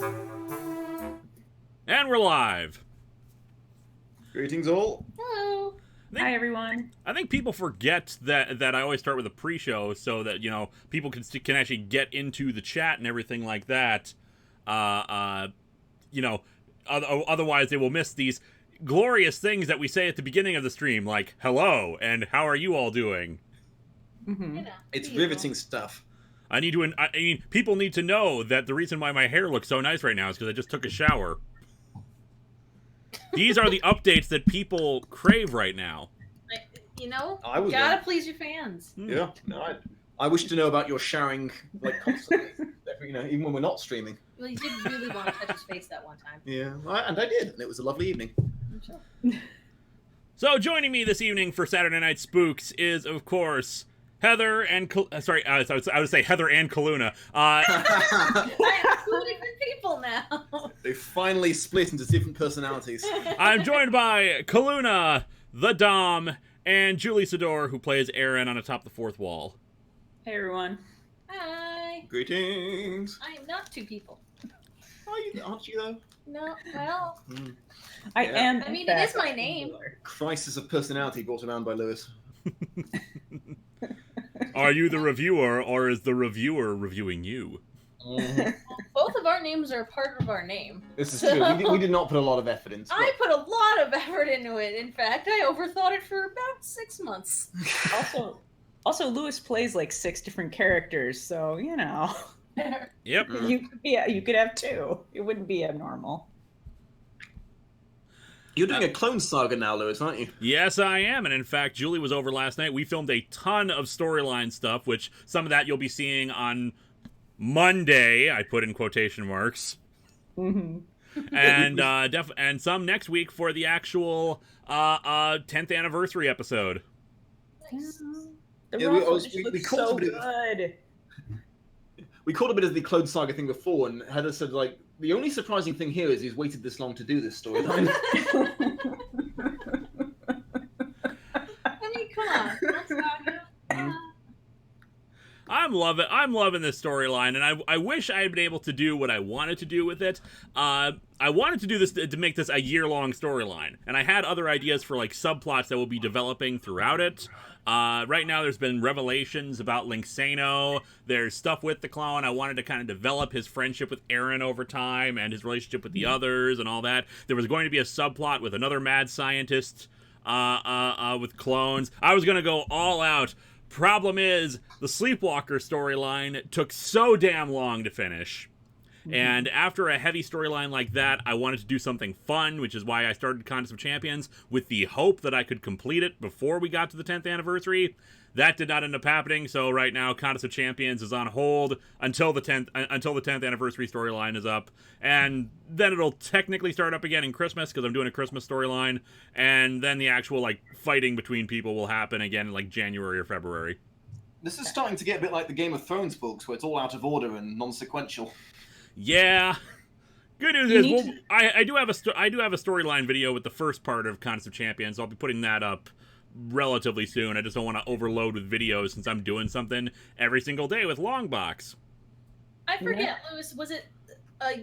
And we're live. Greetings all. Hello. Hi, everyone. I think people forget that I always start with a pre-show so that, you know, people can actually get into the chat and everything like that. You know, otherwise they will miss these glorious things that we say at the beginning of the stream, like hello and how are you all doing? Mm-hmm. You know, It's beautiful. riveting stuff. I mean, people need to know that the reason why my hair looks so nice right now is because I just took a shower. These are the updates that people crave right now. You know, I would gotta go. please your fans. Yeah. No, I wish to know about your showering, like, constantly. You know, even when we're not streaming. Well, you did really want to touch his face that one time. Yeah, and I did, and it was a lovely evening. I'm sure. So joining me this evening for Saturday Night Spooks is, of course, Heather and I would say Heather and Kaluna. I have two different people now. They finally split into different personalities. I'm joined by Kaluna, the Dom, and Julie Sador, who plays Aaron on Atop the Fourth Wall. Hey, everyone. Hi. Greetings. I am not two people. Aren't you though? No, well, I Yeah. am. I mean, in it is fact, my name. Crisis of personality brought around by Lewis. Are you the reviewer, or is the reviewer reviewing you? Both of our names are part of our name. This is true. We did not put a lot of effort into I it. put a lot of effort into it. In fact, I overthought it for about 6 months. Also, Lewis plays like 6 different characters, so you know, Yep. you could have 2. It wouldn't be abnormal. You're doing a clone saga now, Lewis, aren't you? Yes, I am. And in fact, Julie was over last night. We filmed a ton of storyline stuff, which some of that you'll be seeing on Monday. I put in quotation marks. Mm-hmm. And and some next week for the actual 10th anniversary episode. Nice. The Yeah, raw we footage called looks so a bit of- good. We called a bit of the clone saga thing before, and Heather said, like, the only surprising thing here is he's waited this long to do this storyline. I mean, come on. That's Saga. I'm loving this storyline, and I wish I had been able to do what I wanted to do with it. I wanted to do this to make this a year-long storyline, and I had other ideas for like subplots that will be developing throughout it. Right now, there's been revelations about Linksano. There's stuff with the clone. I wanted to kind of develop his friendship with Aaron over time and his relationship with the others and all that. There was going to be a subplot with another mad scientist with clones. I was going to go all out. Problem is, the Sleepwalker storyline took so damn long to finish. And after a heavy storyline like that, I wanted to do something fun, which is why I started Contest of Champions, with the hope that I could complete it before we got to the 10th anniversary. That did not end up happening, so right now Contest of Champions is on hold until the 10th anniversary storyline is up. And then it'll technically start up again in Christmas, because I'm doing a Christmas storyline, and then the actual like fighting between people will happen again in like January or February. This is starting to get a bit like the Game of Thrones books, where it's all out of order and non-sequential. Yeah. Good news is, I do have a storyline video with the first part of Contest of Champions. So I'll be putting that up relatively soon. I just don't want to overload with videos since I'm doing something every single day with Longbox. I forget, Lewis, was it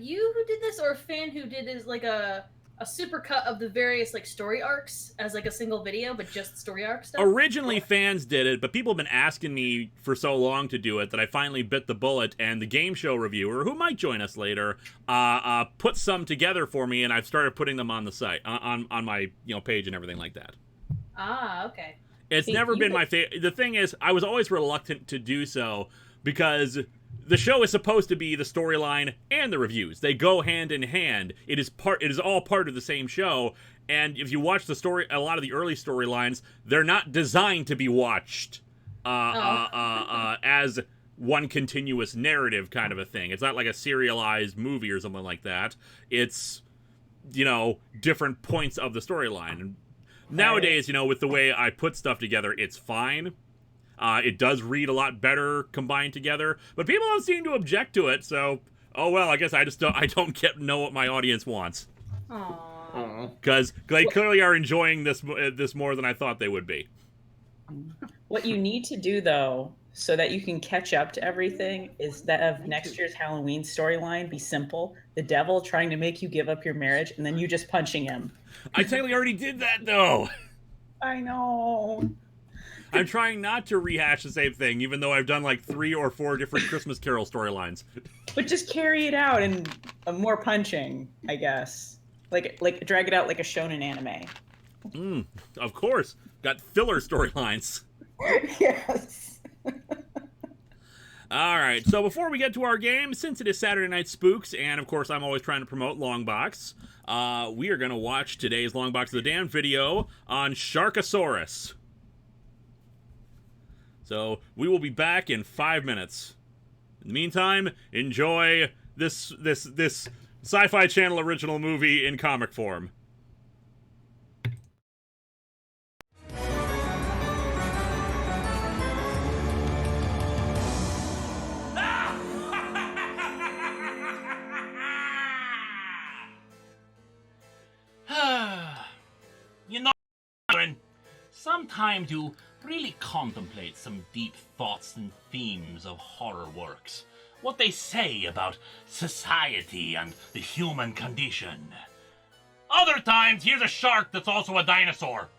you who did this or a fan who did this, like a super cut of the various like story arcs as like a single video, but just story arc stuff? Originally, fans did it, but people have been asking me for so long to do it that I finally bit the bullet, and the game show reviewer, who might join us later, put some together for me, and I've started putting them on the site, on my page and everything like that. Ah, okay. It's never been my favorite. The thing is, I was always reluctant to do so because the show is supposed to be the storyline and the reviews. They go hand in hand. It is all part of the same show. And if you watch the story, a lot of the early storylines, they're not designed to be watched as one continuous narrative kind of a thing. It's not like a serialized movie or something like that. It's, different points of the storyline. And nowadays, with the way I put stuff together, it's fine. It does read a lot better combined together, but people don't seem to object to it. So, oh well, I guess I don't know what my audience wants. Aww. Because they clearly are enjoying this more than I thought they would be. What you need to do, though, so that you can catch up to everything is that of next year's Halloween storyline be simple. The devil trying to make you give up your marriage and then you just punching him. I technically already did that, though. I know. I'm trying not to rehash the same thing, even though I've done like 3 or 4 different Christmas Carol storylines. But just carry it out in more punching, I guess. Like drag it out like a shonen anime. Of course. Got filler storylines. Yes. Alright, so before we get to our game, since it is Saturday Night Spooks, and of course I'm always trying to promote Longbox, we are going to watch today's Longbox of the Damned video on Sharkasaurus. So, we will be back in 5 minutes. In the meantime, enjoy this Sci-Fi Channel original movie in comic form. You know, sometimes you really contemplate some deep thoughts and themes of horror works. What they say about society and the human condition. Other times, here's a shark that's also a dinosaur.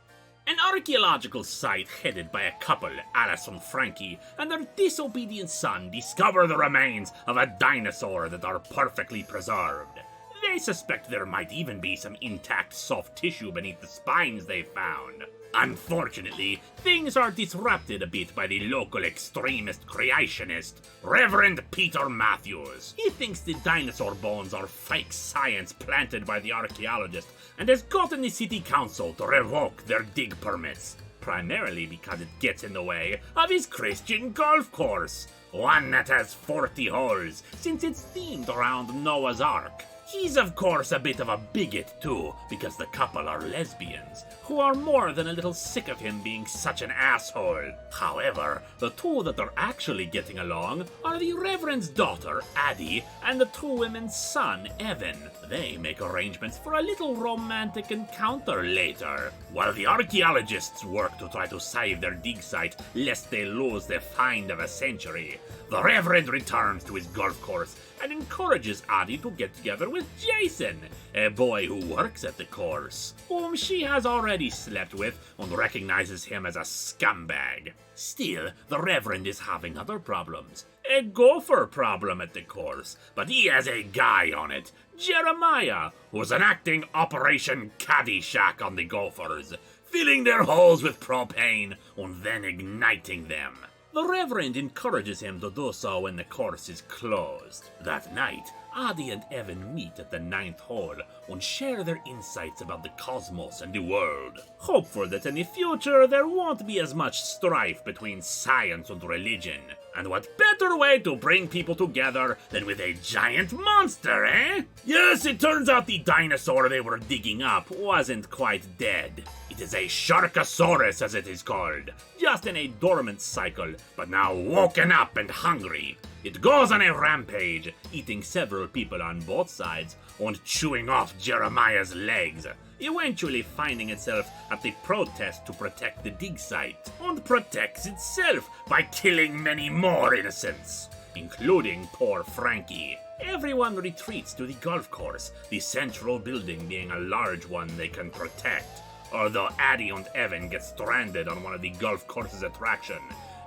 An archaeological site headed by a couple, Alice and Frankie, and their disobedient son discover the remains of a dinosaur that are perfectly preserved. They suspect there might even be some intact soft tissue beneath the spines they found. Unfortunately, things are disrupted a bit by the local extremist creationist, Reverend Peter Matthews. He thinks the dinosaur bones are fake science planted by the archaeologist and has gotten the city council to revoke their dig permits, primarily because it gets in the way of his Christian golf course, one that has 40 holes since it's themed around Noah's Ark. He's of course a bit of a bigot too, because the couple are lesbians, who are more than a little sick of him being such an asshole. However, the two that are actually getting along are the Reverend's daughter, Addie, and the two women's son, Evan. They make arrangements for a little romantic encounter later, while the archaeologists work to try to save their dig site lest they lose the find of a century. The Reverend returns to his golf course and encourages Addie to get together with Jason, a boy who works at the course, whom she has already slept with and recognizes him as a scumbag. Still, the Reverend is having other problems. A gopher problem at the course, but he has a guy on it, Jeremiah, who's enacting Operation Caddyshack on the gophers, filling their holes with propane and then igniting them. The Reverend encourages him to do so when the course is closed. That night, Addie and Evan meet at the 9th hole and share their insights about the cosmos and the world, hopeful that in the future there won't be as much strife between science and religion. And what better way to bring people together than with a giant monster, eh? Yes, it turns out the dinosaur they were digging up wasn't quite dead. It is a Sharkasaurus, as it is called, just in a dormant cycle, but now woken up and hungry. It goes on a rampage, eating several people on both sides and chewing off Jeremiah's legs, eventually finding itself at the protest to protect the dig site, and protects itself by killing many more innocents, including poor Frankie. Everyone retreats to the golf course, the central building being a large one they can protect, although Addie and Evan get stranded on one of the golf course's attraction,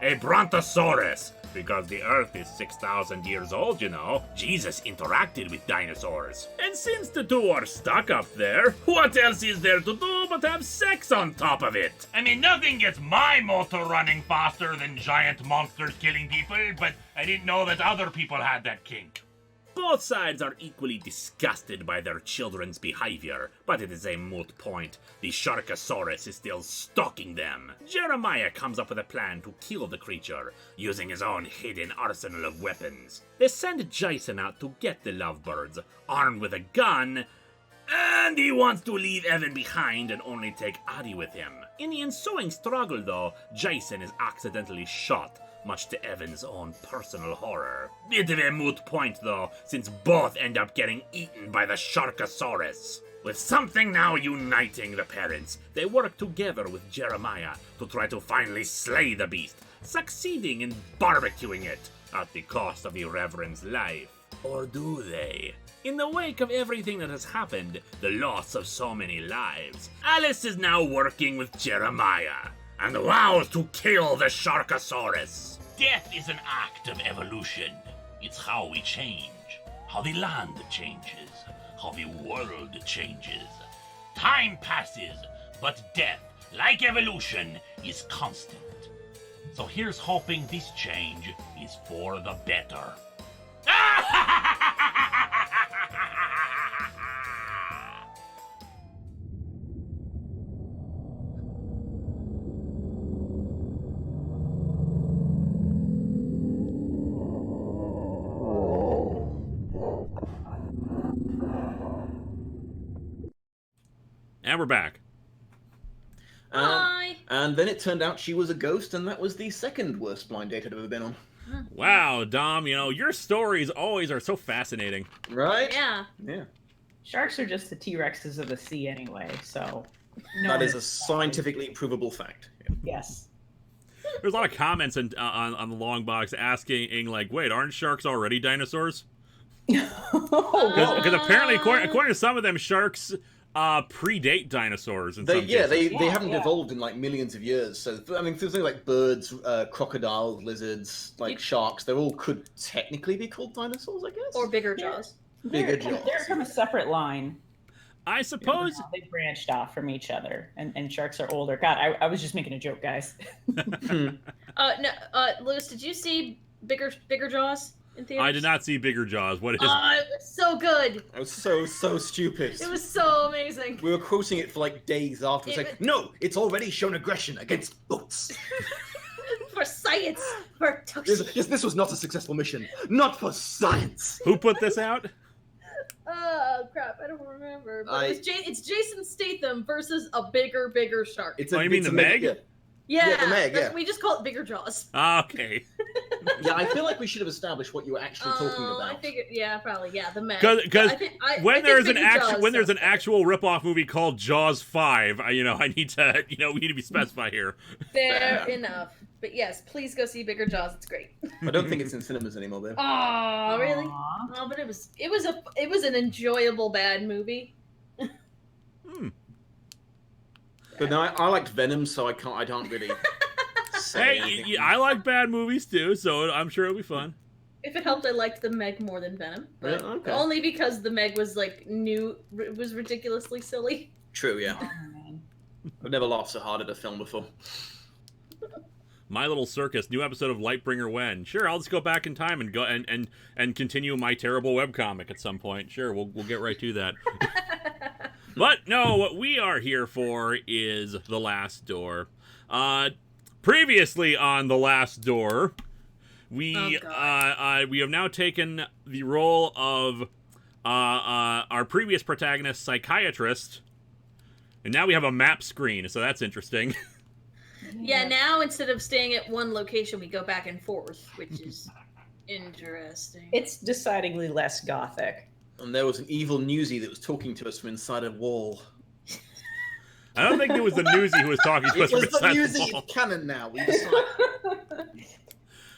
a Brontosaurus, because the Earth is 6,000 years old, you know. Jesus interacted with dinosaurs. And since the two are stuck up there, what else is there to do but have sex on top of it? I mean, nothing gets my motor running faster than giant monsters killing people, but I didn't know that other people had that kink. Both sides are equally disgusted by their children's behavior, but it is a moot point. The Sharkasaurus is still stalking them. Jeremiah comes up with a plan to kill the creature, using his own hidden arsenal of weapons. They send Jason out to get the lovebirds, armed with a gun, and he wants to leave Evan behind and only take Addie with him. In the ensuing struggle, though, Jason is accidentally shot, much to Evan's own personal horror. Bit of a moot point, though, since both end up getting eaten by the Sharkasaurus. With something now uniting the parents, they work together with Jeremiah to try to finally slay the beast, succeeding in barbecuing it at the cost of the Reverend's life. Or do they? In the wake of everything that has happened, the loss of so many lives, Alice is now working with Jeremiah and vows to kill the Sharkasaurus. Death is an act of evolution. It's how we change, how the land changes, how the world changes. Time passes, but death, like evolution, is constant. So here's hoping this change is for the better. And we're back. Bye. And then it turned out she was a ghost, and that was the second worst blind date I'd ever been on. Wow, Dom, you know, your stories always are so fascinating. Right? Yeah. Yeah. Sharks are just the T-Rexes of the sea anyway, so... That is a scientifically provable fact. Yes. There's a lot of comments on the Longbox asking, like, wait, aren't sharks already dinosaurs? Because apparently, according to some of them, sharks predate dinosaurs. In some cases. They haven't evolved in like millions of years. So I mean, things like birds, crocodiles, lizards, like sharks, they all could technically be called dinosaurs, I guess. Or bigger jaws. Bigger jaws. They're from a separate line. I suppose. They branched off from each other, and sharks are older. God, I was just making a joke, guys. No, Lewis, did you see bigger jaws in theaters? I did not see Bigger Jaws. What is? It was so good. It was so stupid. It was so amazing. We were quoting it for like days after. It's like, no, it's already shown aggression against boats. For science, for This was not a successful mission. Not for science. Who put this out? Oh crap, I don't remember. But it's Jason Statham versus a bigger shark. You mean the Meg? Yeah, the Meg, yeah. We just call it Bigger Jaws. Okay. Yeah, I feel like we should have established what you were actually talking about. I figured, probably, the Meg. Because when there's an actual actual rip-off movie called Jaws 5, I need to we need to be specified here. Fair enough. But yes, please go see Bigger Jaws. It's great. I don't think it's in cinemas anymore, though. Oh, really? Oh, but it was an enjoyable bad movie. But no, I liked Venom, so I don't really say anything. I like bad movies too, so I'm sure it'll be fun. If it helped, I liked the Meg more than Venom. But okay. Only because the Meg was was ridiculously silly. True, yeah. I've never laughed so hard at a film before. My Little Circus, new episode of Lightbringer when? Sure, I'll just go back in time and go and continue my terrible webcomic at some point. Sure, we'll get right to that. But no, what we are here for is The Last Door. Previously on The Last Door, we have now taken the role of our previous protagonist, Psychiatrist, and now we have a map screen, so that's interesting. Yeah, now instead of staying at one location, we go back and forth, which is interesting. It's decidedly less gothic. And there was an evil newsie that was talking to us from inside a wall. I don't think it was the newsie who was talking to us from inside the wall. It was the newsie. It's canon now. We decided.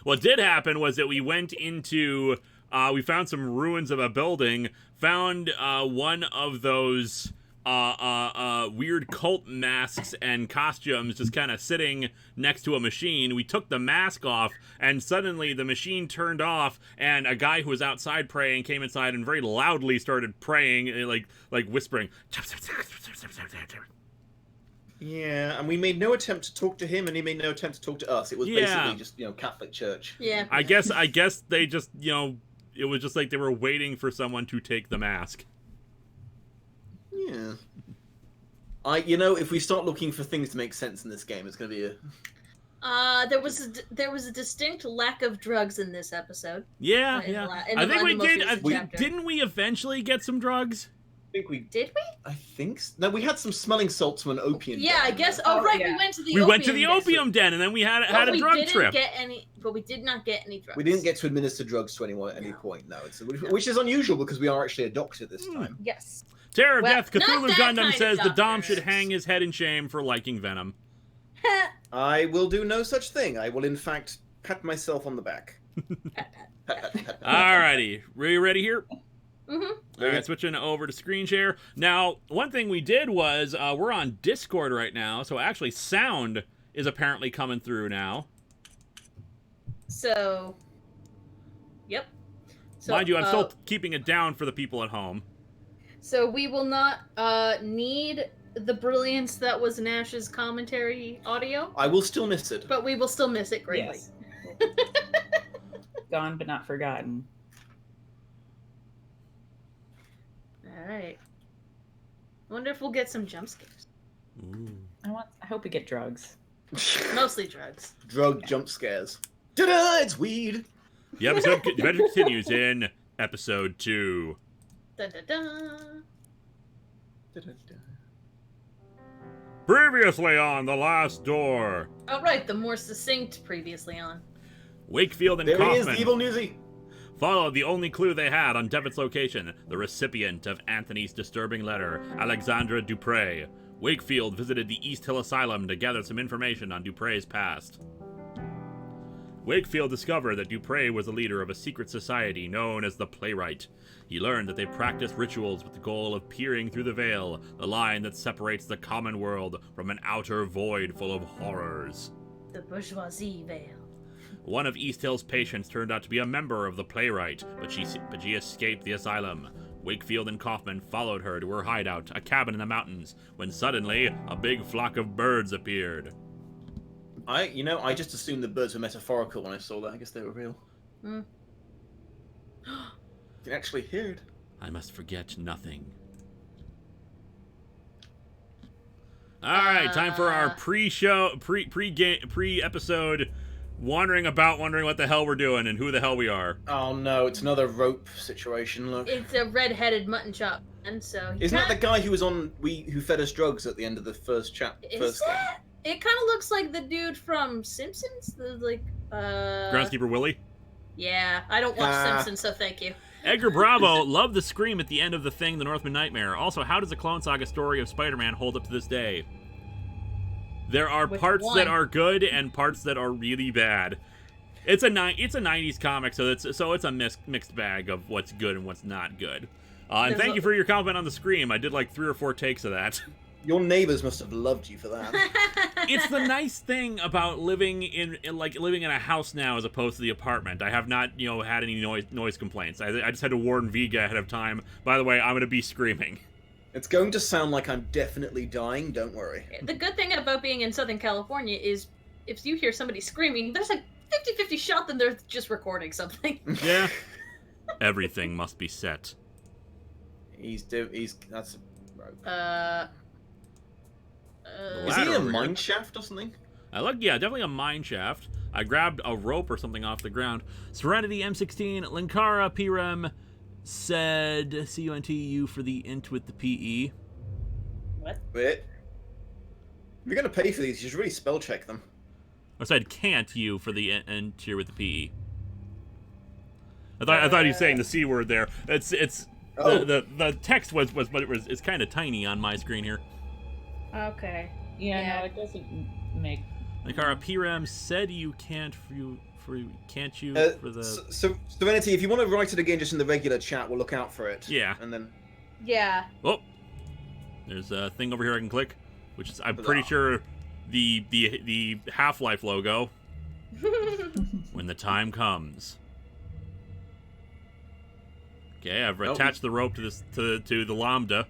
What did happen was that we went into... we found some ruins of a building, found one of those... weird cult masks and costumes just kind of sitting next to a machine. We took the mask off, and suddenly the machine turned off, and a guy who was outside praying came inside and very loudly started praying, like whispering. Yeah, and we made no attempt to talk to him, and he made no attempt to talk to us. It was basically just, Catholic Church. Yeah. I guess they just, it was just like they were waiting for someone to take the mask. Yeah. If we start looking for things to make sense in this game, it's going to be a... there was a distinct lack of drugs in this episode. Yeah, I think we did. Didn't we eventually get some drugs? I think we did. I think so. No, we had some smelling salts from an opium. Yeah, den. I guess. Oh, right. Yeah. We went to the opium den, and then we had a drug trip. But we did not get any drugs. We didn't get to administer drugs to anyone at any point. No, which is unusual because we are actually a doctor this time. Yes. Terror of Death, Cthulhu Gundam says the Dom should hang his head in shame for liking Venom. I will do no such thing. I will, in fact, pat myself on the back. Alrighty, are you ready here? Mm-hmm. All right, switching over to screen share. Now, one thing we did was we're on Discord right now, so actually sound is apparently coming through now. So, yep. So, Mind you, I'm still keeping it down for the people at home. So we will not need the brilliance that was Nash's commentary audio, I will still miss it. but we will still miss it greatly. Yes. Gone but not forgotten. All right. I wonder if we'll get some jump scares. Ooh. I hope we get drugs. Mostly drugs. Drug jump scares. Ta-da! It's weed! The episode continues in episode 2. Dun, dun, dun. Da-da-da. Previously on The Last Door. Oh, right, the more succinct previously on. Wakefield and There he is, Kaufman the evil newsie. followed the only clue they had on Devitt's location, the recipient of Anthony's disturbing letter, Alexandra Dupre. Wakefield visited the East Hill Asylum to gather some information on Dupre's past. Wakefield discovered that Dupre was the leader of a secret society known as the Playwright. He learned that they practiced rituals with the goal of peering through the veil, the line that separates the common world from an outer void full of horrors. The bourgeoisie veil. One of East Hill's patients turned out to be a member of the Playwright, but she escaped the asylum. Wakefield and Kaufman followed her to her hideout, a cabin in the mountains, when suddenly a big flock of birds appeared. I just assumed the birds were metaphorical when I saw that. I guess they were real. Mm. You can actually hear it. I must forget nothing. Alright, time for our pre-episode wondering what the hell we're doing and who the hell we are. Oh no, it's another rope situation. Look, It's a red-headed mutton chop, and so isn't that the guy who was on who fed us drugs at the end of the first chapter? Is that? It kind of looks like the dude from Simpsons. Groundskeeper Willie? Yeah, I don't watch Simpsons, so thank you. Edgar Bravo loved the scream at the end of The Thing, The Northman Nightmare. Also, how does the Clone Saga story of Spider-Man hold up to this day? There are Which parts one? that are good and parts that are really bad. It's a 90s comic, so it's a mixed bag of what's good and what's not good. And thank you for your comment on the scream. I did like 3 or 4 takes of that. Your neighbors must have loved you for that. It's the nice thing about living in a house now as opposed to the apartment. I have not, had any noise complaints. I just had to warn Vega ahead of time. By the way, I'm going to be screaming. It's going to sound like I'm definitely dying, don't worry. The good thing about being in Southern California is if you hear somebody screaming, there's like 50-50 shot that they're just recording something. Yeah. Everything must be set. That's... Is Ladder he a over here. mine shaft or something? Definitely a mine shaft. I grabbed a rope or something off the ground. Serenity M16, Linkara PREM said CUNTU for the int with the PE. What? Wait. If you're going to pay for these, you should really spell check them. I said can't you for the int here with the PE. I thought he was saying the C word there. It's Oh. the text was but it's kind of tiny on my screen here. Okay. Yeah, no, it doesn't make. Linkara PREM said you can't for the So, Serenity, if you want to write it again just in the regular chat, we'll look out for it. Yeah. And then... Yeah. Oh, there's a thing over here I can click, which is I'm pretty sure the Half-Life logo. When the time comes. Okay, I've attached the rope to this to the lambda.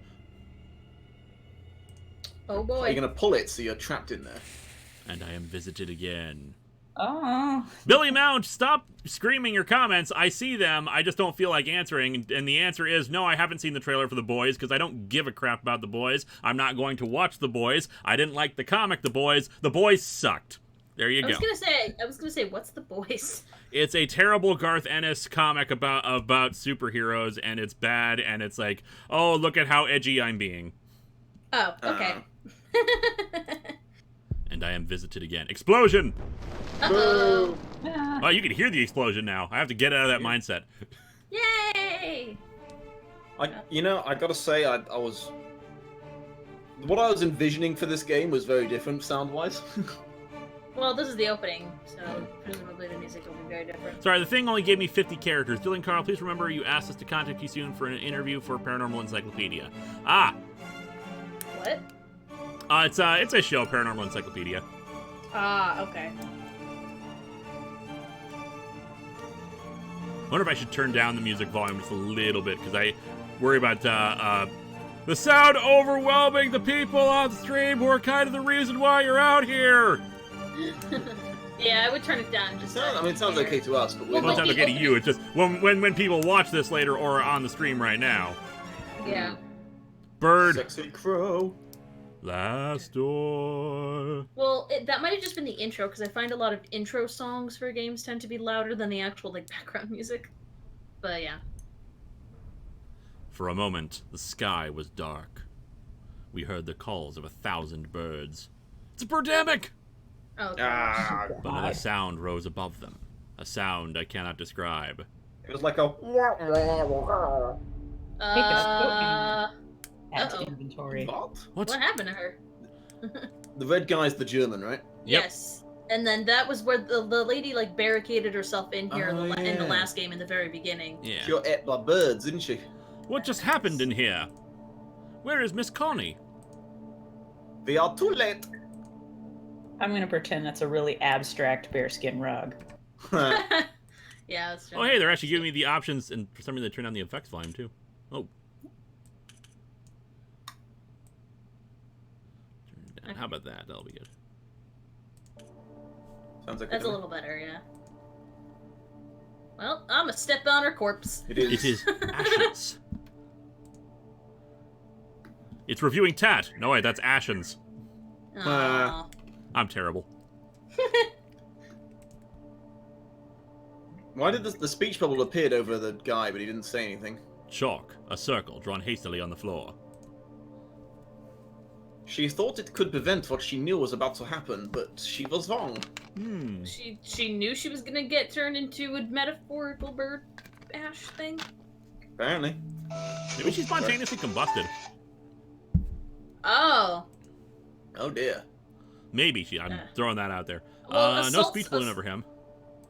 Oh boy. You're going to pull it so you're trapped in there. And I am visited again. Oh. Billy Mount, stop screaming your comments. I see them. I just don't feel like answering. And the answer is no, I haven't seen the trailer for The Boys because I don't give a crap about The Boys. I'm not going to watch The Boys. I didn't like the comic The Boys. The Boys sucked. There you go. I was gonna say, what's The Boys? It's a terrible Garth Ennis comic about superheroes, and it's bad, and it's like, oh, look at how edgy I'm being. Oh, okay. And I am visited again. Explosion! Uh-oh. Oh, you can hear the explosion now. I have to get out of that mindset. Yay! I gotta say, I was What I was envisioning for this game was very different sound-wise. Well, this is the opening, so presumably the music will be very different. Sorry, the thing only gave me 50 characters. Dylan Carl, please remember you asked us to contact you soon for an interview for Paranormal Encyclopedia. Ah! What? It's a show, Paranormal Encyclopedia. Ah, okay. I wonder if I should turn down the music volume just a little bit, because I worry about, the sound overwhelming the people on the stream who are kind of the reason why you're out here! Yeah, I would turn it down. Just. I mean, it sounds okay to us, but Well, it sounds okay to you. It's just when people watch this later or are on the stream right now. Yeah. Bird. Sexy crow. Last door. Well, that might have just been the intro, because I find a lot of intro songs for games tend to be louder than the actual like background music. But yeah. For a moment, the sky was dark. We heard the calls of 1,000 birds. It's a birdemic! Oh. Ah, But then a sound rose above them. A sound I cannot describe. it was like a. Add to Uh-oh. inventory. What? What? What happened to her? The red guy's the German, right? Yep. Yes. And then that was where the lady like barricaded herself in here Oh, in the yeah. last game in the very beginning. Yeah. She got ate by birds, didn't she? What just happened in here? Where is Miss Connie? We are too late. I'm going to pretend that's a really abstract bearskin rug. Yeah, that's true. Oh, hey, they're actually giving me the options, and for some reason they turned on the effects volume, too. Oh. Turn it down. How about that? That'll be good. Sounds like That's a little better, yeah. Well, I'm a step on her corpse. It is. It is Ashes. It's reviewing Tat. No, wait, that's Ashens. Aw. I'm terrible. Why did the speech bubble appeared over the guy, but he didn't say anything? Chalk, a circle drawn hastily on the floor. She thought it could prevent what she knew was about to happen, but she was wrong. Hmm. She knew she was gonna get turned into a metaphorical bird ash thing. Apparently. Maybe she spontaneously combusted. Oh. Oh dear. Maybe she. I'm throwing that out there. Well, No assault- speech balloon over him.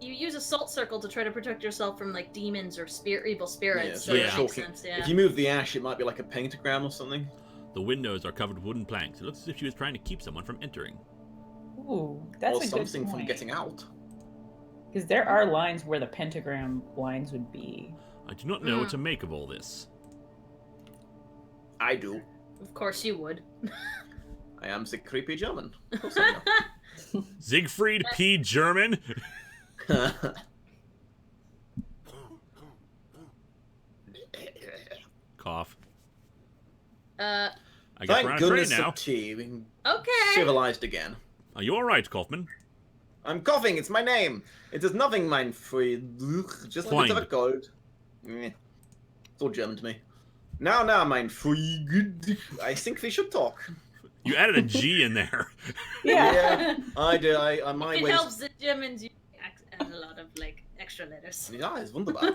You use a salt circle to try to protect yourself from like demons or evil spirits. so so yeah. that makes chalky. sense, yeah. If you move the ash, it might be like a pentagram or something. The windows are covered with wooden planks. It looks as if she was trying to keep someone from entering. Ooh, that's or a good something from point. getting out. Because there are lines where the pentagram lines would be. I do not know what to make of all this. I do. Of course you would. I am the creepy German. Of course I Siegfried P. German? know. Cough. Uh, I guess we're Thank on a train goodness now. of tea. We can okay. civilized again. Are you alright, Kaufman? I'm coughing. It's my name. It is nothing, mein Freund. Just a bit of a Freund. cold. It's all German to me. Now, mein Freund. I think we should talk. You added a G in there. Yeah. I do. I my It ways. helps the Germans add a lot of like extra letters. Yeah, it's wunderbar.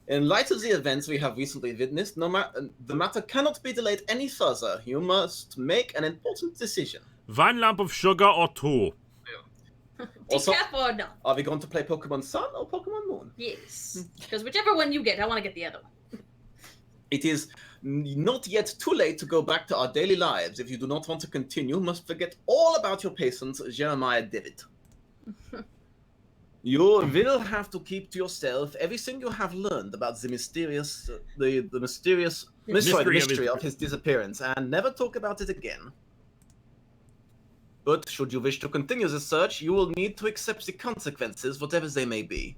In light of the events we have recently witnessed, the matter cannot be delayed any further. You must make an important decision. One lump of sugar or two? Also- Decaf or no? Are we going to play Pokemon Sun or Pokemon Moon? Yes. Because whichever one you get, I want to get the other one. It is not yet too late to go back to our daily lives. If you do not want to continue, must forget all about your patient, Jeremiah David. You will have to keep to yourself everything you have learned about the mysterious, the mystery of his disappearance, and never talk about it again. But should you wish to continue the search, you will need to accept the consequences, whatever they may be.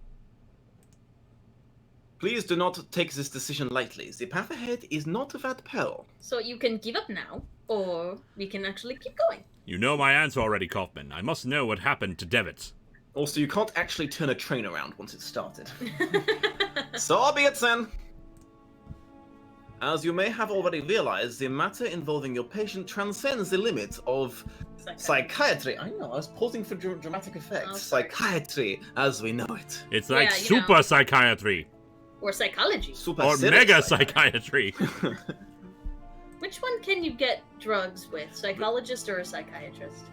Please do not take this decision lightly. The path ahead is not without peril. So you can give up now, or we can actually keep going. You know my answer already, Kaufman. I must know what happened to Devitt. Also, you can't actually turn a train around once it's started. So be it then. As you may have already realized, the matter involving your patient transcends the limit of psychiatry. I know, I was pausing for dramatic effects. Oh, sorry. Psychiatry, as we know it. It's like Yeah, you know. super psychiatry. Or psychology. Super Or civic mega psychiatry. psychiatry. Which one can you get drugs with? Psychologist or a psychiatrist?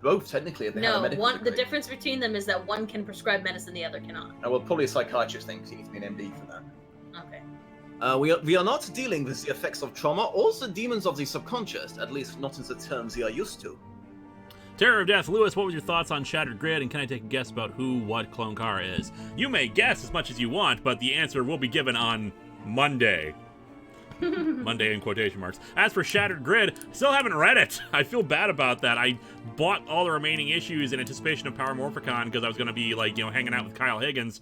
Both, technically, if they have a No, medical one. The degree. difference between them is that one can prescribe medicine, the other cannot. Well, probably a psychiatrist thing, because you need to be an MD for that. Okay. We are not dealing with the effects of trauma or the demons of the subconscious, at least not in the terms we are used to. Terror of Death, Lewis, what was your thoughts on Shattered Grid, and can I take a guess about who, what Clone-Kara is? You may guess as much as you want, but the answer will be given on Monday. Monday in quotation marks. As for Shattered Grid, still haven't read it. I feel bad about that. I bought all the remaining issues in anticipation of Power Morphicon because I was going to be, like, you know, hanging out with Kyle Higgins,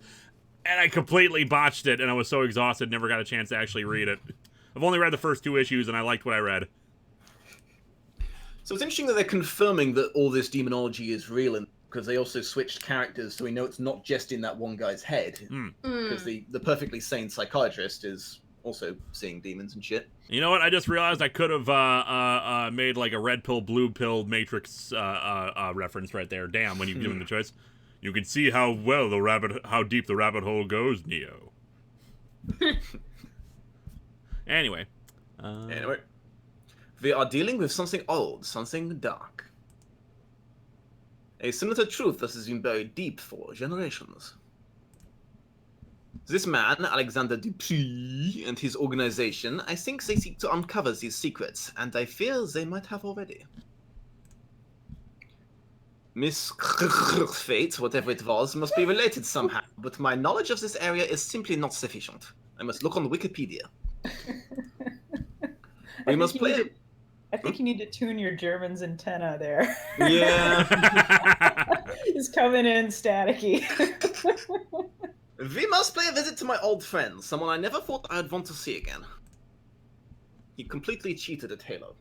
and I completely botched it, and I was so exhausted, never got a chance to actually read it. I've only read the first 2 issues, and I liked what I read. So it's interesting that they're confirming that all this demonology is real, because they also switched characters, so we know it's not just in that one guy's head. Because the perfectly sane psychiatrist is also seeing demons and shit. You know what? I just realized I could have made like a red pill, blue pill Matrix reference right there. Damn, when you've given the choice. You can see how deep the rabbit hole goes, Neo. Anyway. Anyway. We are dealing with something old, something dark. A sinister truth that has been buried deep for generations. This man, Alexander Dupuy, and his organization, I think they seek to uncover these secrets, and I fear they might have already. Miss Fate, whatever it was, must be related somehow, but my knowledge of this area is simply not sufficient. I must look on Wikipedia. We must play... I think you need to tune your German's antenna there. Yeah. It's coming in staticky. We must pay a visit to my old friend, someone I never thought I'd want to see again. He completely cheated at Halo.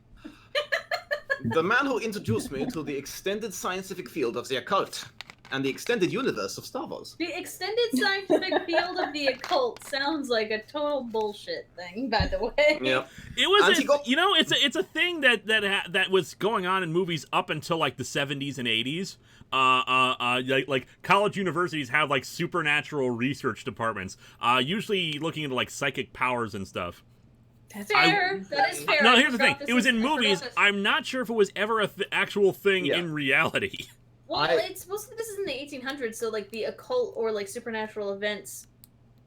The man who introduced me to the extended scientific field of the occult, and the extended universe of Star Wars. The extended scientific field of the occult sounds like a total bullshit thing, by the way. Yeah. It was, it's a thing that was going on in movies up until like the 70s and 80s. Like college universities have like supernatural research departments, usually looking into like psychic powers and stuff. That's fair. That is fair. No, here's the thing. It was in movies. I'm not sure if it was ever a actual thing in reality. Well, it's mostly this is in the 1800s, so like the occult or like supernatural events,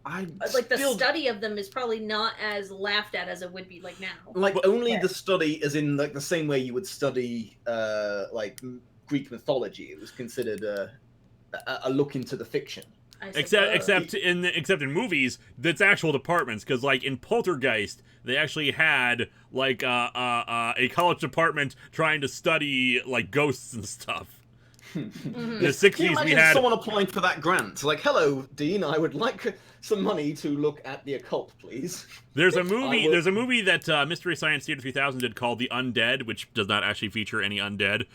like the study of them is probably not as laughed at as it would be like now. Like only the study, as in like the same way you would study like Greek mythology. It was considered a look into the fiction. Except in movies, that's actual departments. Because like in Poltergeist, they actually had like a college department trying to study like ghosts and stuff. In the 60s, we had someone applying for that grant. Like, hello, Dean, I would like some money to look at the occult, please. There's a movie. There's a movie that Mystery Science Theater 3000 did called The Undead, which does not actually feature any undead.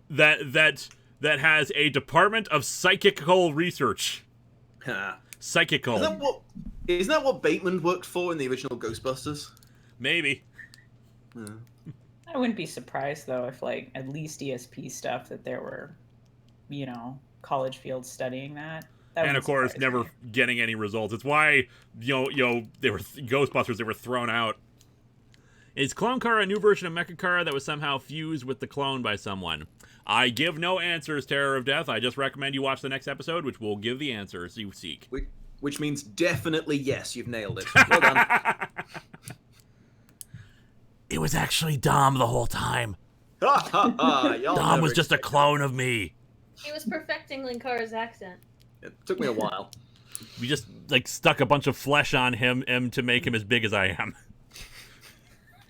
That has a department of psychical research. Psychical. Isn't that what Bateman worked for in the original Ghostbusters? Maybe. Yeah. I wouldn't be surprised though if like at least ESP stuff that there were, you know, college fields studying that. And of course, never getting any results. It's why they were Ghostbusters. They were thrown out. Is Clone-Kara a new version of Mecha-Kara that was somehow fused with the clone by someone? I give no answers, Terror of Death. I just recommend you watch the next episode, which will give the answers you seek. Which means definitely yes. You've nailed it. Well done. It was actually Dom the whole time. Dom Dom was just a clone of me. He was perfecting Linkara's accent. It took me a while. We just like stuck a bunch of flesh on him to make him as big as I am.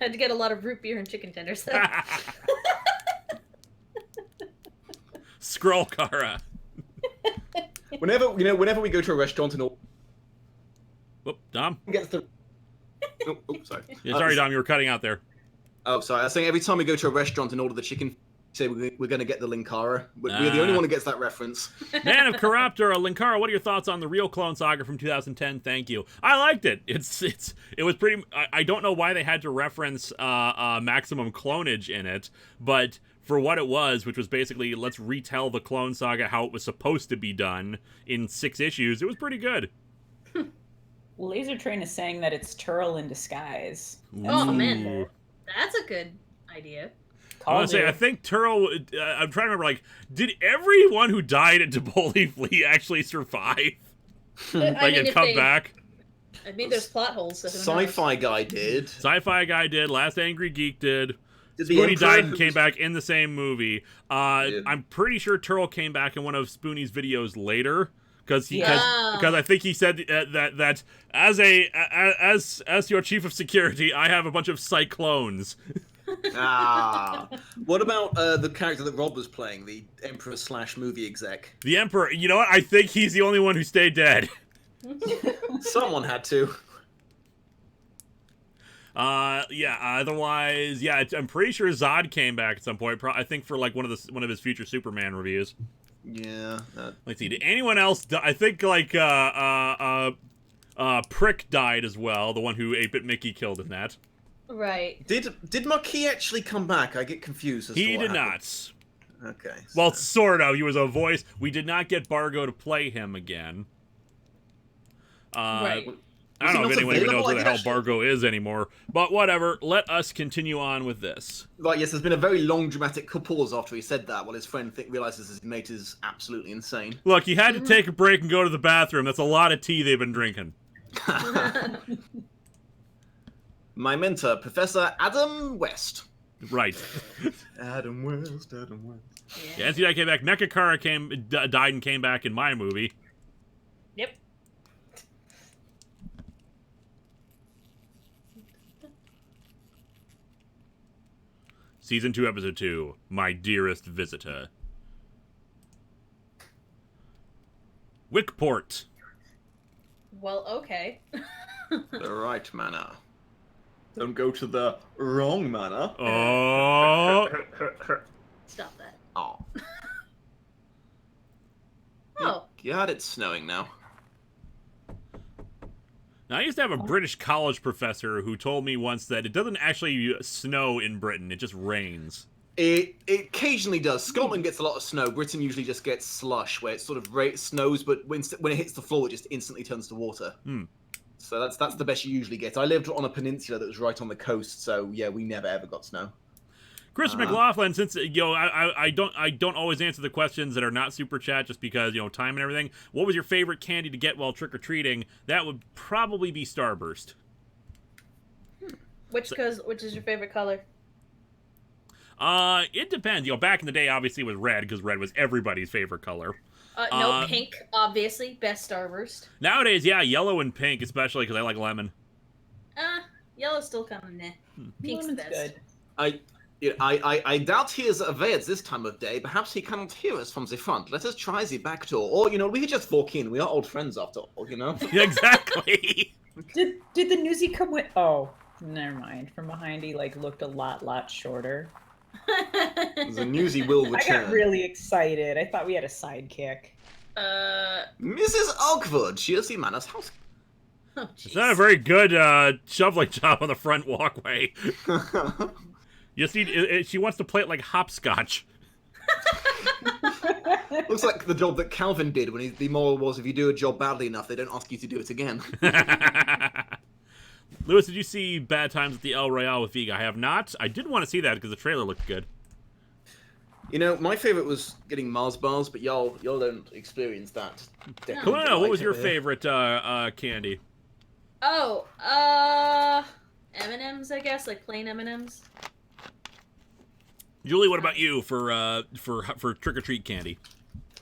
Had to get a lot of root beer and chicken tenders. Scroll Kara. Whenever we go to a restaurant and all. Whoop, Dom. Gets the. Oh, sorry. Yeah, sorry, Dom, you were cutting out there. Oh, sorry. I was saying every time we go to a restaurant and order the chicken, say we're going to get the Linkara. We're the only one who gets that reference. Man of Corruptor, Linkara, what are your thoughts on the real Clone Saga from 2010? Thank you. I liked it. It was pretty. I don't know why they had to reference maximum clonage in it, but for what it was, which was basically let's retell the Clone Saga how it was supposed to be done in 6 issues, it was pretty good. Laser Train is saying that it's Turl in disguise. Oh, man. Ooh. That's a good idea. I want to say, I think Turl, I'm trying to remember, like, did everyone who died at Deboli Flea actually survive? Like, and come back? I mean, there's plot holes. So Sci-fi guy did. Sci-fi guy did. Last Angry Geek did. Did Spoonie died and came back in the same movie. I'm pretty sure Turl came back in one of Spoonie's videos later. Because I think he said that as your chief of security, I have a bunch of cyclones. What about the character that Rob was playing, the Emperor/movie exec? The Emperor, you know what? I think he's the only one who stayed dead. Someone had to. Otherwise, I'm pretty sure Zod came back at some point. I think for like one of his future Superman reviews. Yeah. Let's see. Did anyone else? I think like Prick died as well. The one who 8-Bit Mickey killed in that. Right. Did Marquis actually come back? I get confused. He did not. Okay. Well, sort of. He was a voice. We did not get Bargo to play him again. Right. I don't know if anyone even knows where the hell actually... Bargo is anymore. But whatever. Let us continue on with this. Right, yes, there's been a very long dramatic pause after he said that, while his friend realizes his mate is absolutely insane. Look, he had to take a break and go to the bathroom. That's a lot of tea they've been drinking. My mentor, Professor Adam West. Right. Adam West. Yeah, NCI came back. Mechakara died and came back in my movie. Yep. Season 2, Episode 2, My Dearest Visitor. Wickport. Well, okay. The right manor. Don't go to the wrong manor. Oh. Stop that. Oh. Oh. God, it's snowing now. Now, I used to have a British college professor who told me once that it doesn't actually snow in Britain, it just rains. It occasionally does. Scotland gets a lot of snow. Britain usually just gets slush, where it sort of snows, but when it hits the floor, it just instantly turns to water. So that's the best you usually get. I lived on a peninsula that was right on the coast, so yeah, we never ever got snow. Chris McLaughlin, since I don't always answer the questions that are not super chat just because time and everything. What was your favorite candy to get while trick or treating? That would probably be Starburst. Which is your favorite color? It depends. Back in the day, obviously it was red because red was everybody's favorite color. No, pink, obviously, best Starburst. Nowadays, yeah, yellow and pink, especially because I like lemon. Yellow's still kind of meh. Pink's the best. Good. I doubt he is away this time of day. Perhaps he cannot hear us from the front. Let us try the back door. Or, we could just walk in. We are old friends after all, Yeah, exactly. Did the newsie come with... Oh, never mind. From behind, he, looked a lot shorter. The newsie will return. I got really excited. I thought we had a sidekick. Mrs. Oakwood. She is the manor's house. Oh, it's not a very good shoveling job on the front walkway. You see, she wants to play it like hopscotch. Looks like the job that Calvin did when the moral was, if you do a job badly enough, they don't ask you to do it again. Lewis, did you see Bad Times at the El Royale with Viga? I have not. I did want to see that because the trailer looked good. My favorite was getting Mars bars, but y'all don't experience that. Come on, what was your favorite candy? Oh, M&Ms, I guess, like plain M&Ms. Julie, what about you for trick or treat candy?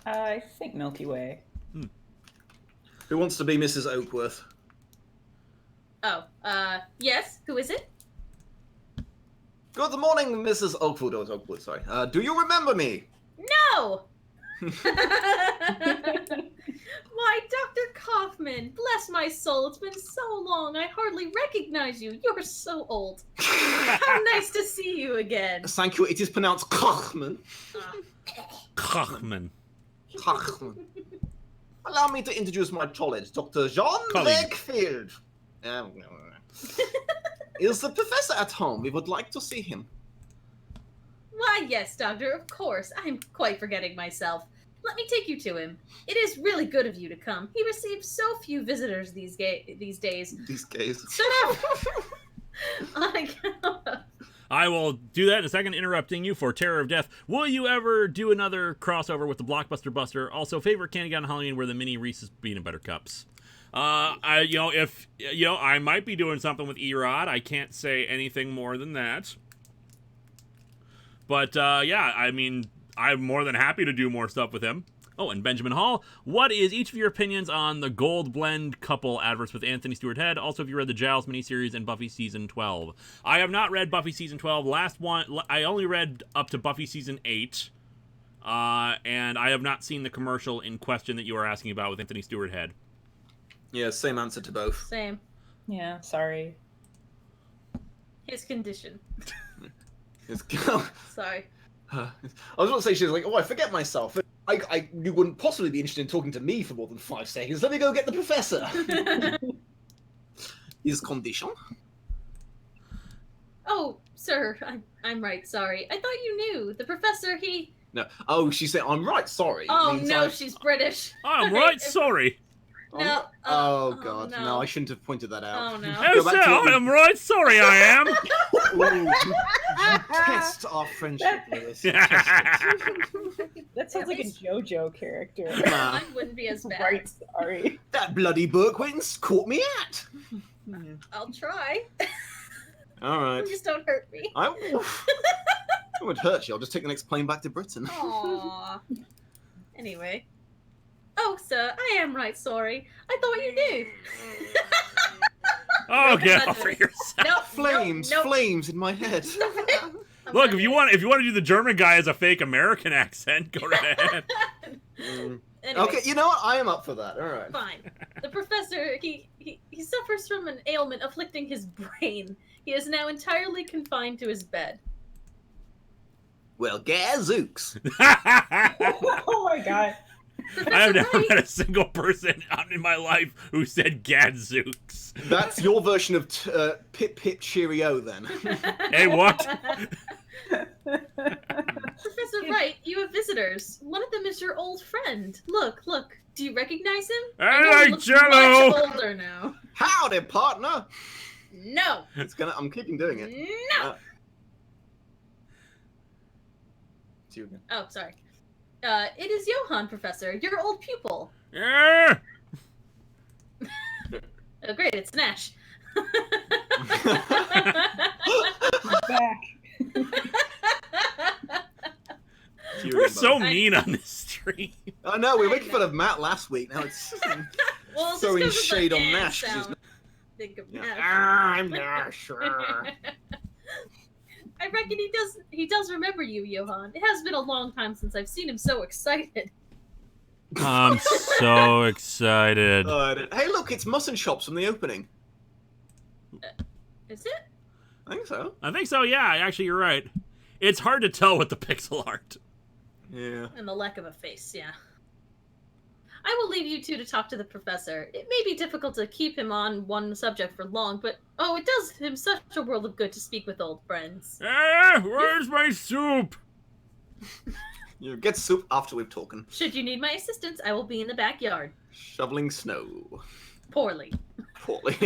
I think Milky Way. Who wants to be Mrs. Oakworth? Oh, yes. Who is it? Good morning, Mrs. Oakwood. Oh, Oakwood, sorry. Do you remember me? No! Why, Dr. Kaufman, bless my soul, it's been so long, I hardly recognize you. You're so old. How nice to see you again. Thank you. It is pronounced Kaufman. Kaufman. Kaufman. Allow me to introduce my colleague, Dr. John Blakefield. Is the professor at home? We would like to see him. Why, yes, Doctor, of course. I'm quite forgetting myself. Let me take you to him. It is really good of you to come. He receives so few visitors these days. These gays. Shut up! On account of... I will do that in a second, interrupting you for Terror of Death. Will you ever do another crossover with the Blockbuster Buster? Also, favorite candy gun Halloween were the mini Reese's peanut butter cups. I might be doing something with Erod. I can't say anything more than that. But, yeah, I mean, I'm more than happy to do more stuff with him. Oh, and Benjamin Hall, what is each of your opinions on the Gold Blend couple adverts with Anthony Stewart Head? Also, have you read the Giles miniseries and Buffy Season 12? I have not read Buffy Season 12. Last one, I only read up to Buffy Season 8. And I have not seen the commercial in question that you are asking about with Anthony Stewart Head. Yeah, same answer to both. Same. Yeah, sorry. His condition. Sorry. I was going to say, she was like, oh, I forget myself. You wouldn't possibly be interested in talking to me for more than 5 seconds. Let me go get the professor. His condition? Oh, sir, I'm right, sorry. I thought you knew. The professor, he... No. Oh, she said, I'm right, sorry. Oh, no, she's British. I'm right, sorry. No. Oh, God. no. No, I shouldn't have pointed that out. Oh, no. Oh, sir, I am right, sorry I am. Ooh, you test our friendship, Lewis. That sounds like a JoJo character. Nah. Mine wouldn't be as bad. Right, sorry. That bloody book went and caught me at. I'll try. All right. Just don't hurt me. I won't hurt you. I'll just take the next plane back to Britain. Aww. Anyway. Oh, sir, I am right sorry. I thought you knew. Oh, get over yourself. Nope, Flames, nope. flames in my head. Look, if you want to do the German guy as a fake American accent, go right ahead. Anyway, Okay, you know what? I am up for that. All right. fine. The professor, he suffers from an ailment afflicting his brain. He is now entirely confined to his bed. Well, gazooks. Oh my god. I have never Wright- met a single person in my life who said gadzooks. That's your version of pip pip cheerio, then. Hey, what? Professor Wright, you have visitors. One of them is your old friend. Look. Do you recognize him? I know he like looks Jell-O. much older now. Howdy, partner. No. I'm keeping doing it. No. It's you again. Oh, sorry. It is Johann, Professor, your old pupil. Yeah. Oh, great, it's Nash. Back. It's you We're again, so buddy. mean on this stream. I know, we were I making fun of Matt last week. Now it's Well, throwing just 'cause of the shade on "and" Nash. 'cause he's sound. Think of Yeah. Nash. I'm Nash. Sure. I reckon he does remember you, Johann. It has been a long time since I've seen him so excited. I'm so excited. Hey, look, it's Mutton Chops from the opening. Is it? I think so. I think so, yeah. Actually, you're right. It's hard to tell with the pixel art. Yeah. And the lack of a face, yeah. I will leave you two to talk to the professor. It may be difficult to keep him on one subject for long, but it does him such a world of good to speak with old friends. Where's my soup? You get soup after we've talked. Should you need my assistance, I will be in the backyard. Shoveling snow. Poorly. Poorly.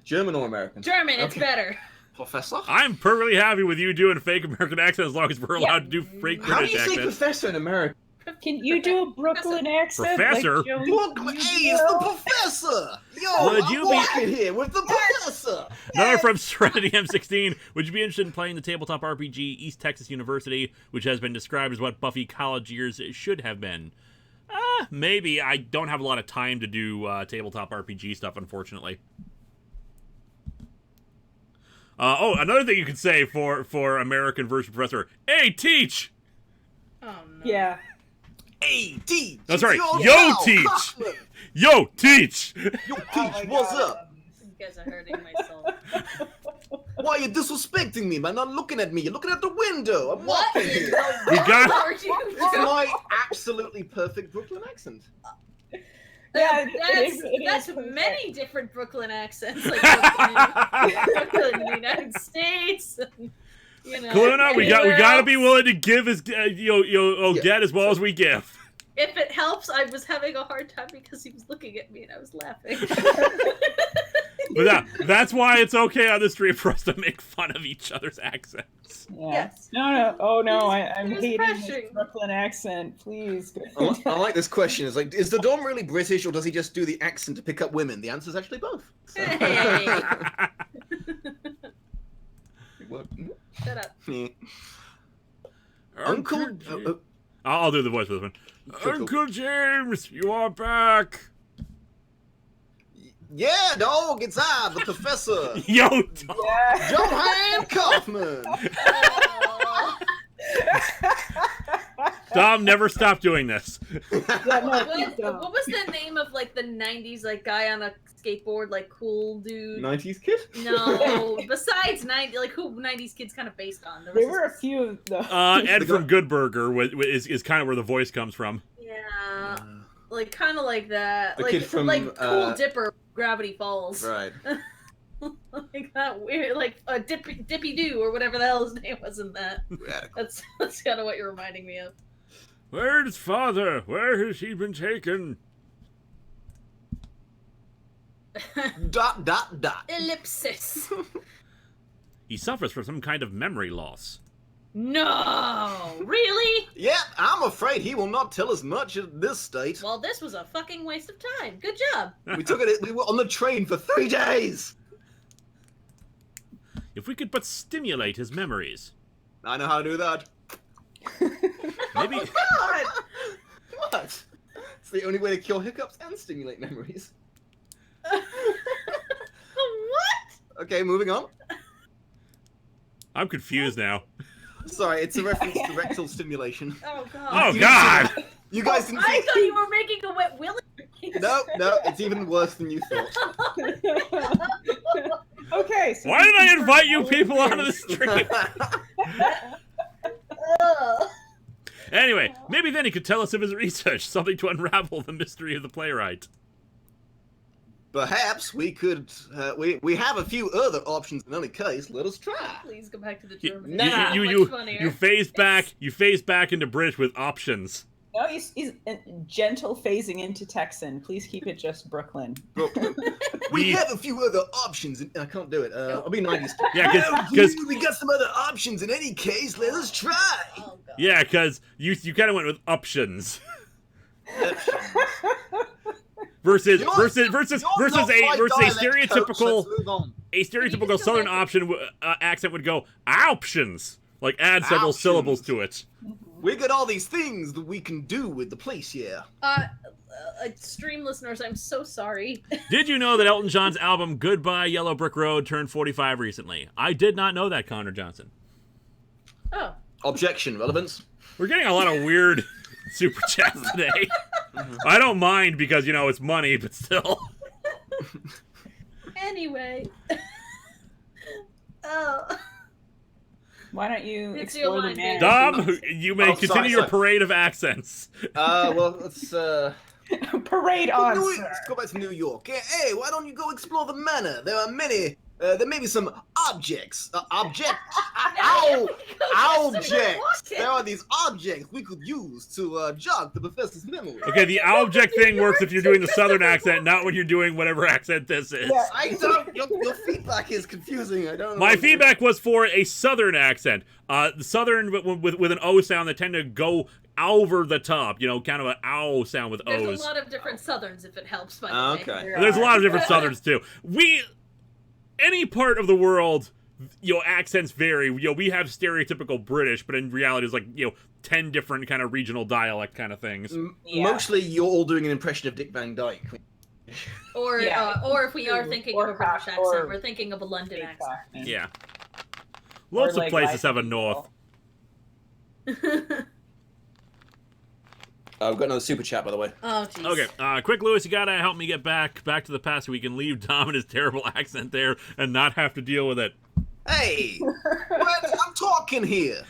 German or American? German, it's Okay. better. Professor? I'm perfectly happy with you doing fake American accent as long as we're allowed to do fake How do British you say accents. professor in America? Can you do a Brooklyn accent? Professor? Like Joey Look, hey, it's the professor! Yo, Would I'm you be- walking here with the professor! Another from Serenity M16. Would you be interested in playing the tabletop RPG East Texas University, which has been described as what Buffy college years should have been? Maybe. I don't have a lot of time to do tabletop RPG stuff, unfortunately. Another thing you could say for American version Professor. Hey, teach! Oh, no. Yeah. Hey, teach! That's right. It's your Yo, pal, teach! Kaufman. Yo, teach! Yo, Oh teach, my what's God. up? You guys are hurting my soul. Why are you disrespecting me, man? Not looking at me. You're looking at the window. I'm What? walking here. We got... Are you It's my absolutely perfect Brooklyn accent. Yeah, That's perfect. many different Brooklyn accents, like Brooklyn, Brooklyn, United States. You know, Kaluna, we gotta be else. willing to give as get as well as we give. If it helps, I was having a hard time because he was looking at me and I was laughing. But that's why it's okay on the stream for us to make fun of each other's accents. Yeah. Yes. No. Oh no, I'm It was hating refreshing. this Brooklyn accent. Please. I like this question. It's like, is the Dom really British, or does he just do the accent to pick up women? The answer's actually both. So- Hey. What? Shut up. Uncle. I'll do the voice for this one. Sure, Uncle James, you are back. Yeah, dog, it's I, the professor, Yo, Yeah. Johann Kaufman. Dom, never stop doing this. Yeah, no, What, keep going. what was the name of like the '90s like guy on a skateboard, like cool dude? 90s kid? No, besides '90, like who '90s kids kind of based on? There were a few of those. Ed from Good Burger is kind of where the voice comes from. Yeah, like kind of like that. The like kid from, like Cool Dipper, Gravity Falls. Right. Like that weird, like Dippy Doo or whatever the hell his name was in that. Radical. That's kind of what you're reminding me of. Where's father? Where has he been taken? Dot, dot, dot. Ellipsis. He suffers from some kind of memory loss. No, really? Yep, I'm afraid he will not tell us much at this state. Well, this was a fucking waste of time. Good job. We were on the train for 3 days. If we could but stimulate his memories. I know how to do that. Maybe. God! What? It's the only way to cure hiccups and stimulate memories. What? Okay, moving on. I'm confused now. Sorry, it's a reference to rectal stimulation. Oh god. Oh, God! You guys didn't I see... thought you were making a wet willy. No, it's even worse than you thought. Okay. So Why did I invite you people onto the stream? Ugh. Anyway, maybe then he could tell us of his research, something to unravel the mystery of the playwright. Perhaps we could... we have a few other options in any case. Let us try. Please go back to the You, German. Nah. you phase back. You phase back into British with options. No, he's gentle phasing into Texan. Please keep it just Brooklyn. We have a few other options. I can't do it. I'll be 90s. Yeah, because We got some other options in any case. Let us try. Oh god. yeah, because you kind of went with options versus You're- versus you're versus not versus my a dialect coach, stereotypical let's move on. stereotypical still Southern get- option accent would go options, like add several Options. syllables to it. We got all these things that we can do with the place here. Stream listeners, I'm so sorry. Did you know that Elton John's album Goodbye Yellow Brick Road turned 45 recently? I did not know that, Connor Johnson. Oh. Objection, relevance. We're getting a lot of weird super chats today. I don't mind because, you know, it's money, but still. Anyway. Oh. Why don't you It's explore your the line, man? Dom, you may Oh, continue sorry, your sorry. parade of accents. Well, let's Parade on, New- sir. let's go back to New York. Hey, why don't you go explore the manor? There are many. There may be some objects. Objects. There are these objects we could use to jog the professor's memory. Okay, the object thing works if you're doing the Southern accent, not when you're doing whatever accent this is. Yeah. I don't. Your feedback is confusing. I don't know. My feedback was for a Southern accent. The Southern with an O sound that tend to go over the top. You know, kind of an ow sound with There's O's. a lot of different southerns, if it helps. By the Okay. way. There's a lot of different Southerns too. Any part of the world, you know, accents vary. You know, we have stereotypical British, but in reality, it's like, you know, 10 different kind of regional dialect kind of things. Yeah. Mostly, you're all doing an impression of Dick Van Dyke. Or Yeah. or if we are thinking Or of a British Cock- accent, or- we're thinking of a London accent. Yeah. Lots Or of places like have a north. We've got another super chat, by the way. Oh, jeez. Okay, quick, Lewis, you gotta help me get back to the past so we can leave Dom and his terrible accent there and not have to deal with it. Hey, what? I'm talking here.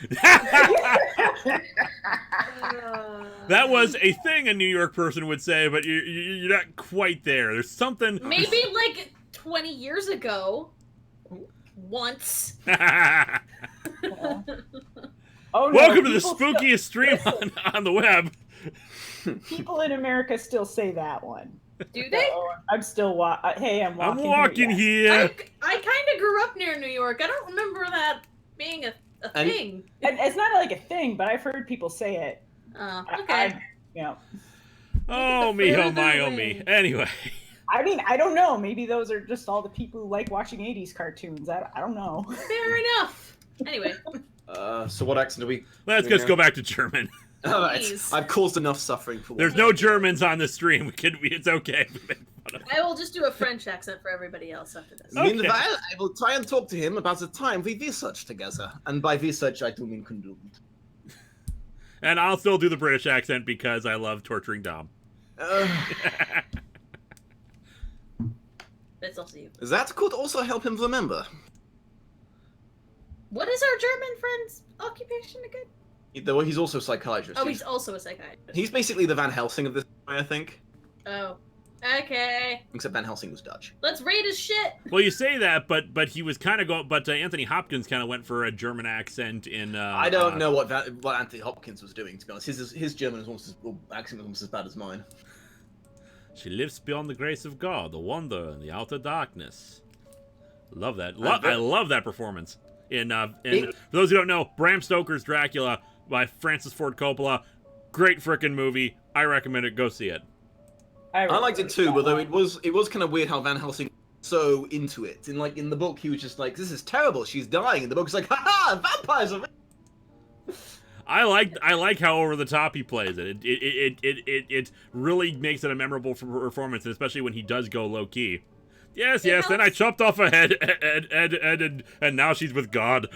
That was a thing a New York person would say, but you're not quite there. There's something. Maybe like 20 years ago. once. Oh, no, Welcome to the people spookiest stream on the web. People in America still say that one. Do they? So I'm still hey, I'm I'm walking. walking here. here. I kind of grew up near New York. I don't remember that being a thing. It's not like a thing, but I've heard people say it. Oh, okay. Oh me, oh my, oh me. Anyway. I mean, I don't know. Maybe those are just all the people who like watching 80s cartoons. I don't know. Fair enough. Anyway. So what accent do we... Let's just go back to German. All right. I've caused enough suffering for There's no Germans on the stream. It's okay. I will just do a French accent for everybody else after this. Okay. Meanwhile, I will try and talk to him about the time we researched together. And by research, I do mean consumed. And I'll still do the British accent because I love torturing Dom. That's also you. That could also help him remember. What is our German friend's occupation again? Though he's also a psychiatrist. Oh, he's also a psychiatrist. He's basically the Van Helsing of this story, I think. Oh. Okay. Except Van Helsing was Dutch. Let's raid his shit. Well, you say that, but he was kind of going. But Anthony Hopkins kind of went for a German accent in. I don't know what Anthony Hopkins was doing, to be honest. His German accent was almost as bad as mine. She lives beyond the grace of God, the wonder and the outer darkness. Love that. I love that performance. For those who don't know, Bram Stoker's Dracula by Francis Ford Coppola, great frickin' movie. I recommend it. Go see it. I liked it too, although it was kind of weird how Van Helsing was so into it. In the book, he was just like, "This is terrible. She's dying." And the book's like, "Ha vampires are." I like how over the top he plays it. It really makes it a memorable performance, especially when he does go low key. Yes, then I chopped off a head, and now she's with God.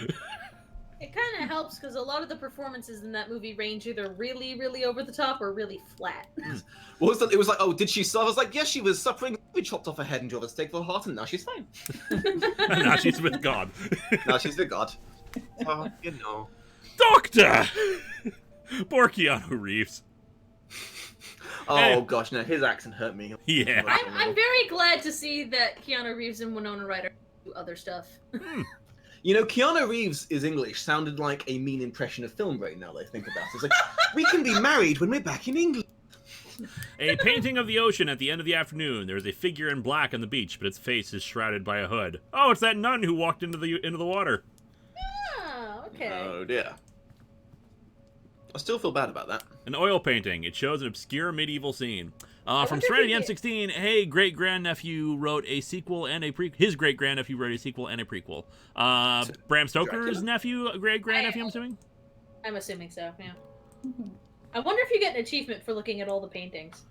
It kind of helps because a lot of the performances in that movie range either really, really over the top or really flat. It was like, "Oh, did she suffer?" I was like, "Yes, she was suffering. We chopped off her head and drove a stake for her heart, and now she's fine." And now she's with God. Now she's with God. Oh, you know. Doctor! Poor Keanu Reeves. Oh gosh, no, his accent hurt me. Yeah. I'm very glad to see that Keanu Reeves and Winona Ryder do other stuff. You know, Keanu Reeves' English sounded like a mean impression of film right now that I think about it. It's like, we can be married when we're back in England. A painting of the ocean at the end of the afternoon. There's a figure in black on the beach, but its face is shrouded by a hood. Oh, it's that nun who walked into the water. Oh, okay. Oh dear. I still feel bad about that. An oil painting. It shows an obscure medieval scene. From Serenity M16, hey, great-grandnephew wrote a sequel and a prequel. His great-grandnephew wrote a sequel and a prequel. Bram Stoker's great-grandnephew, I'm assuming? I'm assuming so, yeah. I wonder if you get an achievement for looking at all the paintings.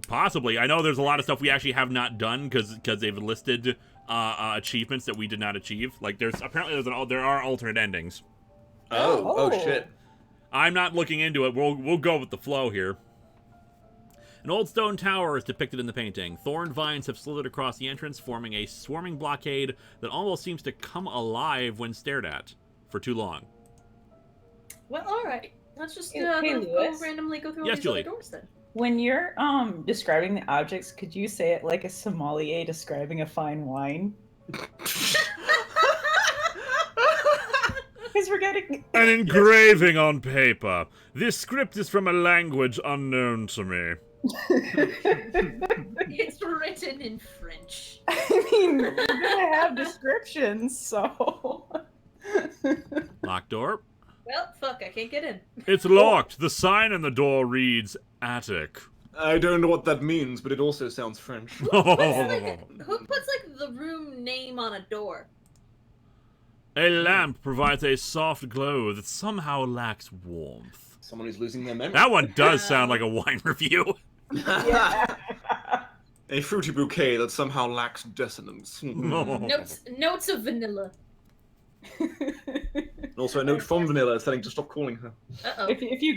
Possibly. I know there's a lot of stuff we actually have not done because they've listed achievements that we did not achieve. Like, there are alternate endings. Oh shit. I'm not looking into it. We'll go with the flow here. An old stone tower is depicted in the painting. Thorn vines have slithered across the entrance, forming a swarming blockade that almost seems to come alive when stared at for too long. Well, all right. Let's just randomly go through all these other doors then. When you're describing the objects, could you say it like a sommelier describing a fine wine? Because we're getting an engraving on paper. This script is from a language unknown to me. It's written in French. I mean, we're gonna have descriptions, so. Locked door. Well, fuck, I can't get in. It's locked. The sign on the door reads attic. I don't know what that means, but it also sounds French. Who puts the room name on a door? A lamp provides a soft glow that somehow lacks warmth. Someone who's losing their memory. That one does sound like a wine review. A fruity bouquet that somehow lacks dissonance. Notes of vanilla. Also a note from Vanilla telling to stop calling her. Uh-oh. If you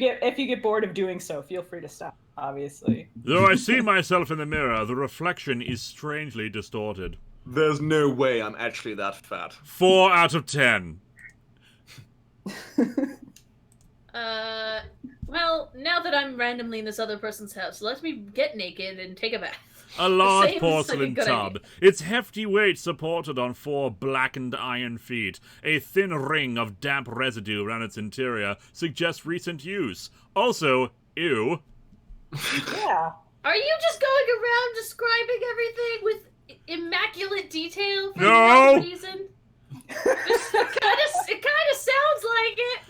get bored of doing so, feel free to stop. Obviously. Though I see myself in the mirror, the reflection is strangely distorted. There's no way I'm actually that fat. 4 out of 10. Well, now that I'm randomly in this other person's house, let me get naked and take a bath. A large Seems porcelain like a good tub, idea. its hefty weight supported on 4 blackened iron feet. A thin ring of damp residue around its interior suggests recent use. Also, ew. Yeah. Are you just going around describing everything with immaculate detail for No! no reason? It kind of sounds like it.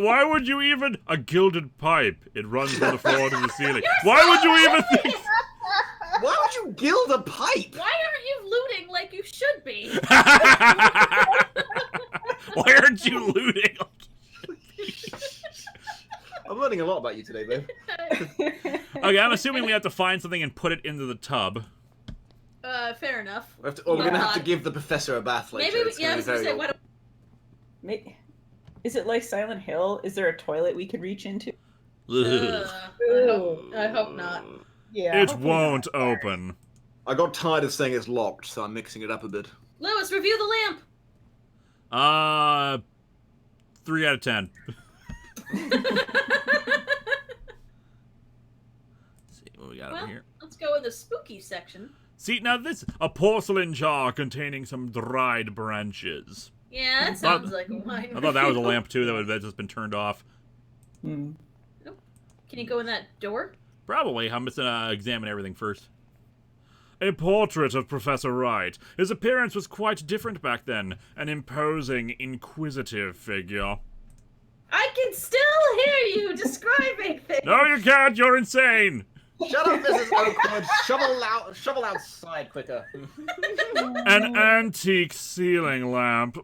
Why would you even... A gilded pipe. It runs from the floor to the ceiling. Why would you even think... Why would you gild a pipe? Why aren't you looting like you should be? Why aren't you looting? I'm learning a lot about you today, babe. Okay, I'm assuming we have to find something and put it into the tub. Fair enough. We're going to have to give the professor a bath later. Maybe, It's yeah, I gonna was be gonna very say, why awkward. don't Is it like Silent Hill? Is there a toilet we could reach into? Ugh. I hope not. Yeah. It hopefully won't not. open. I got tired of saying it's locked, so I'm mixing it up a bit. Lewis, review the lamp. 3 out of 10. See what we got Well, over here. let's go in the spooky section. See, now this, a porcelain jar containing some dried branches. Yeah, that sounds like a wine. I thought that was a lamp too that would have just been turned off. Hmm. Can you go in that door? Probably. I'm just gonna examine everything first. A portrait of Professor Wright. His appearance was quite different back then. An imposing, inquisitive figure. I can still hear you describing things. No, you can't! You're insane! Shut up, Mrs. Oakwood. Shovel outside quicker. An antique ceiling lamp.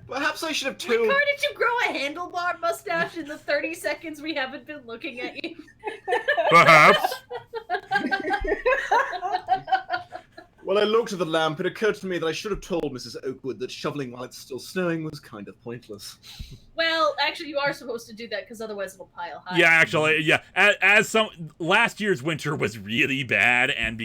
Perhaps I should have Car, told. did you grow a handlebar mustache in the 30 seconds we haven't been looking at you? Perhaps. When I looked at the lamp, it occurred to me that I should have told Mrs. Oakwood that shoveling while it's still snowing was kind of pointless. Well, actually, you are supposed to do that because otherwise it'll pile high. Yeah, actually, yeah. As some last year's winter was really bad, and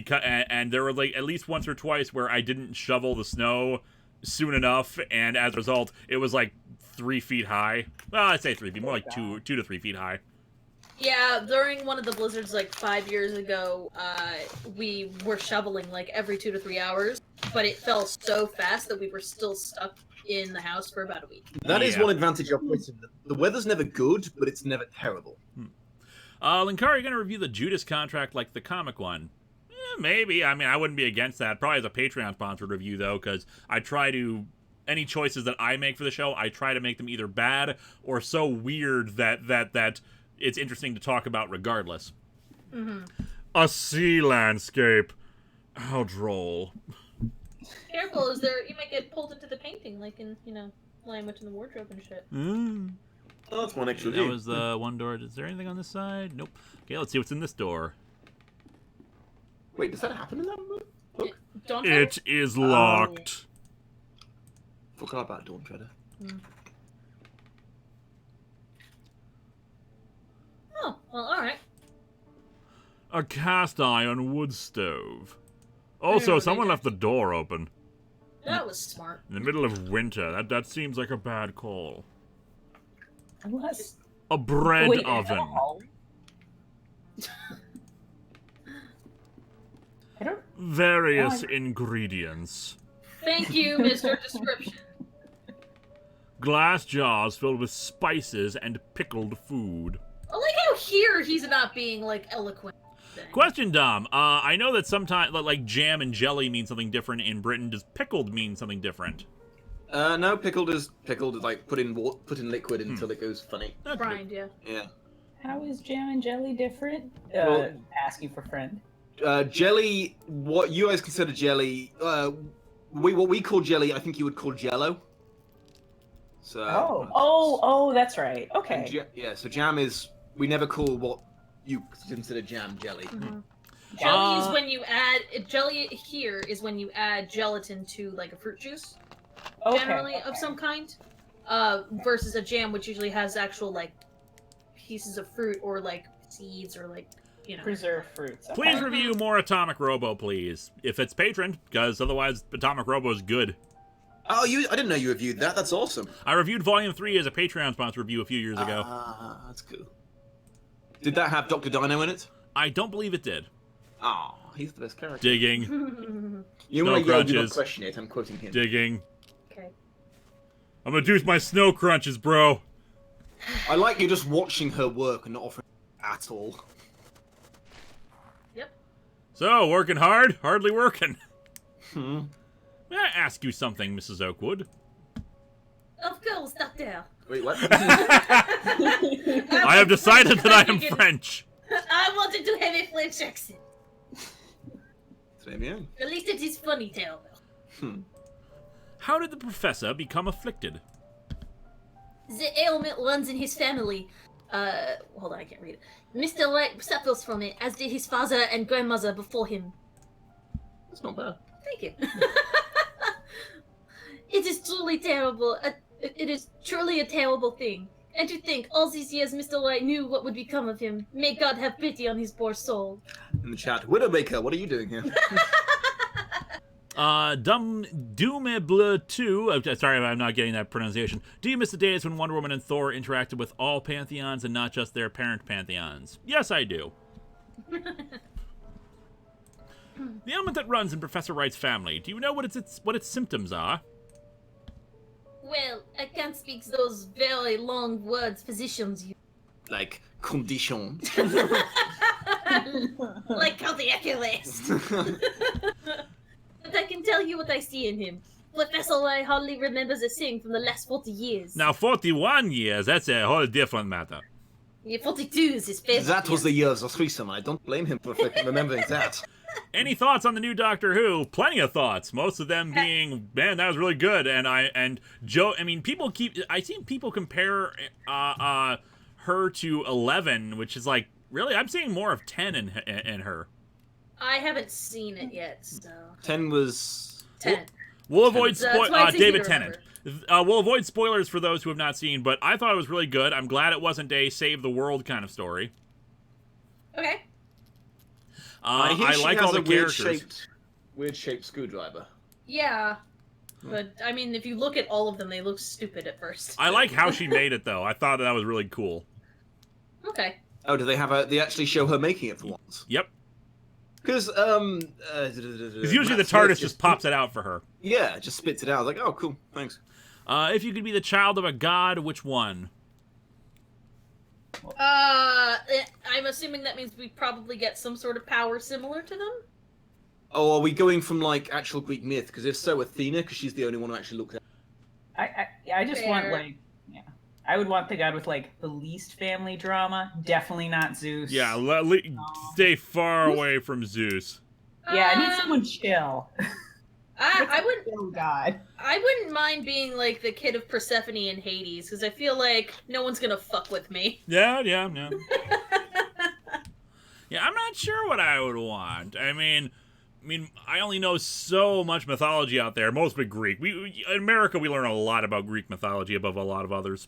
and there were like at least once or twice where I didn't shovel the snow soon enough, and as a result, it was like 3 feet high. Well, I'd say 3 feet, more like 2 to 3 feet high. Yeah, during one of the blizzards like 5 years ago, we were shoveling like every 2 to 3 hours, but it fell so fast that we were still stuck in the house for about a week. That is Yeah. one advantage of Britain. The weather's never good, but it's never terrible. Linkara, you gonna review the Judas contract like the comic one? Maybe. I mean, I wouldn't be against that. Probably as a Patreon-sponsored review, though, because I try to... Any choices that I make for the show, I try to make them either bad or so weird that it's interesting to talk about regardless. Mm-hmm. A sea landscape. How droll. Careful, you might get pulled into the painting, like in, Lion Witch in the Wardrobe and shit. Mm. Oh, that's one extra That view. was the one door. Is there anything on this side? Nope. Okay, let's see what's in this door. Wait, does that happen in that book? Don't It is locked. Forgot about Dawn Treader. Oh, well, alright. A cast iron wood stove. Also, Yeah, someone they- left the door open. That was smart. In the middle of winter. That seems like a bad call. Unless. A bread Wait, oven. no. I don't. Various Oh, ingredients. Thank you, Mr. Description. Glass jars filled with spices and pickled food. I like how here he's not being, like, eloquent. Question, Dom. I know that sometimes, like, jam and jelly mean something different in Britain. Does pickled mean something different? No, pickled is like put in liquid until it goes funny. Okay. Brined, yeah. Yeah. How is jam and jelly different? Well- Asking for friend. Jelly, what you guys consider jelly, what we call jelly, I think you would call Jello. So. That's right. and Okay. yeah, so jam is we never call what you consider jam jelly. Mm-hmm. Uh, Jelly is when you add jelly here is when you add gelatin to like a fruit juice, generally of some kind, versus a jam which usually has actual like pieces of fruit or like seeds or like Preserved fruits. Okay. Please review more Atomic Robo, please. If it's patron, because otherwise Atomic Robo is good. Oh, I didn't know you reviewed that. That's awesome. I reviewed Volume 3 as a Patreon sponsor review a few years ago. Ah, that's cool. Did that have Dr. Dino in it? I don't believe it did. Oh, he's the best character. Digging. You Snow want to yell, do not crunches. question it. I'm quoting him. Digging. Okay. I'm gonna do my snow crunches, bro. I like you just watching her work and not offering at all. Yep. So, working hard? Hardly working. Hmm. May I ask you something, Mrs. Oakwood? Of course, Doctor. Wait, what? I have decided that I am French. I wanted to have a French accent. Très bien. At least it is funny, tale. How did the professor become afflicted? The ailment runs in his family. Hold on, I can't read it. Mr. Light suffers from it, as did his father and grandmother before him. That's not bad. Thank you. It is truly terrible. It is truly a terrible thing. And to think, all these years Mr. Light knew what would become of him. May God have pity on his poor soul. In the chat, Widowmaker, what are you doing here? Dummeble 2, sorry if I'm not getting that pronunciation. Do you miss the days when Wonder Woman and Thor interacted with all pantheons and not just their parent pantheons? Yes, I do. The element that runs in Professor Wright's family, do you know what its symptoms are? Well, I can't speak those very long words physicians use. Like, condition. Like cardiac arrest. But I can tell you what I see in him. Professor Light hardly remembers a thing from the last 40 years. Now, 41 years, that's a whole different matter. Yeah, 42 is his favorite. That was the years of threesome. I don't blame him for remembering that. Any thoughts on the new Doctor Who? Plenty of thoughts. Most of them being, man, that was really good. And Joe, I mean, I see people compare her to 11, which is like, really, I'm seeing more of 10 in her. I haven't seen it yet, so. 10 was... 10. We'll avoid That's why it's easy David to Tennant. We'll avoid spoilers for those who have not seen, but I thought it was really good. I'm glad it wasn't a save the world kind of story. Okay. I like all the characters. Weird-shaped screwdriver. Yeah. But, I mean, if you look at all of them, they look stupid at first. I like how she made it, though. I thought that was really cool. Okay. Oh, do they actually show her making it for once? Yep. Because, usually the TARDIS just pops it out for her. Yeah, just spits it out. I was like, oh, cool, thanks. If you could be the child of a god, which one? I'm assuming that means we probably get some sort of power similar to them? Oh, are we going from, like, actual Greek myth? Because if so, Athena, because she's the only one who actually looks at I just Fair. want, like, yeah. I would want the god with, like, the least family drama. Definitely not Zeus. Yeah, stay far away from Zeus. Yeah, I need someone chill. I wouldn't. Oh god. I wouldn't mind being like the kid of Persephone and Hades because I feel like no one's gonna fuck with me. Yeah. Yeah, I'm not sure what I would want. I mean, I only know so much mythology out there, mostly Greek. In America, we learn a lot about Greek mythology above a lot of others.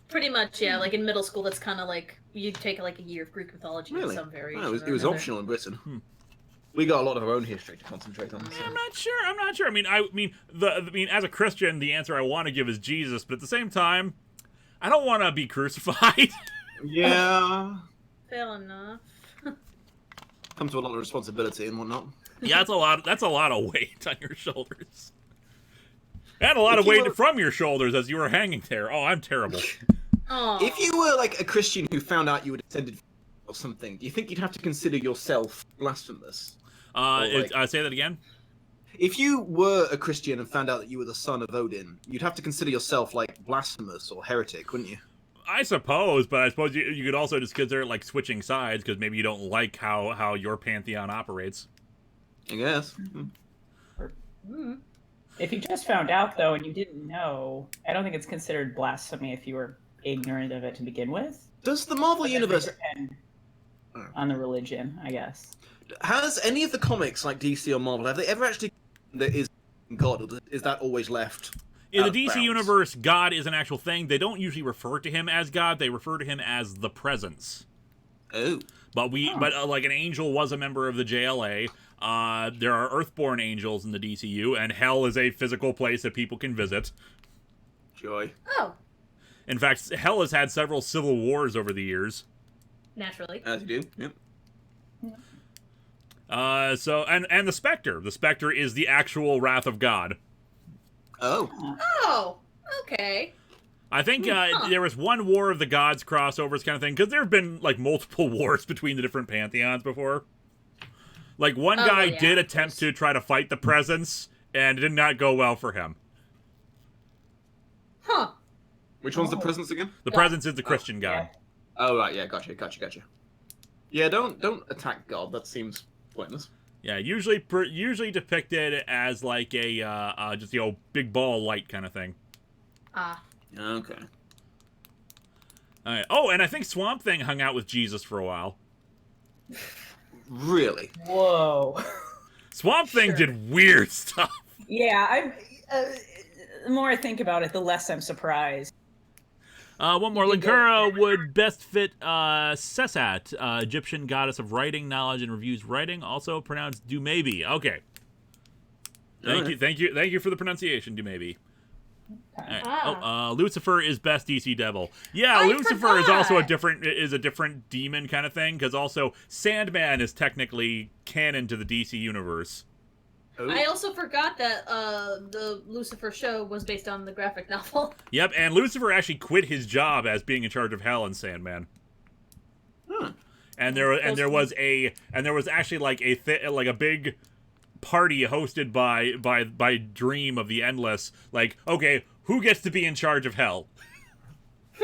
Pretty much, yeah. Like in middle school, that's kind of like you take like a year of Greek mythology in Really? some variation. Oh, it or was another. optional in Britain. We got a lot of our own history to concentrate on. So. I'm not sure. I mean, as a Christian, the answer I want to give is Jesus, but at the same time, I don't want to be crucified. Yeah. Fair enough. Comes with a lot of responsibility and whatnot. Yeah, that's a lot of weight on your shoulders. And a lot of weight from your shoulders as you were hanging there. Oh, I'm terrible. Aww. If you were like a Christian who found out you were descended or something, do you think you'd have to consider yourself blasphemous? Say that again? If you were a Christian and found out that you were the son of Odin, you'd have to consider yourself like blasphemous or heretic, wouldn't you? I suppose, but I suppose you could also just consider it like switching sides because maybe you don't like how your pantheon operates. I guess. If you just found out, though, and you didn't know, I don't think it's considered blasphemy if you were ignorant of it to begin with. Does the Marvel But then Universe... they depend on the religion, I guess. Has any of the comics, like DC or Marvel, have they ever actually... There is God, or is that always left? In the out of DC bounds? universe, God is an actual thing. They don't usually refer to him as God. They refer to him as the Presence. Oh. But like an angel was a member of the JLA. There are Earthborn angels in the DCU, and Hell is a physical place that people can visit. Joy. Oh, In fact, Hell has had several civil wars over the years. naturally. As you do. Yep. And the Spectre. The Spectre is the actual wrath of God. Oh. Oh, okay. I think there was one War of the Gods crossovers kind of thing, because there have been, like, multiple wars between the different pantheons before. Like, one guy yeah, did of attempt course. to try to fight the Presence, and it did not go well for him. Huh. Which one's the presence again? The God. Presence is the Christian God. Yeah. Oh, right, yeah, gotcha. Yeah, don't attack God. That seems pointless. Yeah, usually depicted as, like, a, just, big ball light kind of thing. Ah. Okay. Alright. Oh, and I think Swamp Thing hung out with Jesus for a while. Really? Whoa. Swamp Thing Sure. did weird stuff. Yeah, the more I think about it, the less I'm surprised. One more. Linkara would best fit Sesat, Egyptian goddess of writing, knowledge, and reviews writing, also pronounced Dumaybe. Okay. Thank you for the pronunciation, Dumaybe. Right. Ah. Lucifer is best DC devil. Yeah, I Lucifer is also a forgot. different demon kind of thing, because also Sandman is technically canon to the DC universe. Oh. I also forgot that the Lucifer show was based on the graphic novel. Yep, and Lucifer actually quit his job as being in charge of Hell and Sandman. Huh. And there was actually like a big party hosted by Dream of the Endless. Like, okay, who gets to be in charge of Hell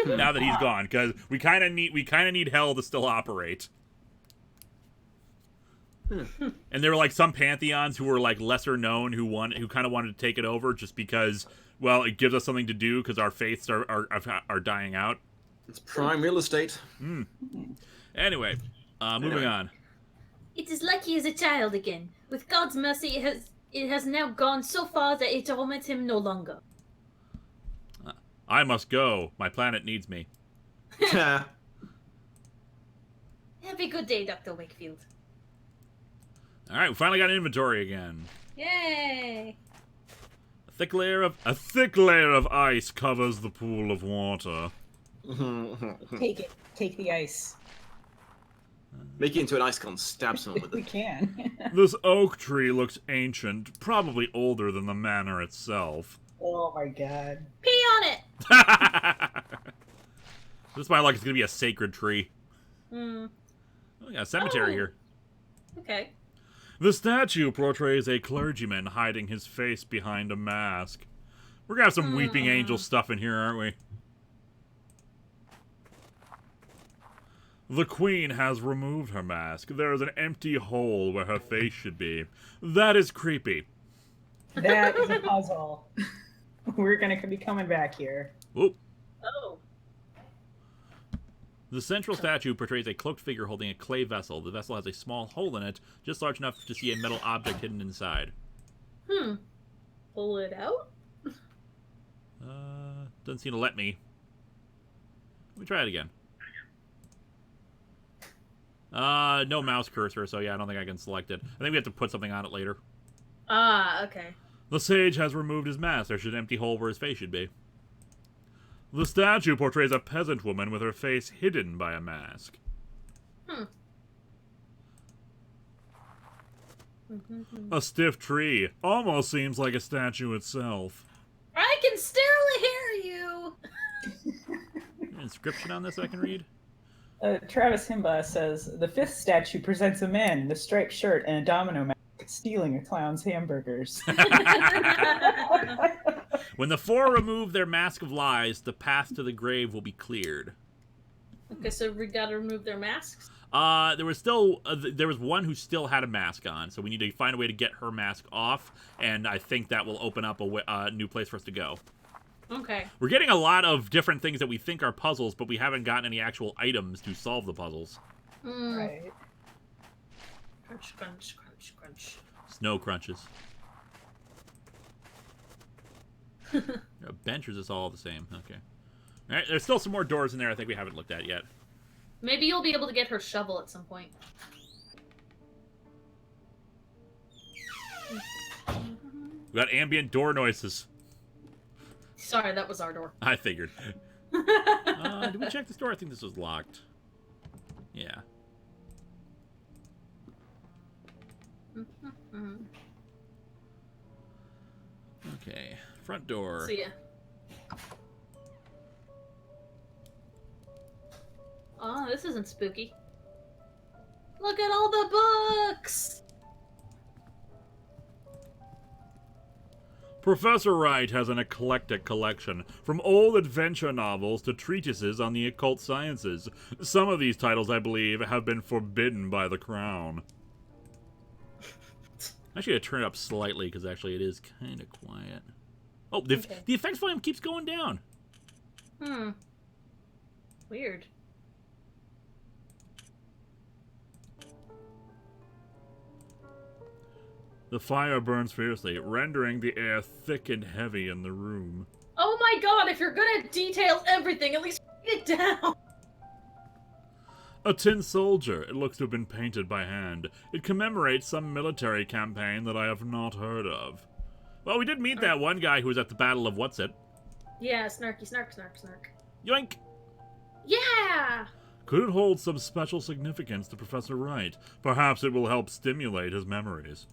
now that he's gone? Because we kind of need Hell to still operate. And there were like some pantheons who were like lesser known who kind of wanted to take it over just because, well, it gives us something to do because our faiths are dying out. It's prime real estate. Anyway, moving on. It is like he is a child again. With God's mercy, it has now gone so far that it torments him no longer. I must go. My planet needs me. Yeah. Have a good day, Dr. Wakefield. All right, we finally got inventory again. Yay! A thick layer of ice covers the pool of water. Take it. Take the ice. Make it into an ice cone. Stab someone with We it. can. This oak tree looks ancient, probably older than the manor itself. Oh my god. Pee on it! This is why I like it's gonna be a sacred tree. Hmm. Oh, we got a cemetery Oh. here. Okay. The statue portrays a clergyman hiding his face behind a mask. We're gonna have some weeping angel stuff in here, aren't we? The queen has removed her mask. There is an empty hole where her face should be. That is creepy. That is a puzzle. We're gonna be coming back here. Oop. Oh. The central statue portrays a cloaked figure holding a clay vessel. The vessel has a small hole in it, just large enough to see a metal object hidden inside. Pull it out? Doesn't seem to let me. Let me try it again. No mouse cursor, so yeah, I don't think I can select it. I think we have to put something on it later. Ah, okay. The sage has removed his mask. There should an empty hole where his face should be. The statue portrays a peasant woman with her face hidden by a mask. A stiff tree. Almost seems like a statue itself. I can still hear you! An inscription on this I can read? Travis Himba says, the fifth statue presents a man in a striped shirt and a domino mask stealing a clown's hamburgers. When the four remove their mask of lies, the path to the grave will be cleared. Okay, so we gotta remove their masks? There was one who still had a mask on, so we need to find a way to get her mask off, and I think that will open up a new place for us to go. Okay. We're getting a lot of different things that we think are puzzles, but we haven't gotten any actual items to solve the puzzles. Right. Crunch, crunch, crunch, crunch. Snow crunches. Bench, or is this all the same? Okay. All right, there's still some more doors in there I think we haven't looked at yet. Maybe you'll be able to get her shovel at some point. We got ambient door noises. Sorry, that was our door. I figured. Did we check this door? I think this was locked. Yeah. Okay. Front door. See ya. Oh, this isn't spooky. Look at all the books! Professor Wright has an eclectic collection, from old adventure novels to treatises on the occult sciences. Some of these titles, I believe, have been forbidden by the Crown. I should have turned it up slightly, because actually it is kind of quiet. Oh, the effects volume keeps going down. Weird. The fire burns fiercely, rendering the air thick and heavy in the room. Oh my god, if you're gonna detail everything, at least write it down! A tin soldier. It looks to have been painted by hand. It commemorates some military campaign that I have not heard of. Well, we did meet that one guy who was at the Battle of What's-It. Yeah, snarky, snark, snark, snark. Yoink! Yeah! Could it hold some special significance to Professor Wright? Perhaps it will help stimulate his memories.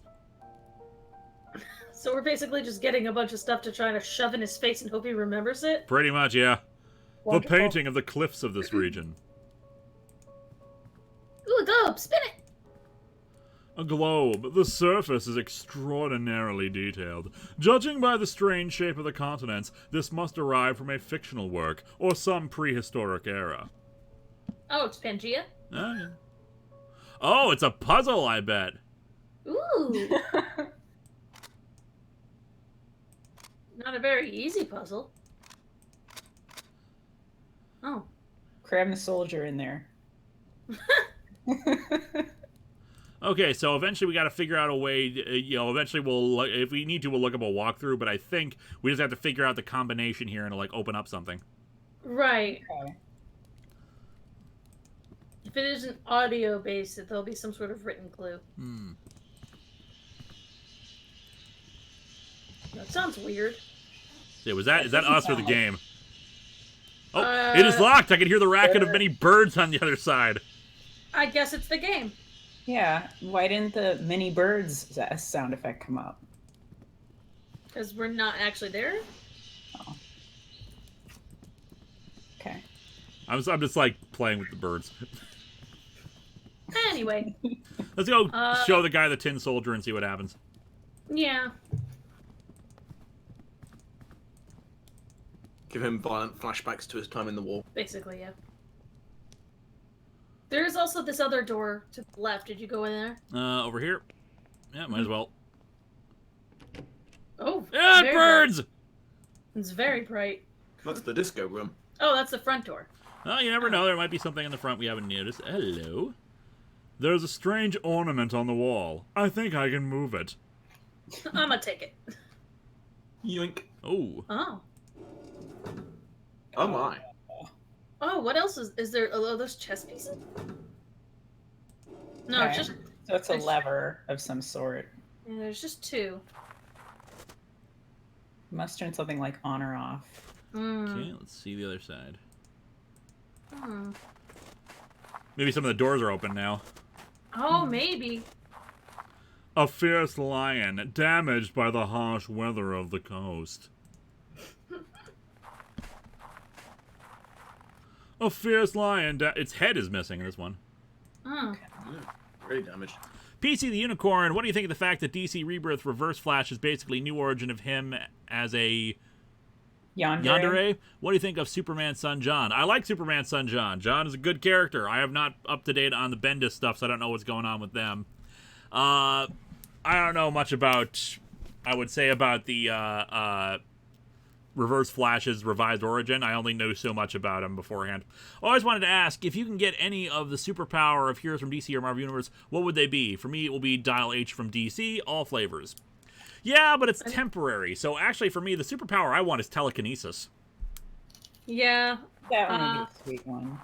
So we're basically just getting a bunch of stuff to try to shove in his face and hope he remembers it? Pretty much, yeah. Wonderful. The painting of the cliffs of this region. Ooh, a globe! Spin it! A globe. The surface is extraordinarily detailed. Judging by the strange shape of the continents, this must derive from a fictional work, or some prehistoric era. Oh, it's Pangea? Oh, yeah. Oh, it's a puzzle, I bet. Ooh! Not a very easy puzzle. Oh. Cram the soldier in there. Okay, so eventually we got to figure out a way, eventually we'll, if we need to, we'll look up a walkthrough, but I think we just have to figure out the combination here and, open up something. Right. Okay. If it isn't audio-based, there'll be some sort of written clue. That sounds weird. Yeah, is that us or the game? Oh, it is locked! I can hear the racket of many birds on the other side. I guess it's the game. Yeah, why didn't the mini birds sound effect come up? Because we're not actually there? Oh. Okay. I'm just, playing with the birds. Anyway. Let's go show the guy the tin soldier and see what happens. Yeah. Give him violent flashbacks to his time in the war. Basically, yeah. There's also this other door to the left. Did you go in there? Over here. Yeah, might as well. Oh, Yeah, very birds! bright. It's very bright. That's the disco room. Oh, that's the front door. Oh, you never know. There might be something in the front we haven't noticed. Hello. There's a strange ornament on the wall. I think I can move it. I'm gonna take it. Yoink. Oh. Oh. Oh my. Oh, what else is there? Oh, those chess pieces? No, Okay. it's just... So it's a lever of some sort. Yeah, there's just two. Must turn something like on or off. Okay, let's see the other side. Hmm. Maybe some of the doors are open now. Oh, maybe. A fierce lion, damaged by the harsh weather of the coast. A fierce lion, its head is missing in this one. Oh. Yeah, really damaged. PC the Unicorn, what do you think of the fact that DC Rebirth Reverse Flash is basically new origin of him as a Yandere? What do you think of Superman's son John? I like Superman's son John. John is a good character. I have not up to date on the Bendis stuff, so I don't know what's going on with them. I don't know much about, I would say, about the Reverse Flash's revised origin. I only know so much about him beforehand. I always wanted to ask, if you can get any of the superpower of heroes from DC or Marvel Universe, what would they be? For me, it will be Dial H from DC, all flavors. Yeah, but it's temporary. So actually, for me, the superpower I want is telekinesis. Yeah. That would be a sweet one.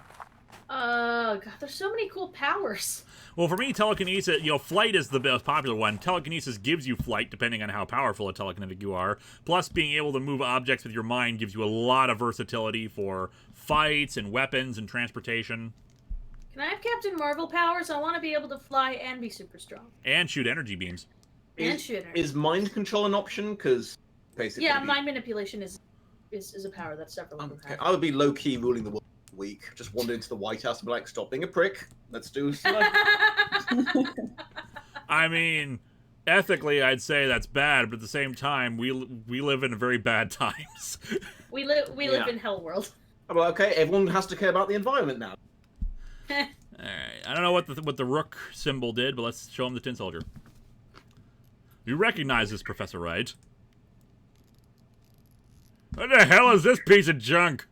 God, there's so many cool powers. Well, for me, telekinesis, flight is the most popular one. Telekinesis gives you flight, depending on how powerful a telekinetic you are. Plus, being able to move objects with your mind gives you a lot of versatility for fights and weapons and transportation. Can I have Captain Marvel powers? I want to be able to fly and be super strong. And shoot energy beams. Is mind control an option? Because basically... Yeah, mind manipulation is a power that's several of them have. I would be low-key ruling the world week. Just wander into the White House and be like, stop being a prick. Let's do some... I mean, ethically, I'd say that's bad, but at the same time, we live in very bad times. we live in hell world. Well, okay, everyone has to care about the environment now. Alright, I don't know what the rook symbol did, but let's show him the tin soldier. You recognize this, Professor Wright. What the hell is this piece of junk?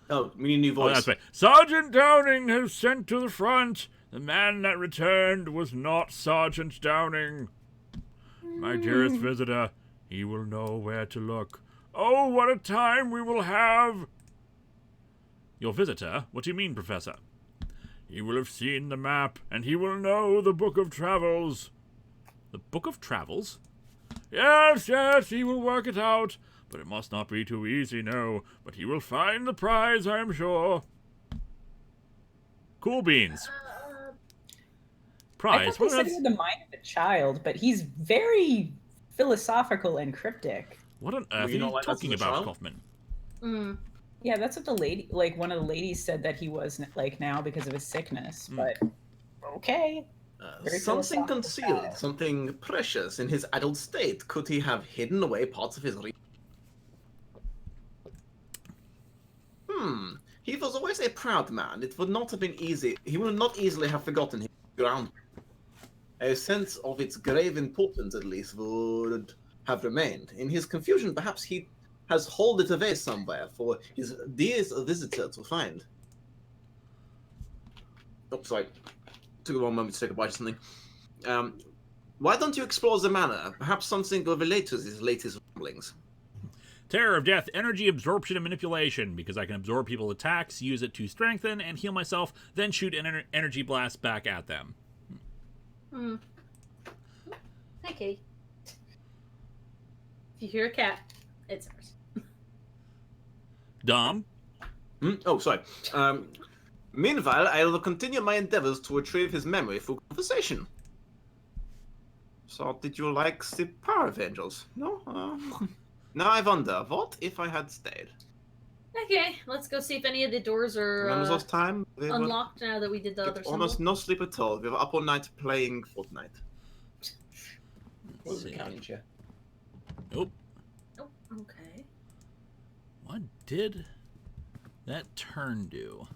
Oh, we need a new voice. Oh, that's right. Sergeant Downing has sent to the front. The man that returned was not Sergeant Downing. My dearest visitor, he will know where to look. Oh, what a time we will have! Your visitor? What do you mean, Professor? He will have seen the map, and he will know the Book of Travels. The Book of Travels? Yes, he will work it out. But it must not be too easy, no. But he will find the prize, I am sure. Cool beans. Prize? I thought they said he had the mind of a child, but he's very philosophical and cryptic. What on earth are you talking about, Kaufman? Yeah, that's what the lady, one of the ladies said that he was now because of his sickness. But okay. Something concealed, something precious in his adult state. Could he have hidden away parts of his He was always a proud man. It would not have been easy. He would not easily have forgotten his ground. A sense of its grave importance, at least, would have remained. In his confusion, perhaps he has hauled it away somewhere for his dear visitor to find. Oh, sorry. Took a long moment to take a bite of something. Why don't you explore the manor? Perhaps something will relate to his latest ramblings. Terror of Death, energy absorption and manipulation, because I can absorb people's attacks, use it to strengthen and heal myself, then shoot an energy blast back at them. Okay. If you hear a cat, it's ours. Dom? Oh, sorry. Meanwhile, I will continue my endeavors to retrieve his memory through conversation. So, did you like the Power of Angels? No? Now I wonder, what if I had stayed? Okay, let's go see if any of the doors are Remember those time? unlocked now that we did the other symbol? Almost no sleep at all. We were up all night playing Fortnite. What was the counting chair? Nope. Oh, okay. What did that turn do?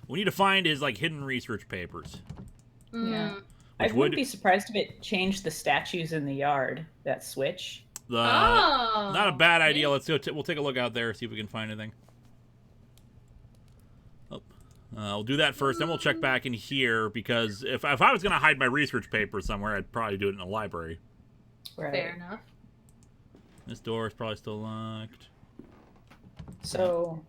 We need to find his, hidden research papers. Yeah. I wouldn't be surprised if it changed the statues in the yard, that switch. Not a bad idea. Let's go. We'll take a look out there, see if we can find anything. We'll do that first, then we'll check back in here, because if I was going to hide my research papers somewhere, I'd probably do it in a library. Right. Fair enough. This door is probably still locked. So,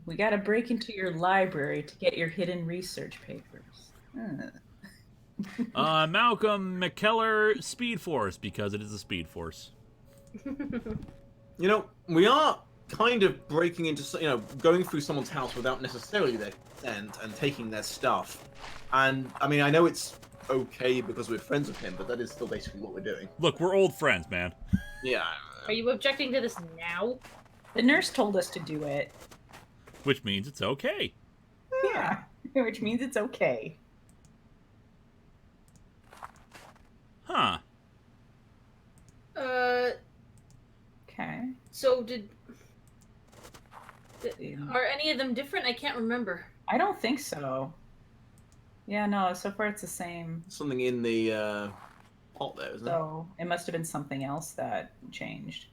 we got to break into your library to get your hidden research papers. Malcolm McKellar, Speed Force, because it is a Speed Force. We are kind of breaking into, going through someone's house without necessarily their consent and taking their stuff. And, I mean, I know it's okay because we're friends with him, but that is still basically what we're doing. Look, we're old friends, man. Yeah. Are you objecting to this now? The nurse told us to do it. Which means it's okay. Yeah, which means it's okay. Huh. Okay. So are any of them different? I can't remember. I don't think so. Yeah, no, so far it's the same. Something in the pot there, isn't it? So it must have been something else that changed.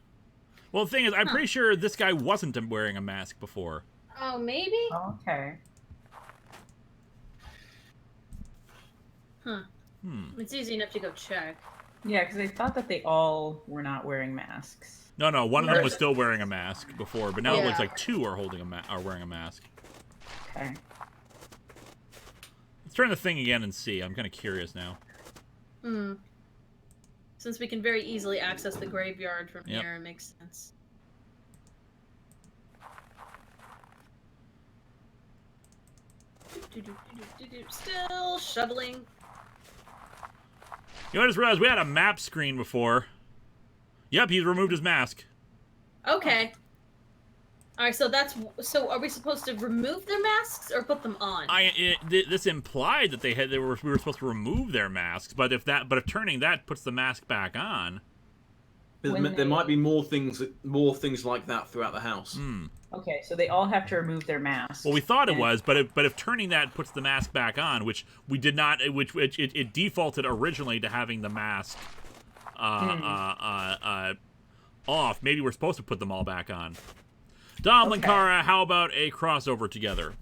Well, the thing is, I'm pretty sure this guy wasn't wearing a mask before. Oh, maybe? Okay. Huh. It's easy enough to go check. Yeah, because I thought that they all were not wearing masks. No, one of them was still wearing a mask before, but now it Yeah. looks like 2 are are wearing a mask. Okay. Let's turn the thing again and see. I'm kind of curious now. Since we can very easily access the graveyard from Yep. here, it makes sense. Still shoveling. You know, I just realized we had a map screen before. Yep, he's removed his mask. Okay. Alright, so are we supposed to remove their masks or put them on? This implied that we were supposed to remove their masks, but if turning that puts the mask back on. There might be more things like that throughout the house. Okay, so they all have to remove their masks. Well, we thought it was, but if turning that puts the mask back on, which we did not, which it defaulted originally to having the mask off. Maybe we're supposed to put them all back on. Dom, Okay. Linkara, how about a crossover together?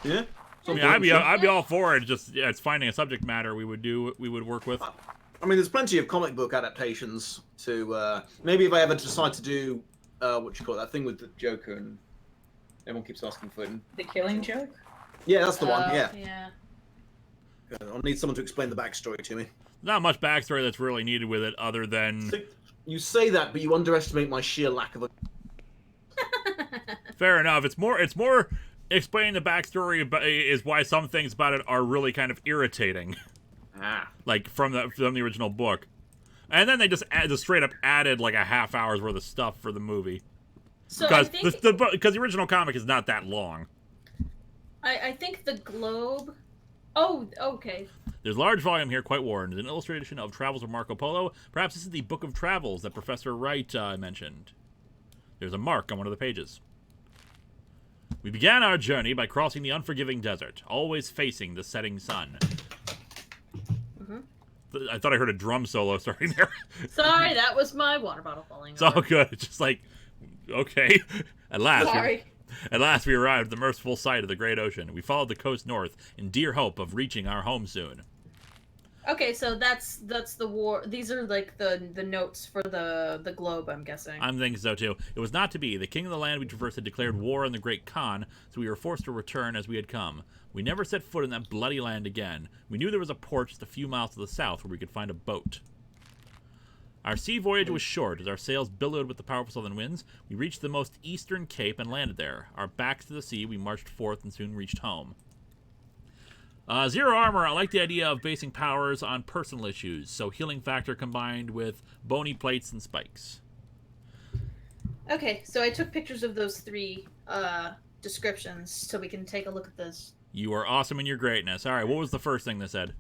Yeah. Yeah, I'd be all for it. Just it's finding a subject matter we would work with. I mean, there's plenty of comic book adaptations to maybe if I ever decide to do that thing with the Joker and everyone keeps asking for it. The Killing Joke? Yeah, that's the one. Yeah. Yeah. I'll need someone to explain the backstory to me. Not much backstory that's really needed with it, other than You say that, but you underestimate my sheer lack of a. fair enough. It's more explaining the backstory is why some things about it are really kind of irritating. Like from the original book, and then they just straight up added like a half hour's worth of stuff for the movie. So Because the original comic is not that long. I think the globe. Oh, okay. There's a large volume here, quite worn. It's an illustration of Travels of Marco Polo. Perhaps this is the Book of Travels that Professor Wright mentioned. There's a mark on one of the pages. We began our journey by crossing the unforgiving desert, always facing the setting sun. I thought I heard a drum solo starting there. Sorry, that was my water bottle falling. It's all good. It's just like, okay. At last, Sorry. we arrived at the merciful sight of the great ocean. We followed the coast north in dear hope of reaching our home soon. Okay, so that's the war. These are like the notes for the globe, I'm guessing. I'm thinking so too. It was not to be. The king of the land we traversed had declared war on the great Khan, so we were forced to return as we had come. We never set foot in that bloody land again. We knew there was a port just a few miles to the south where we could find a boat. Our sea voyage was short. As our sails billowed with the powerful southern winds, we reached the most eastern cape and landed there. Our backs to the sea, we marched forth and soon reached home. Zero armor. I like the idea of basing powers on personal issues, so healing factor combined with bony plates and spikes. Okay, so I took pictures of those 3 descriptions so we can take a look at this. You are awesome in your greatness. All right, what was the first thing they said?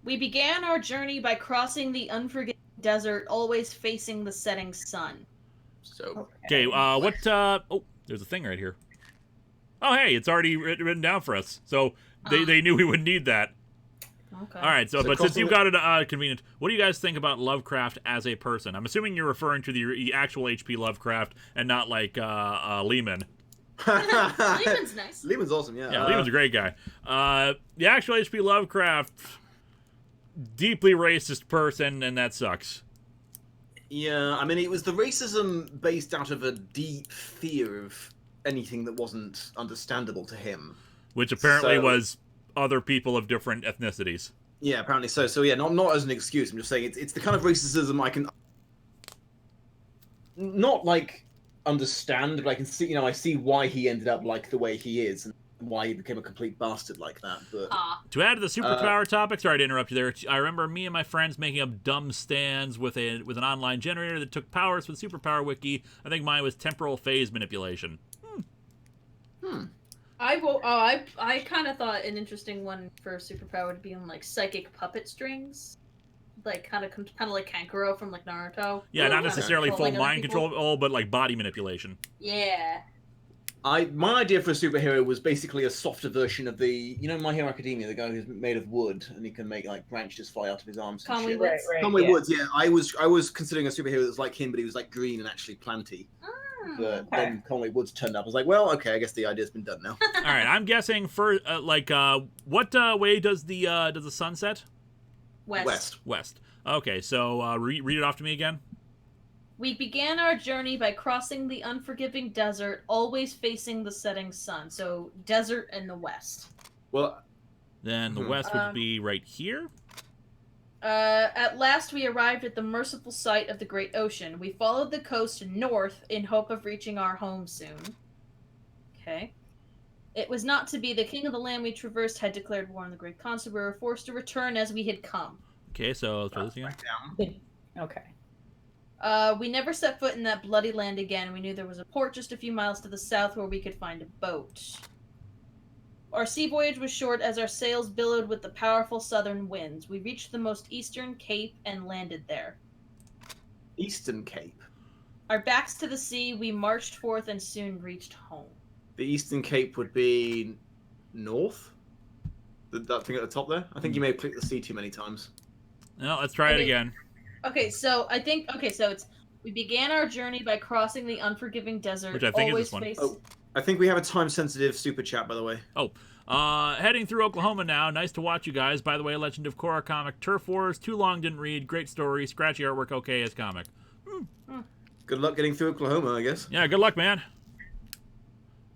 We began our journey by crossing the unforgiving desert, always facing the setting sun. So. Okay, oh, there's a thing right here. Oh, hey, it's already written down for us. So they knew we would need that. Okay. All right, but since you've got it convenient, what do you guys think about Lovecraft as a person? I'm assuming you're referring to the actual H.P. Lovecraft and not like Lehman. Lehman's nice. Lehman's awesome, yeah. Yeah, Lehman's a great guy. The actual H.P. Lovecraft, deeply racist person, and that sucks. Yeah, I mean, it was the racism based out of a deep fear of anything that wasn't understandable to him. Which apparently was other people of different ethnicities. Yeah, apparently so. So yeah, not as an excuse. I'm just saying it's the kind of racism I can not like understand, but I can see. I see why he ended up like the way he is and why he became a complete bastard like that. But to add to the superpower topic, sorry to interrupt you there. I remember me and my friends making up dumb stands with an online generator that took powers for the superpower wiki. I think mine was temporal phase manipulation. I kind of thought an interesting one for superpower would be in like psychic puppet strings, like kind of like Kankuro from like Naruto. Yeah, not necessarily full Controlling other mind people. control, but like body manipulation. Yeah. my idea for a superhero was basically a softer version of the My Hero Academia, the guy who's made of wood and he can make like branches fly out of his arms. And Conway shit. Woods. Conway Woods, yeah. I was considering a superhero that's like him, but he was like green and actually planty. But then Conway Woods turned up. I was like, well, okay, I guess the idea's been done now. All right, I'm guessing for what way does the sun set? West. West. Okay, so read it off to me again. We began our journey by crossing the unforgiving desert, always facing the setting sun. So, desert in the west. Well, Then the west would be right here. At last, we arrived at the merciful sight of the great ocean. We followed the coast north in hope of reaching our home soon. Okay. It was not to be. The king of the land we traversed had declared war on the great Khans, so we were forced to return as we had come. Okay, so let's try this again. Okay. We never set foot in that bloody land again. We knew there was a port just a few miles to the south where we could find a boat. Our sea voyage was short as our sails billowed with the powerful southern winds. We reached the most eastern cape and landed there. Eastern Cape. Our backs to the sea, we marched forth and soon reached home. The Eastern Cape would be north? That thing at the top there? I think you may have clicked the C too many times. No, let's try it again. Okay, so I think, so it's, we began our journey by crossing the unforgiving desert. Which I think is this one. Oh, I think we have a time-sensitive super chat, by the way. Oh, heading through Oklahoma now. Nice to watch you guys. By the way, Legend of Korra comic, Turf Wars, too long, didn't read. Great story, scratchy artwork, okay as comic. Good luck getting through Oklahoma, I guess. Yeah, good luck, man.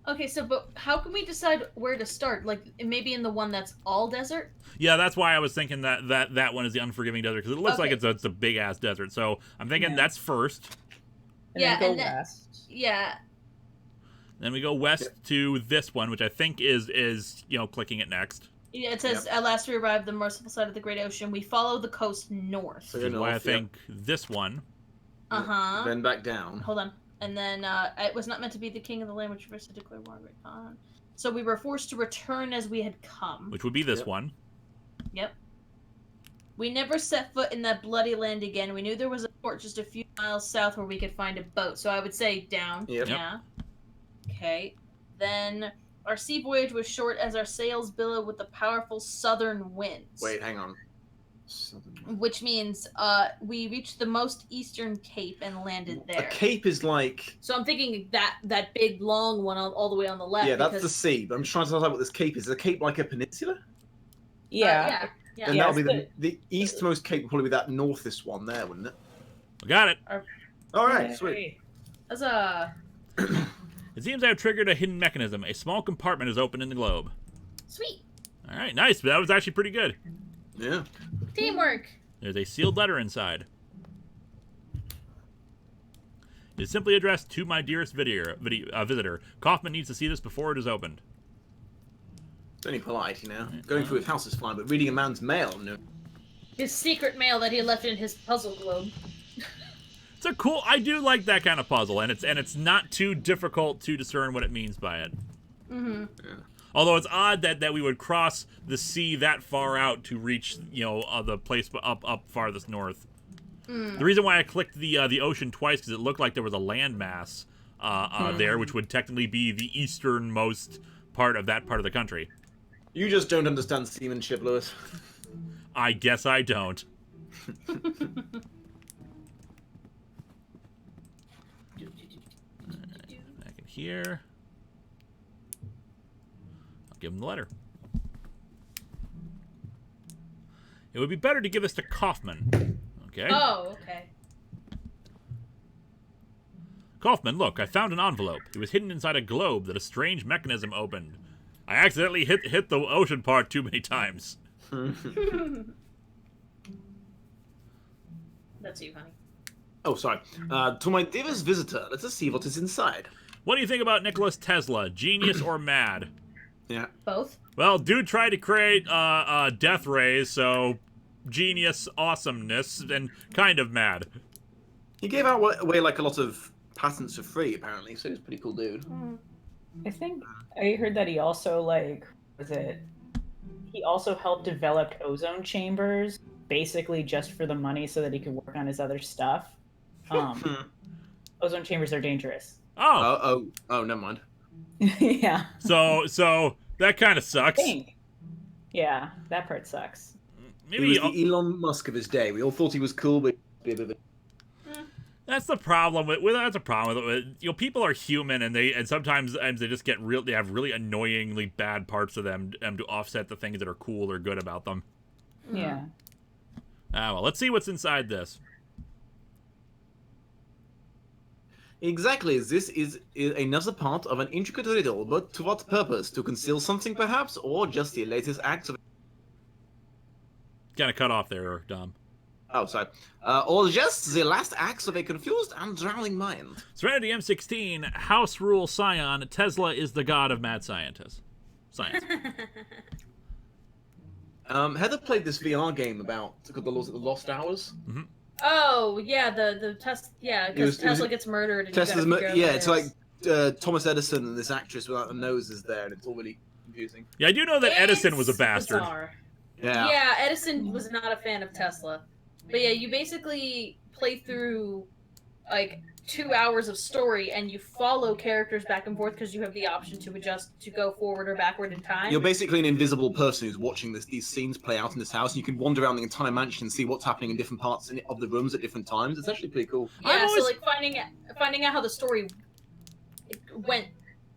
Okay, so, but how can we decide where to start? Like, maybe in the one that's all desert? Yeah, that's why I was thinking that one is the Unforgiving Desert, because it looks like it's a big-ass desert. So I'm thinking that's first. And Yeah, then and go then- west. Yeah. Then we go west to this one, which I think is clicking it next. Yeah, it says, at last we arrived the merciful side of the great ocean. We follow the coast north. So Which is why I think this one. Uh-huh. Then back down. Hold on. And then, it was not meant to be the king of the land which first declared war on Great Khan. So we were forced to return as we had come. Which would be this one. Yep. We never set foot in that bloody land again. We knew there was a port just a few miles south where we could find a boat. So I would say down. Yep. Yeah. Okay. Then our sea voyage was short as our sails billowed with the powerful southern winds. Wait, hang on. Which means we reached the most eastern cape and landed there. A cape is like... So I'm thinking that big long one all the way on the left. Yeah, that's because, the sea, but I'm just trying to tell you what this cape is. Is a cape like a peninsula? Yeah. Yeah. And Yeah, that'll be the eastmost cape would probably be that northest one there, wouldn't it? We got it. Alright, sweet. That's a It seems I have triggered a hidden mechanism. A small compartment is open in the globe. sweet All right, nice. That was actually pretty good. Yeah. teamwork. There's a sealed letter inside. It is simply addressed to my dearest visitor. Kaufman needs to see this before it is opened. It's only polite, you know. Going through his house is fine, but reading a man's mail, no. His secret mail that he left in his puzzle globe. It's a cool. I do like that kind of puzzle, and it's not too difficult to discern what it means by it. Mm-hmm. Yeah. Although it's odd that we would cross the sea that far out to reach the place up farthest north. The reason why I clicked the ocean twice because it looked like there was a landmass there, which would technically be the easternmost part of that part of the country. You just don't understand seamanship, Lewis. I guess I don't. Back in here. I'll give him the letter. It would be better to give this to Kaufman. Okay. Oh, okay. Kaufman, look, I found an envelope. It was hidden inside a globe that a strange mechanism opened. I accidentally hit the ocean part too many times. That's you, honey. Oh, sorry. To my dearest visitor, let us see what is inside. What do you think about Nikola Tesla? Genius or mad? Yeah. Both. Well, dude tried to create death rays, so genius awesomeness and kind of mad. He gave away like a lot of patents for free, apparently, so he's a pretty cool dude. I think I heard that he also he also helped develop ozone chambers, basically just for the money so that he could work on his other stuff. Ozone chambers are dangerous. Oh. Oh, never mind. Yeah. So that kind of sucks. Yeah, that part sucks. He was the Elon Musk of his day. We all thought he was cool, but be a bit of a... That's the problem that's a problem with it. People are human, and sometimes they just get they have really annoyingly bad parts of them to offset the things that are cool or good about them. Yeah. Well, let's see what's inside this. Exactly. This is another part of an intricate riddle, but to what purpose? To conceal something, perhaps, or just the latest acts of... Kind of cut off there, Dom. Oh, sorry. Or just the last acts of a confused and drowning mind. Serenity M16, House Rule Scion, Tesla is the god of mad scientists. Science. Heather played this VR game about the Lost Hours. Mm-hmm. Oh yeah, the test. Yeah, because Tesla gets murdered. And Tesla's it's like like Thomas Edison and this actress without a nose is there, and it's all really confusing. Yeah, I do know that Edison was a bastard. Bizarre. Yeah. Yeah, Edison was not a fan of Tesla. But yeah, you basically play through like 2 hours of story, and you follow characters back and forth because you have the option to adjust to go forward or backward in time. You're basically an invisible person who's watching these scenes play out in this house, and you can wander around the entire mansion and see what's happening in different parts of the rooms at different times. It's actually pretty cool. Yeah, so like finding out how the story went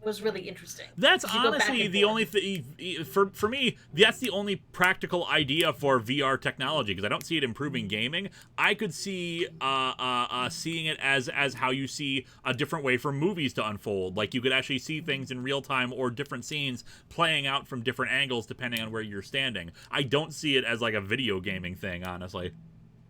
was really interesting. That's honestly the only thing, for me, that's the only practical idea for VR technology, because I don't see it improving gaming. I could see seeing it as how you see a different way for movies to unfold. Like, you could actually see things in real time or different scenes playing out from different angles depending on where you're standing. I don't see it as like a video gaming thing, honestly.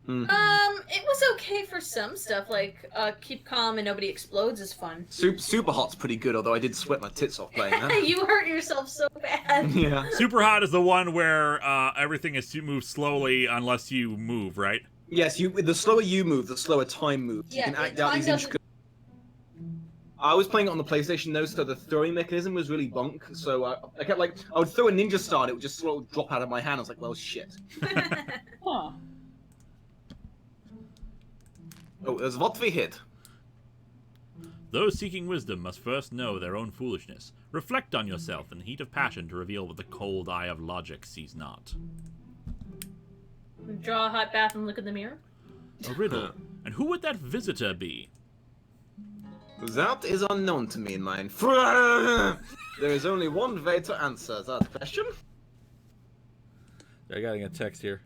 It was okay for some stuff, like Keep Calm and Nobody Explodes is fun. Super Hot's pretty good, although I did sweat my tits off playing that. You hurt yourself so bad. Yeah. Super Hot is the one where everything is moved slowly unless you move, right? Yes, the slower you move, the slower time moves. Yeah, you can act out these intricate... I was playing it on the PlayStation though, so the throwing mechanism was really bunk. So I kept I would throw a ninja star, and it would just sort of drop out of my hand. I was like, well, shit. Huh. Oh, there's what we hit. Those seeking wisdom must first know their own foolishness. Reflect on yourself in the heat of passion to reveal what the cold eye of logic sees not. Draw a hot bath and look in the mirror. A riddle. And who would that visitor be? That is unknown to me, mine. There is only one way to answer that question. I gotta get a text here.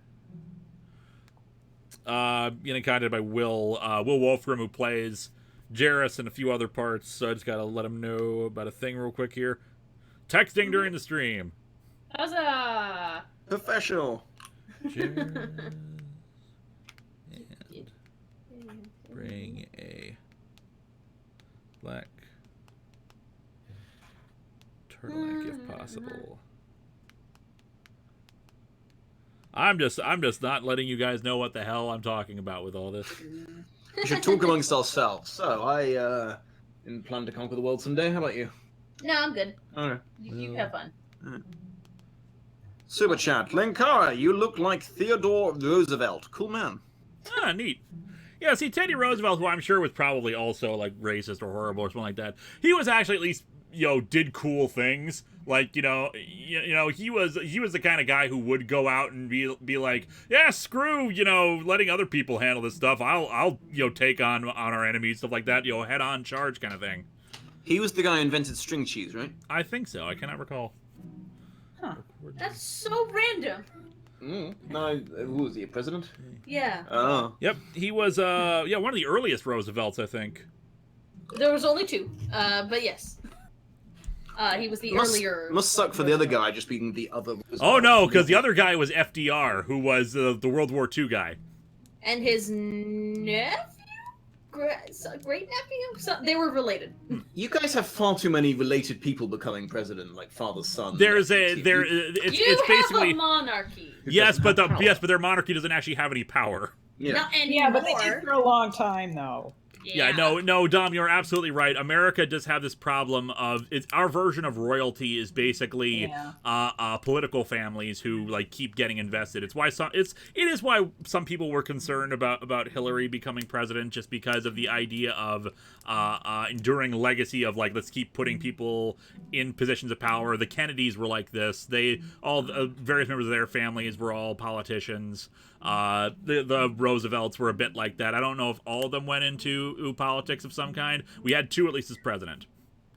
Getting contacted by Will Wolfram, who plays Jarrus and a few other parts, so I just gotta let him know about a thing real quick here. Texting during the stream. Huzzah! Professional. Jarrus and bring a black turtleneck if possible. I'm just not letting you guys know what the hell I'm talking about with all this. We should talk amongst ourselves. So, I didn't plan to conquer the world someday. How about you? No, I'm good. Okay. You have fun. Super chat. Linkara, you look like Theodore Roosevelt. Cool man. Ah, neat. Yeah, see, Teddy Roosevelt, who I'm sure was probably also, like, racist or horrible or something like that, he was actually at least, did cool things. Like, he was the kind of guy who would go out and be like, yeah, screw, letting other people handle this stuff. I'll take on our enemies, stuff like that, head on charge kind of thing. He was the guy who invented string cheese, right? I think so. I cannot recall. Huh. That's so random. No, who was he, a president? Yeah. Oh. Yep, he was, one of the earliest Roosevelts, I think. There was only two, but yes. He was the earlier... Must suck for the other guy just being the other... Oh, no, because the other guy was FDR, who was the World War II guy. And his nephew? Great-nephew? They were related. You guys have far too many related people becoming president, like father, son. It's have basically a monarchy. Yes, but their monarchy doesn't actually have any power. Yeah. Not anymore. Yeah, but they did for a long time, though. Yeah, no, Dom, you're absolutely right. America does have this problem of our version of royalty is basically political families who keep getting invested. It is why some people were concerned about Hillary becoming president, just because of the idea of enduring legacy of let's keep putting people in positions of power. The Kennedys were like this. Various members of their families were all politicians. The Roosevelts were a bit like that. I don't know if all of them went into politics of some kind. We had two at least as president.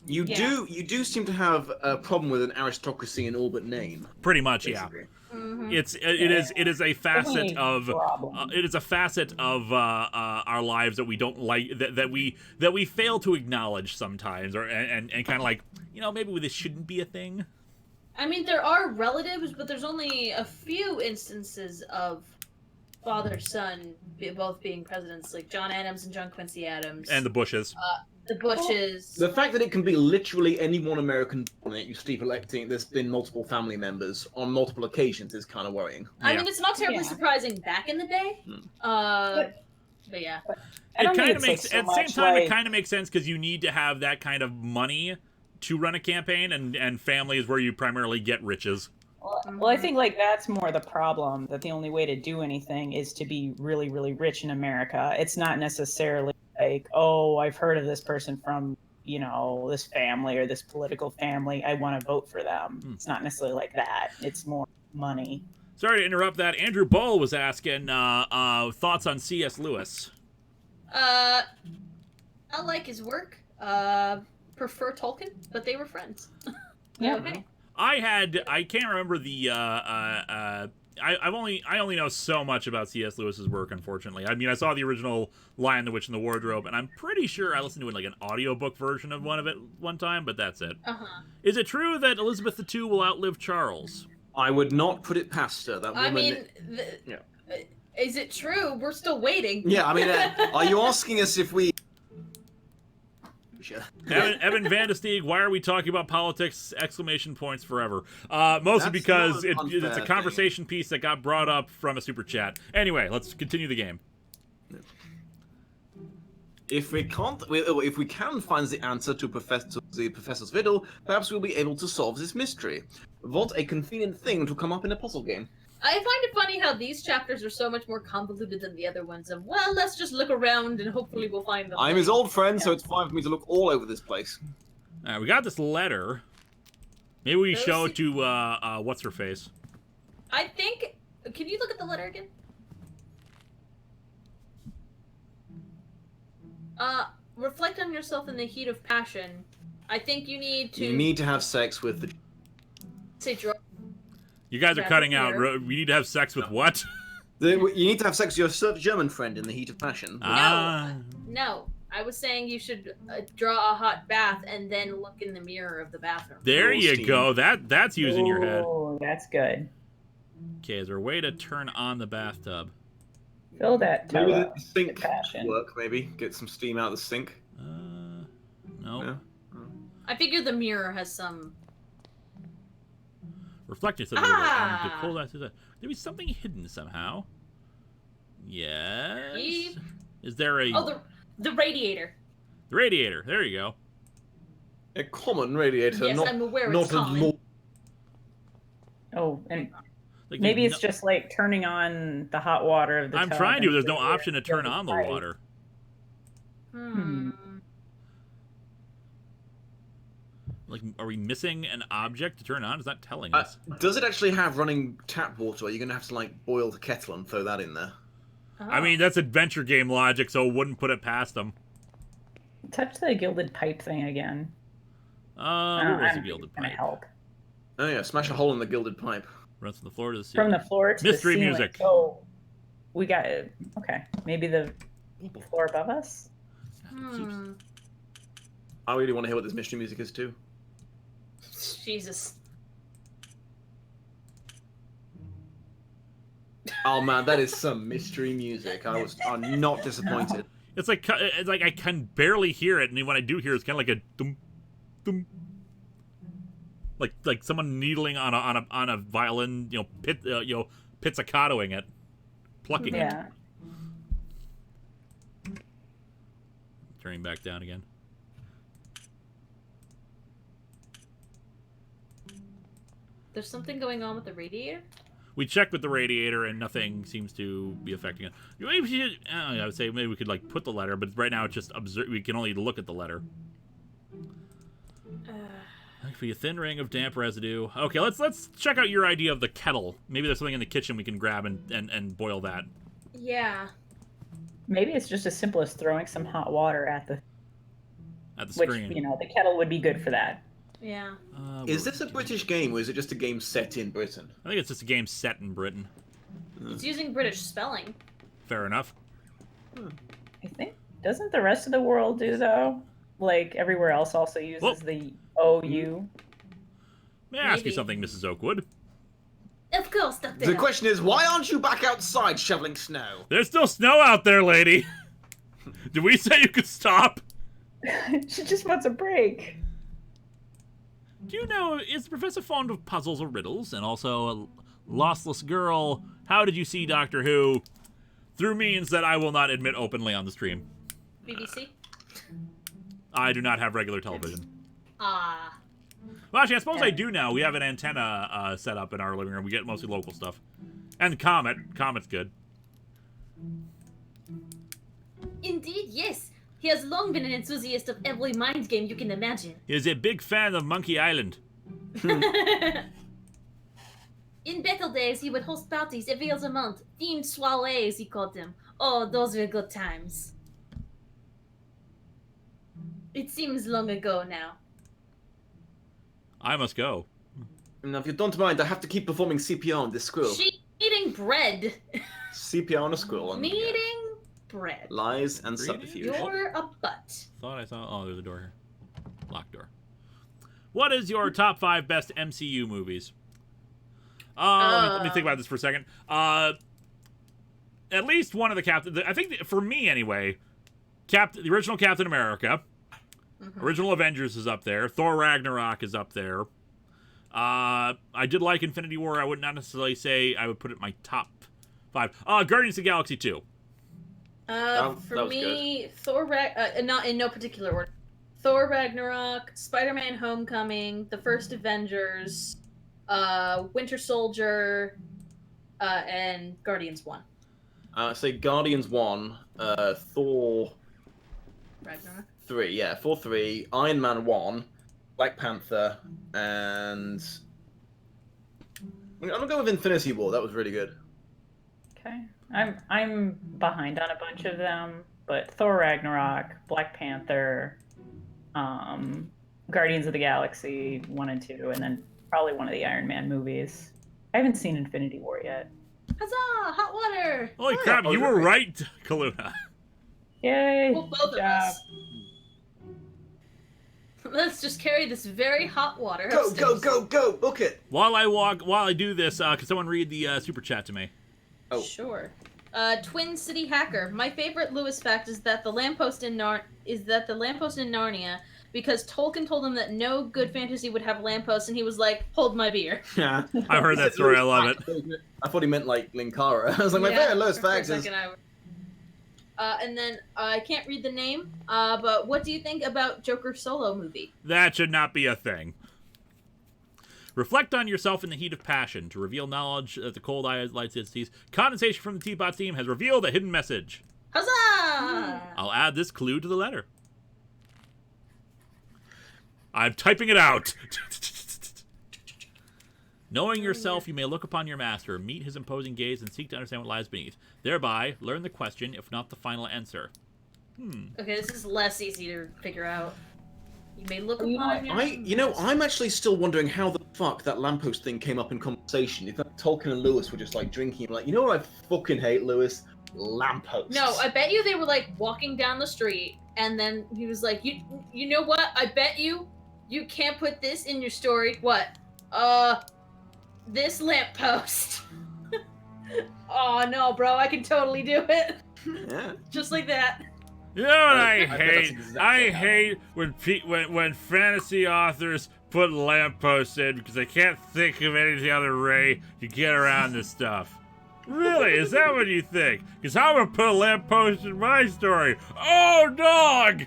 You do seem to have a problem with an aristocracy in all but name. Pretty much, basically. Mm-hmm. it is a facet of problem. it is a facet of our lives that we don't like, that we fail to acknowledge sometimes, or and kind of like, maybe this shouldn't be a thing. I mean, there are relatives, but there's only a few instances of father-son both being presidents, like John Adams and John Quincy Adams. And the Bushes. The Bushes. The fact that it can be literally any one American that you keep electing, there's been multiple family members on multiple occasions, is kind of worrying. I mean, it's not terribly surprising back in the day. But yeah. It kind of makes, at the same time, it kind of makes sense because you need to have that kind of money to run a campaign, and family is where you primarily get riches. Well, I think that's more the problem, that the only way to do anything is to be really, really rich in America. It's not necessarily like, oh, I've heard of this person from, this family or this political family, I want to vote for them. It's not necessarily like that. It's more money. Sorry to interrupt that. Andrew Bull was asking thoughts on C.S. Lewis. I like his work. Prefer Tolkien, but they were friends. Yeah. Okay. I can't remember the I only know so much about C.S. Lewis's work, unfortunately. I mean, I saw the original Lion, the Witch, and the Wardrobe, and I'm pretty sure I listened to an audiobook version of one time, but that's it. Is it true that Elizabeth II will outlive Charles? I would not put it past her. That woman. I mean, is it true? We're still waiting. Yeah, I mean, are you asking us if we... Evan Van de Steeg, why are we talking about politics? Exclamation points forever. Mostly That's because not an it's a unfair conversation piece that got brought up from a super chat. Anyway, let's continue the game. If we can find the answer to the Professor's riddle, perhaps we'll be able to solve this mystery. What a convenient thing to come up in a puzzle game. I find it funny how these chapters are so much more convoluted than the other ones of, well, let's just look around and hopefully we'll find them. I'm his old friend, so it's fine for me to look all over this place. All right, we got this letter. Maybe we show it to, what's-her-face. I think... Can you look at the letter again? Reflect on yourself in the heat of passion. I think you need to... You need to have sex with the... Say draw... You guys are cutting out. We need to have sex with what? You need to have sex with your German friend in the heat of passion. No. I was saying you should draw a hot bath and then look in the mirror of the bathroom. There you go. That's using your head. Oh, that's good. Okay, is there a way to turn on the bathtub? Fill that tub Maybe up the sink with passion. work, maybe. Get some steam out of the sink. No. Yeah. I figure the mirror has some... Reflecting something to pull that through. There be something hidden somehow. Yes. Is there a... Oh, the radiator. The radiator. There you go. A common radiator, Yes, not, I'm aware not it's a common. law. Oh, and Like, maybe it's just like turning on the hot water of the I'm tub trying to. and There's no the- option to turn on the pipe. water. Like, are we missing an object to turn on? It's not telling us. Does it actually have running tap water? Or are you going to have to, like, boil the kettle and throw that in there? I mean, that's adventure game logic, so wouldn't put it past them. Touch the gilded pipe thing again. Where was the I'm gilded gonna pipe? help. Oh yeah, smash a hole in the gilded pipe. Runs from the floor to the ceiling. From the floor to Mystery the ceiling. music. So we got okay. Maybe the floor above us. I really want to hear what this mystery music is too. Jesus. Oh man, that is some mystery music. I'm not disappointed. It's like I can barely hear it, and when I do hear it, it's kind of like a dum, dum, like someone needling on a violin, pizzicatoing it, plucking it. Yeah. Turning back down again. There's something going on with the radiator? We checked with the radiator, and nothing seems to be affecting it. Maybe we should, I would say maybe we could like put the letter, but right now it's just we can only look at the letter. For a thin ring of damp residue. Okay, let's check out your idea of the kettle. Maybe there's something in the kitchen we can grab and boil that. Yeah. Maybe it's just as simple as throwing some hot water at the At the screen. which, the kettle would be good for that. Yeah. Is this a British game, or is it just a game set in Britain? I think it's just a game set in Britain. It's using British spelling. Fair enough. I think doesn't the rest of the world do though? Like everywhere else also uses the OU. May I ask you Maybe. something, Mrs. Oakwood? Of course, Dr. The question is, why aren't you back outside shoveling snow? There's still snow out there, lady. Did we say you could stop? She just wants a break. Do you know, is the professor fond of puzzles or riddles? And also, a lossless girl, how did you see Doctor Who? Through means that I will not admit openly on the stream. BBC? I do not have regular television. Ah. Well, actually, I suppose I do now. We have an antenna set up in our living room. We get mostly local stuff. And Comet. Comet's good. Indeed, yes. He has long been an enthusiast of every mind game you can imagine. He is a big fan of Monkey Island. In better days, he would host parties every other month. Themed soirees, he called them. Oh, those were good times. It seems long ago now. I must go. Now, if you don't mind, I have to keep performing CPR on this squirrel. She eating bread. CPR on a squirrel. Eating bread. Lies and Reading? subterfuge. You're a butt. Thought I saw... Oh, there's a door here. Locked door. What is your top 5 best MCU movies? Let me think about this for a second. At least one of the Captain... I think, for me anyway, the original Captain America, original Avengers is up there, Thor Ragnarok is up there. I did like Infinity War. I would not necessarily say I would put it in my top 5. Guardians of the Galaxy 2. For me, Thor not in no particular order. Thor Ragnarok, Spider-Man Homecoming, the first Avengers, Winter Soldier, and Guardians 1. Say Guardians 1, Thor Ragnarok. 3, yeah, Thor 3, Iron Man 1, Black Panther, and I'm gonna go with Infinity War. That was really good. Okay. I'm behind on a bunch of them, but Thor Ragnarok, Black Panther, Guardians of the Galaxy 1 and 2, and then probably one of the Iron Man movies. I haven't seen Infinity War yet. Huzzah! Hot water! Holy crap, you were right, Kaluna. Yay! Well, both of Good us. Let's just carry this very hot water. Go, upstairs. go! Book it. While I do this, could someone read the super chat to me? Oh. Sure. Twin City Hacker. My favorite Lewis fact is that the lamppost in Narnia, because Tolkien told him that no good fantasy would have lampposts, and he was like, "Hold my beer." Yeah. I heard that story. I love it. I thought he meant like Linkara. I was like, my favorite Lewis for a fact is. second, and then I can't read the name. But what do you think about Joker solo movie? That should not be a thing. Reflect on yourself in the heat of passion to reveal knowledge that the cold eye lights its teeth. Condensation from the Teapot team has revealed a hidden message. Huzzah! I'll add this clue to the letter. I'm typing it out. Knowing yourself, you may look upon your master, meet his imposing gaze, and seek to understand what lies beneath. Thereby, learn the question, if not the final answer. Okay, this is less easy to figure out. You may look upon your... I'm actually still wondering how the fuck that lamppost thing came up in conversation. If Tolkien and Lewis were just like drinking, like, you know what I fucking hate, Lewis? Lampposts. No, I bet you they were like walking down the street, and then he was like, you know what? I bet you can't put this in your story. What? This lamppost. Oh no, bro, I can totally do it. Yeah. Just like that. You know what I bet that's hate? exactly I how hate when fantasy authors put lampposts in because I can't think of any other way to get around this stuff. Really? Is that what you think? Because I'm going to put a lamppost in my story. Oh, dog!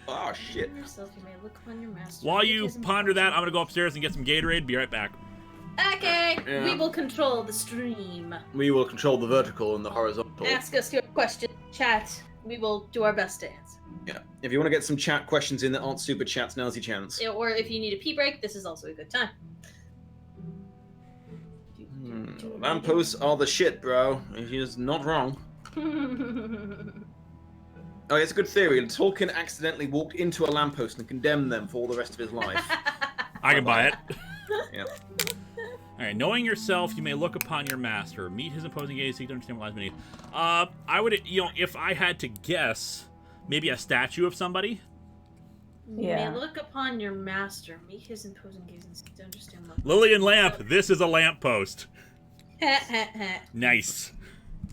Oh, shit. Yourself, you may look upon your master. While you ponder that, I'm going to go upstairs and get some Gatorade. Be right back. Okay, Yeah. we will control the stream. We will control the vertical and the horizontal. Ask us your question, chat. We will do our best to answer. Yeah. If you want to get some chat questions in that aren't super chats, now's your chance. Or if you need a pee break, this is also a good time. Lampposts are the shit, bro. He's not wrong. Oh, it's a good theory. Tolkien accidentally walked into a lamppost and condemned them for all the rest of his life. I can buy it. Yeah. All right, knowing yourself, you may look upon your master, meet his imposing gaze, seek to understand what lies beneath. I would, if I had to guess, maybe a statue of somebody. You Yeah. may look upon your master, meet his imposing gaze, and seek to understand what. Lillian Lamp, this is a lamppost. Nice.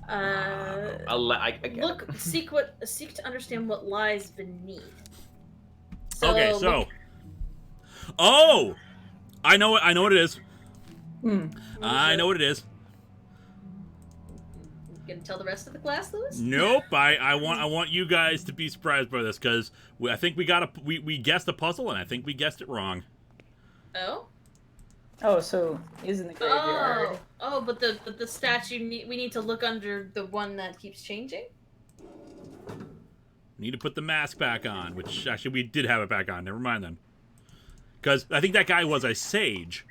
I get Look, it. seek to understand what lies beneath. Okay, so. look- Oh, I know what it is. I know it. what it is. Gonna tell the rest of the class, Lewis? Nope. I want you guys to be surprised by this because I think we guessed a puzzle and I think we guessed it wrong. Oh. Oh, so is in the graveyard. Oh, but the statue. We need to look under the one that keeps changing. We need to put the mask back on, which actually we did have it back on. Never mind then. Because I think that guy was a sage.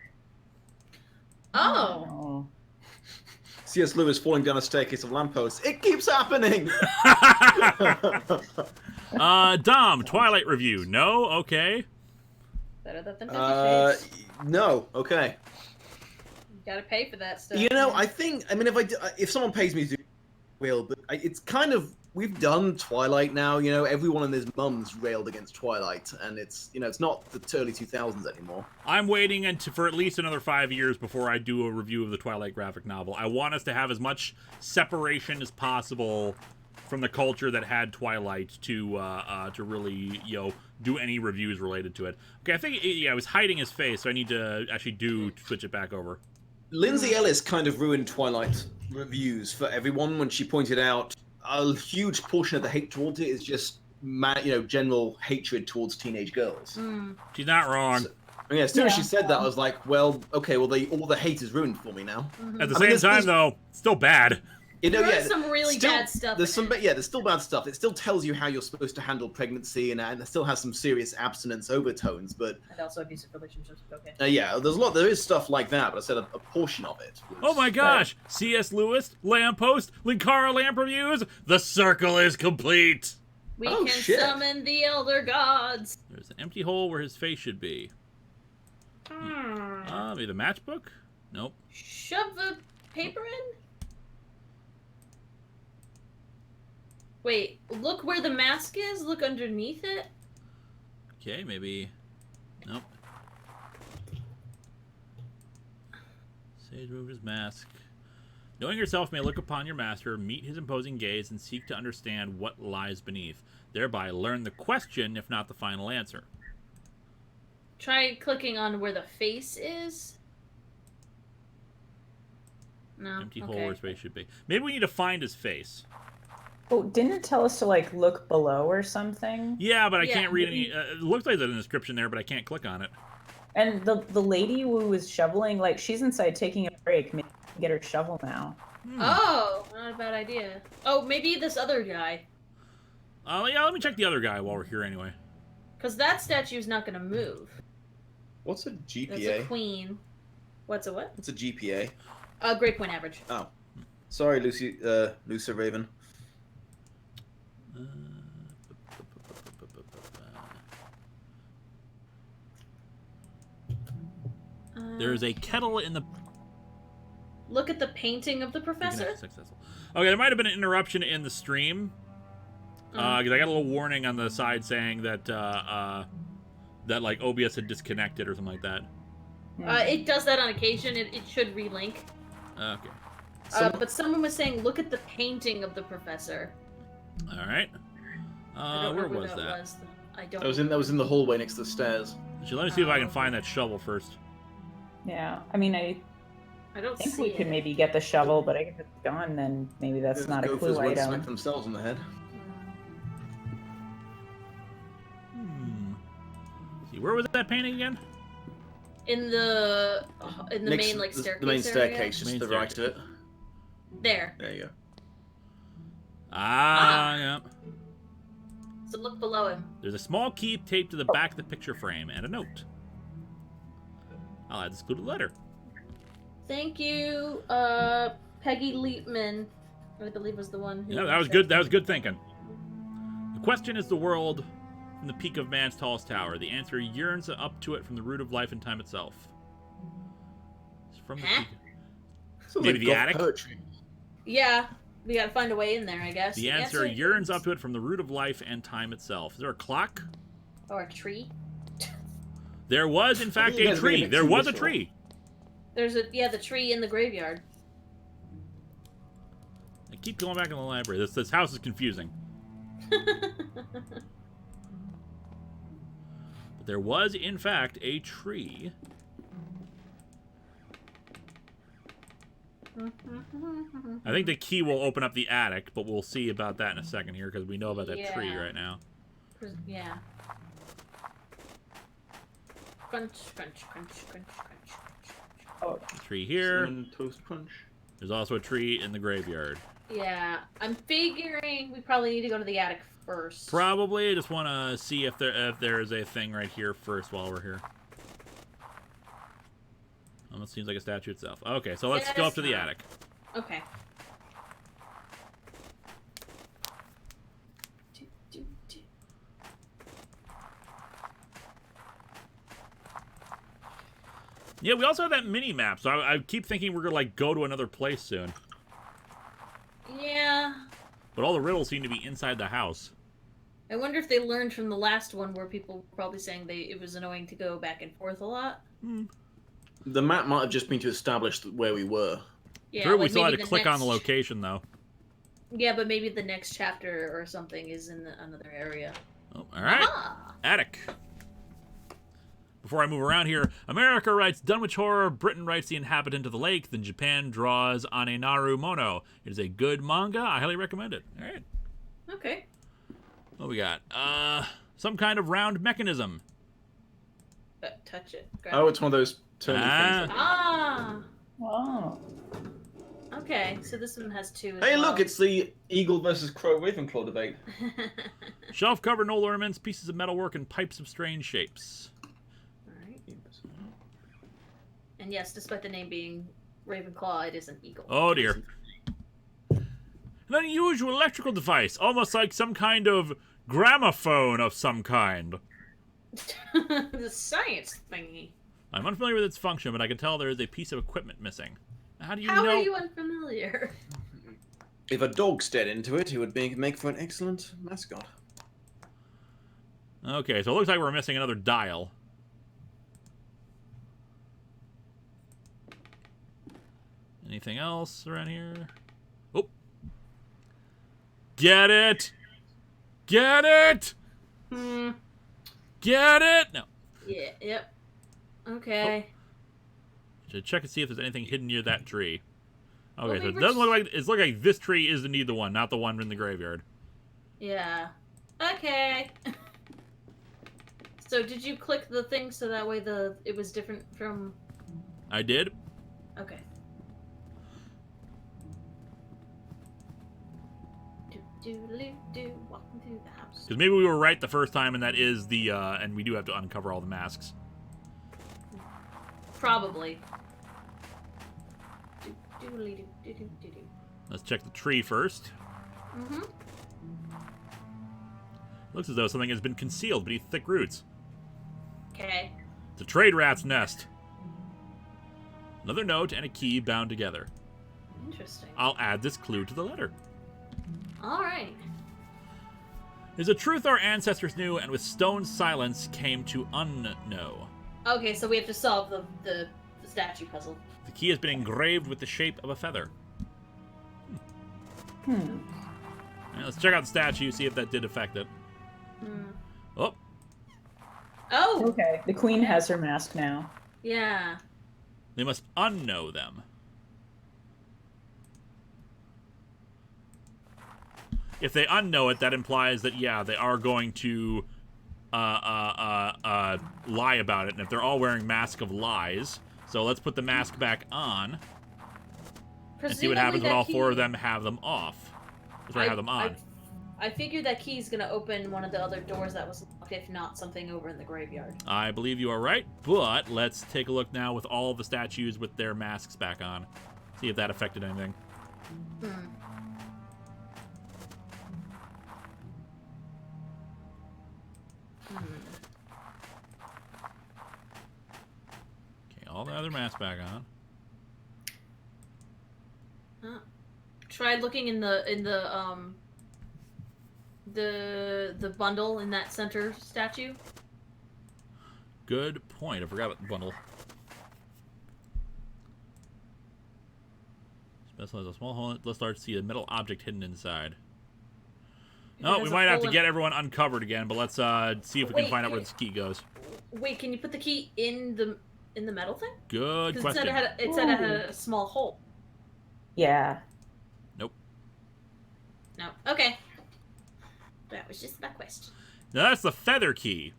Oh. Oh. C.S. Lewis falling down a staircase of lampposts. It keeps happening! Dom, Twilight review. No? Okay. Better that than 50 Shades. No. Okay. You gotta pay for that stuff. You know, man. I think, if someone pays me to do will, but it's kind of, we've done Twilight now, everyone and his mum's railed against Twilight, and it's not the early 2000s anymore. I'm waiting for at least another 5 years before I do a review of the Twilight graphic novel. I want us to have as much separation as possible from the culture that had Twilight to really, do any reviews related to it. Okay, I think, I was hiding his face, so I need to actually switch it back over. Lindsay Ellis kind of ruined Twilight reviews for everyone when she pointed out a huge portion of the hate towards it is just, general hatred towards teenage girls. She's not wrong. So, as soon as she Yeah. said that, I was like, well, okay, well, all the hate is ruined for me now. At the I mean, same time, though, it's still bad. There is some really bad stuff. There's still bad stuff. It still tells you how you're supposed to handle pregnancy, and it still has some serious abstinence overtones. But And also abusive relationships. Okay. there is stuff like that. But I said a portion of it. Was, Oh my gosh! C.S. Lewis, Lamppost, Linkara lamp reviews. The circle is complete. We Oh, can shit. summon the elder gods. There's an empty hole where his face should be. Maybe the matchbook? Nope. Shove the paper in? Wait, look where the mask is? Look underneath it? Okay, maybe. Nope. Sage removed his mask. Knowing yourself may look upon your master, meet his imposing gaze, and seek to understand what lies beneath. Thereby learn the question, if not the final answer. Try clicking on where the face is. No. Empty okay. hole where his face should be. Maybe we need to find his face. Oh, didn't it tell us to look below or something? Yeah, but I Yeah, can't read any. maybe- It looks like there's a description there, but I can't click on it. And the lady who was shoveling, she's inside taking a break. Maybe we can get her shovel now. Oh, not a bad idea. Oh, maybe this other guy. Yeah, let me check the other guy while we're here anyway. Because that statue's not going to move. What's a That's GPA? a queen. What's a what? What's a GPA? Grade point average. Oh, sorry, Lucy Raven. There's a kettle in the. Look at the painting of the professor. Successful. Okay, there might have been an interruption in the stream because I got a little warning on the side saying that that OBS had disconnected or something like that. It does that on occasion. It should relink. Okay. But someone was saying, look at the painting of the professor. All right. I don't Where know who was that that? was. I don't. That was in the hallway next to the stairs. Actually, let me see if I can find that shovel first. Yeah, I mean, I I don't think see we it. could maybe get the shovel, but if it's gone, then maybe that's Those not a gophers clue won't item. smack themselves on the head. See, where was that painting again? In the Next- main staircase. The main area? staircase, just Main to the right of it. There. There you go. Yeah. So look below him. There's a small key taped to the back of the picture frame and a note. I'll add this clue to the letter. Thank you, Peggy Leapman. I believe was the one who. Yeah, that was good. That was good thinking. question is the world from the peak of man's tallest tower. The answer yearns up to it from the root of life and time itself. It's from the peak. Maybe the attic? Poetry. Yeah, we gotta find a way in there, I guess. The answer yearns up to it from the root of life and time itself. Is there a clock? Or a tree? There was, in fact, a tree. There was a tree. There's the tree in the graveyard. I keep going back in the library. This house is confusing. But there was, in fact, a tree. I think the key will open up the attic, but we'll see about that in a second here, because we know about that tree right now. Yeah. Crunch, crunch, crunch, crunch, crunch. Oh, Tree here. Cinnamon toast crunch. There's also a tree in the graveyard. Yeah, I'm figuring we probably need to go to the attic first. Probably. I just want to see if there is a thing right here first while we're here. Almost seems like a statue itself. Okay, so let's go up to the attic. Okay. Yeah, we also have that mini map, so I keep thinking we're gonna like go to another place soon. Yeah. But all the riddles seem to be inside the house. I wonder if they learned from the last one where people were probably saying it was annoying to go back and forth a lot. The map might have just been to establish where we were. Yeah, True, we like still had to maybe click on the location, though. Yeah, but maybe the next chapter or something is in another area. Oh, all right. Ah! Attic. Before I move around here, America writes Dunwich Horror, Britain writes The Inhabitant of the Lake, then Japan draws Anenaru Mono. It is a good manga. I highly recommend it. All right. Okay. What we got? Some kind of round mechanism. Touch it. Oh, it's one of those turny things. Ah! oh. Okay, so this one has two as Hey, well. look, it's the Eagle versus Crow Ravenclaw debate. Shelf covered in old ornaments, pieces of metalwork, and pipes of strange shapes. Alright. And yes, despite the name being Ravenclaw, it is an eagle. Oh dear. An unusual electrical device, almost like some kind of gramophone of some kind. The science thingy. I'm unfamiliar with its function, but I can tell there is a piece of equipment missing. How do you How know? are you unfamiliar? If a dog stared into it, it would make for an excellent mascot. Okay, so it looks like we're missing another dial. Anything else around here? Oh. Get it! Get it! Get it! No. Yeah, yep. Okay. Should check and see if there's anything hidden near that tree. Okay, Well, so it we doesn't were look like it's looking like this tree is indeed the one, not the one in the graveyard. Yeah. Okay. So did you click the thing so that way it was different from... I did. Okay. Do, walking through the house. Because maybe we were right the first time, and that is the, and we do have to uncover all the masks. Probably. Let's check the tree first. Mm-hmm. Looks as though something has been concealed beneath thick roots. Okay. It's a trade rat's nest. Another note and a key bound together. Interesting. I'll add this clue to the letter. Alright. Is a truth our ancestors knew and with stone silence came to unknow. Okay, so we have to solve the statue puzzle. The key has been engraved with the shape of a feather. Right, let's check out the statue, see if that did affect it. Oh, Oh! Okay, the queen has her mask now. Yeah. they must unknow them. If they unknow it, that implies that, yeah, they are going to lie about it. And if they're all wearing Mask of Lies, so let's put the mask back on and see what happens when all four of them have them off. Sorry, have them on. I figured that key's gonna open one of the other doors that was locked, if not something over in the graveyard. I believe you are right, but let's take a look now with all the statues with their masks back on. See if that affected anything. all the other masks back on. Try looking in the bundle in that center statue. Good point. I forgot about the bundle. Specialize a small hole. Let's start to see a metal object hidden inside. No, we might have to get everyone uncovered again, but let's see if we can find out where this key goes. Wait, can you put the key in the metal thing? Good question. It said it had a small hole. Yeah. Nope. No. Okay. That was just my question. Now that's the feather key.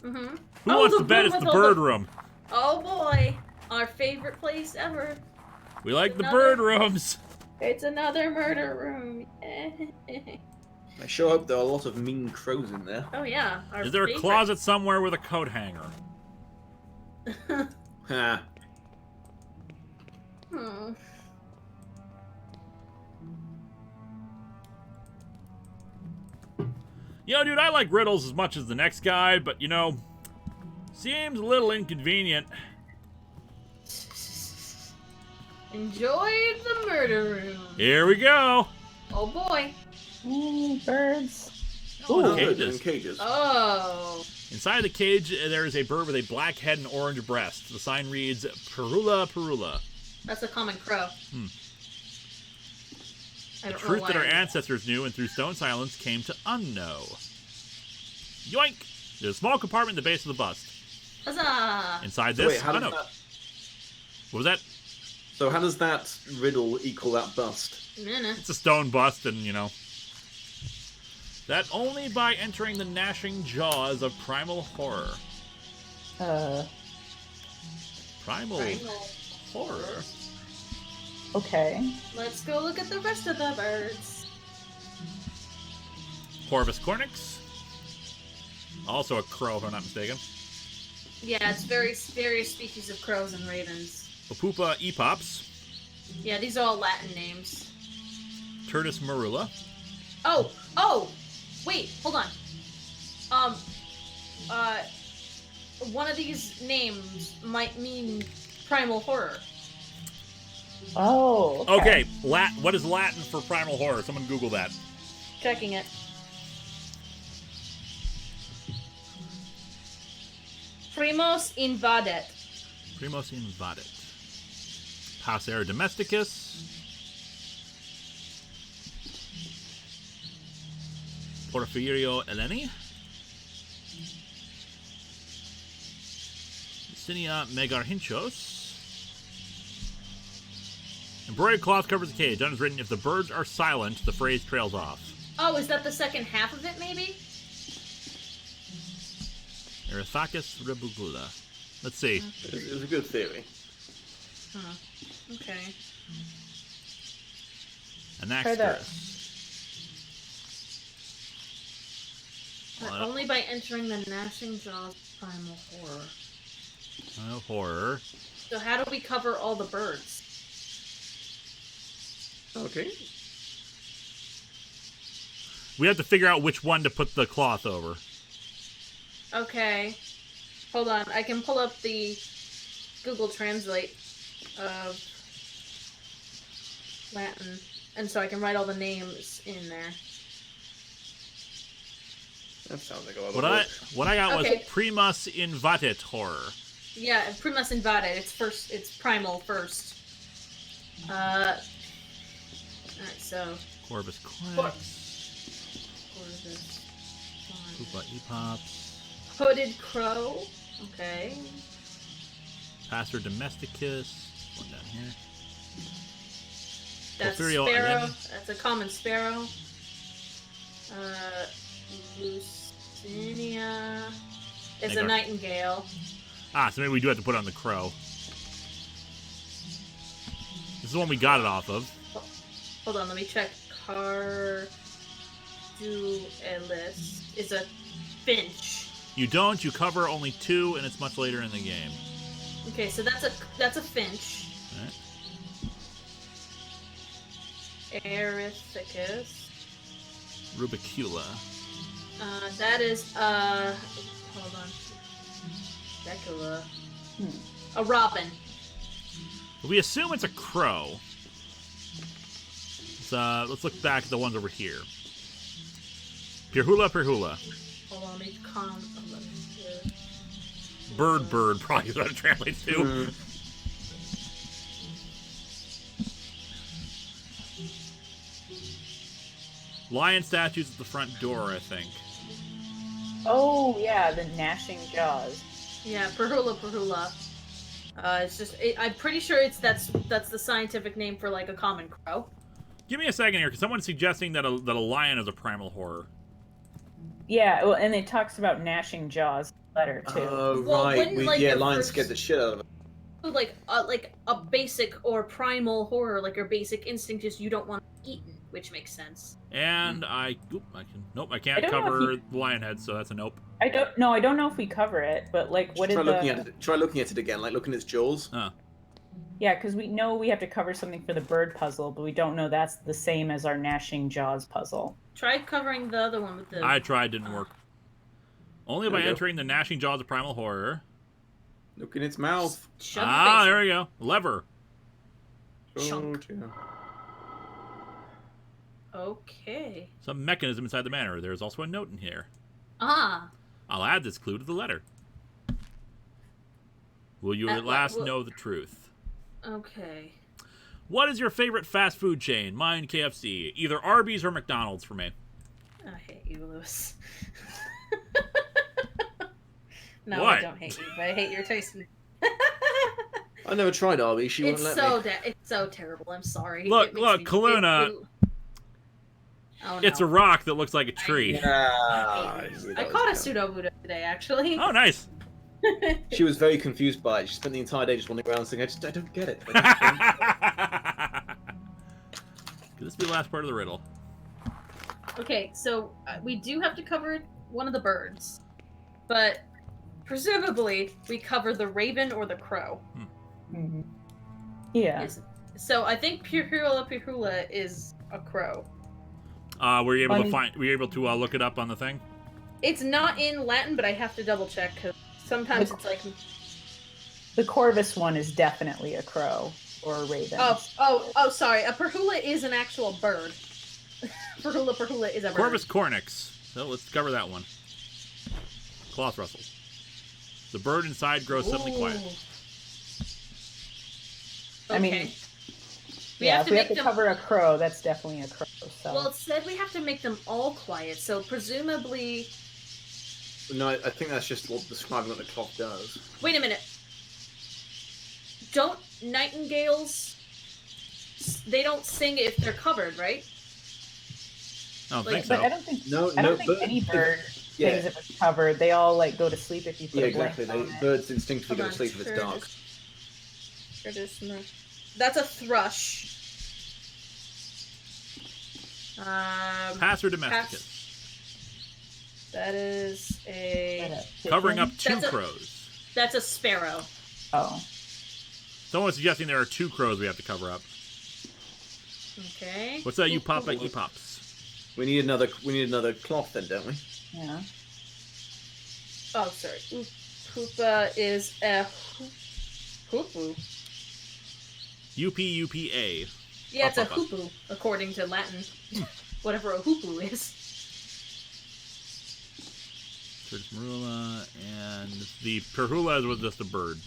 Mm-hmm. Who wants to bet it's the bird room? Oh boy, our favorite place ever. We like the bird rooms. It's another murder room. I sure hope there are a lot of mean crows in there. Oh yeah. Is there a closet somewhere with a coat hanger? Ha. You know, dude, I like riddles as much as the next guy, but, you know, seems a little inconvenient. Enjoy the murder room. Here we go. Oh boy. Birds. Ooh, Cages. cages. Oh. Inside the cage, there is a bird with a black head and orange breast. The sign reads, Perula, Perula. That's a common crow. The truth that our ancestors knew and through stone silence came to unknow. Yoink! There's a small compartment in the base of the bust. Huzzah! Inside So this, wait, how does that... What was that? So how does that riddle equal that bust? It's a stone bust, and, you know. That only by entering the gnashing jaws of primal horror. Primal horror? Okay. Let's go look at the rest of the birds. Corvus cornix. Also a crow, if I'm not mistaken. Yeah, it's various species of crows and ravens. Opupa epops. Yeah, these are all Latin names. Turdus marula. Oh! Wait, hold on. One of these names might mean primal horror. Oh. Okay, what is Latin for primal horror? Someone Google that. Checking it. Primos invadet. Primos invadet. Passer domesticus. Porphyrio eleni. Cinia megarhinchos. Embroidered cloth covers the cage. On is written, if the birds are silent, the phrase trails off. Oh, is that the second half of it, maybe? Erythacus rebugula. Let's see. It's a good theory. Huh. Okay. Anaxterus. But only by entering the gnashing jaws of primal horror. Horror. So how do we cover all the birds? Okay. We have to figure out which one to put the cloth over. Okay. Hold on, I can pull up the Google Translate of Latin, and so I can write all the names in there. That sounds like a lot of What work. I got was Okay. primus invadet horror. Yeah, primus invadet. It's primal first. Alright, so Corvus cornix. Corvus, Opupa epops. hooded crow. Okay. Passer domesticus. One down here. That's Porphyrio sparrow. eleni. That's a common sparrow. Lucinia is a nightingale. Ah, so maybe we do have to put on the crow. This is the one we got it off of. Hold on, let me check. Carduelis is a finch. You don't. You cover only 2, and it's much later in the game. Okay, so that's a finch. All right. Erythacus. Rubicula. That is hold on. Becula. A robin. We assume it's a crow. Let's look back at the ones over here. Pirhula. Hold on, let me calm. Bird, probably is what it translates to. Lion statues at the front door, I think. Oh, yeah, the gnashing jaws. Yeah, Pirhula. It's just, I'm pretty sure that's the scientific name for like a common crow. Give me a second here, because someone's suggesting that a lion is a primal horror. Yeah, well, and it talks about gnashing jaws letter too. Oh, Well, right. wouldn't, like, the Lions first- scared the shit out of it. Like a basic or primal horror, like your basic instinct is you don't want to be eaten, which makes sense. And I can't I don't know cover if the lion head, so that's a nope. I don't know if we cover it, but like, what is Try looking at it again, like looking at its jaws. Yeah, because we know we have to cover something for the bird puzzle, but we don't know that's the same as our gnashing jaws puzzle. Try covering the other one with the. I tried, didn't work. Only by There we go. entering the gnashing jaws of primal horror. Look in its mouth. Shove your face There in. we go. Lever. Chunk. Oh, dear. Okay. Some mechanism inside the manor. There's also a note in here. Ah. I'll add this clue to the letter. Will you at last know the truth? Okay. What is your favorite fast food chain? Mine, KFC. Either Arby's or McDonald's for me. I hate you, Lewis. No, What? I don't hate you, but I hate your taste. I never tried Arby's. She It's wouldn't let me. it's so terrible. I'm sorry. Look, It makes me- Kaluna. Oh, no. It's a rock that looks like a tree. Ah, I caught a pseudo Buddha today, actually. Oh, nice. She was very confused by it. She spent the entire day just wandering around saying, I don't get it. Could this be the last part of the riddle? Okay, so we do have to cover one of the birds, but presumably we cover the raven or the crow. Mm-hmm. Yeah. So I think Pirhula is a crow. Were you able to Funny. find? Were you able to look it up on the thing? It's not in Latin, but I have to double check because sometimes it's like. The Corvus one is definitely a crow or a raven. Oh, sorry. A Pirhula is an actual bird. Pirhula is a bird. Corvus cornix. So let's cover that one. Cloth rustles. The bird inside grows suddenly quiet. I mean, Okay. yeah, if we have make to cover a crow, that's definitely a crow. So. Well, it said we have to make them all quiet, so presumably. No, I think that's just what describing what the clock does. Wait a minute. Don't nightingales? They don't sing if they're covered, right? I don't Like- think so. But I don't think No, I no, don't think any bird yeah. things if it's covered. They all like go to sleep if you put Yeah, a blanket exactly. on it. Birds instinctively go Hold to on, sleep if it's dark. That's a thrush. Passer domesticus. That is a. Covering up two That's a- crows. That's a sparrow. Oh, Someone's suggesting there are two crows we have to cover up. Okay. What's that, you papa e-pops? We need another cloth then, don't we? yeah. Oh, sorry. Hoopa is a hoopoo. UPUPA. Yeah, it's a Papa. hoopoo, according to Latin. Whatever a hoopoo is. Curtis Marula, and the Pirhula was just a bird.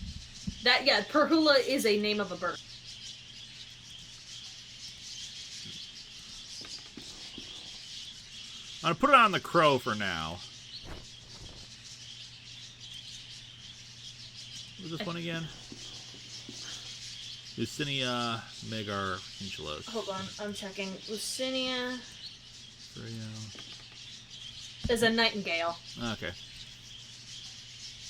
Pirhula is a name of a bird. I'm gonna put it on the crow for now. What was this one again? Lucinia Megar Inchulos. Hold on, I'm checking. Lucinia Frio. is a nightingale. Okay.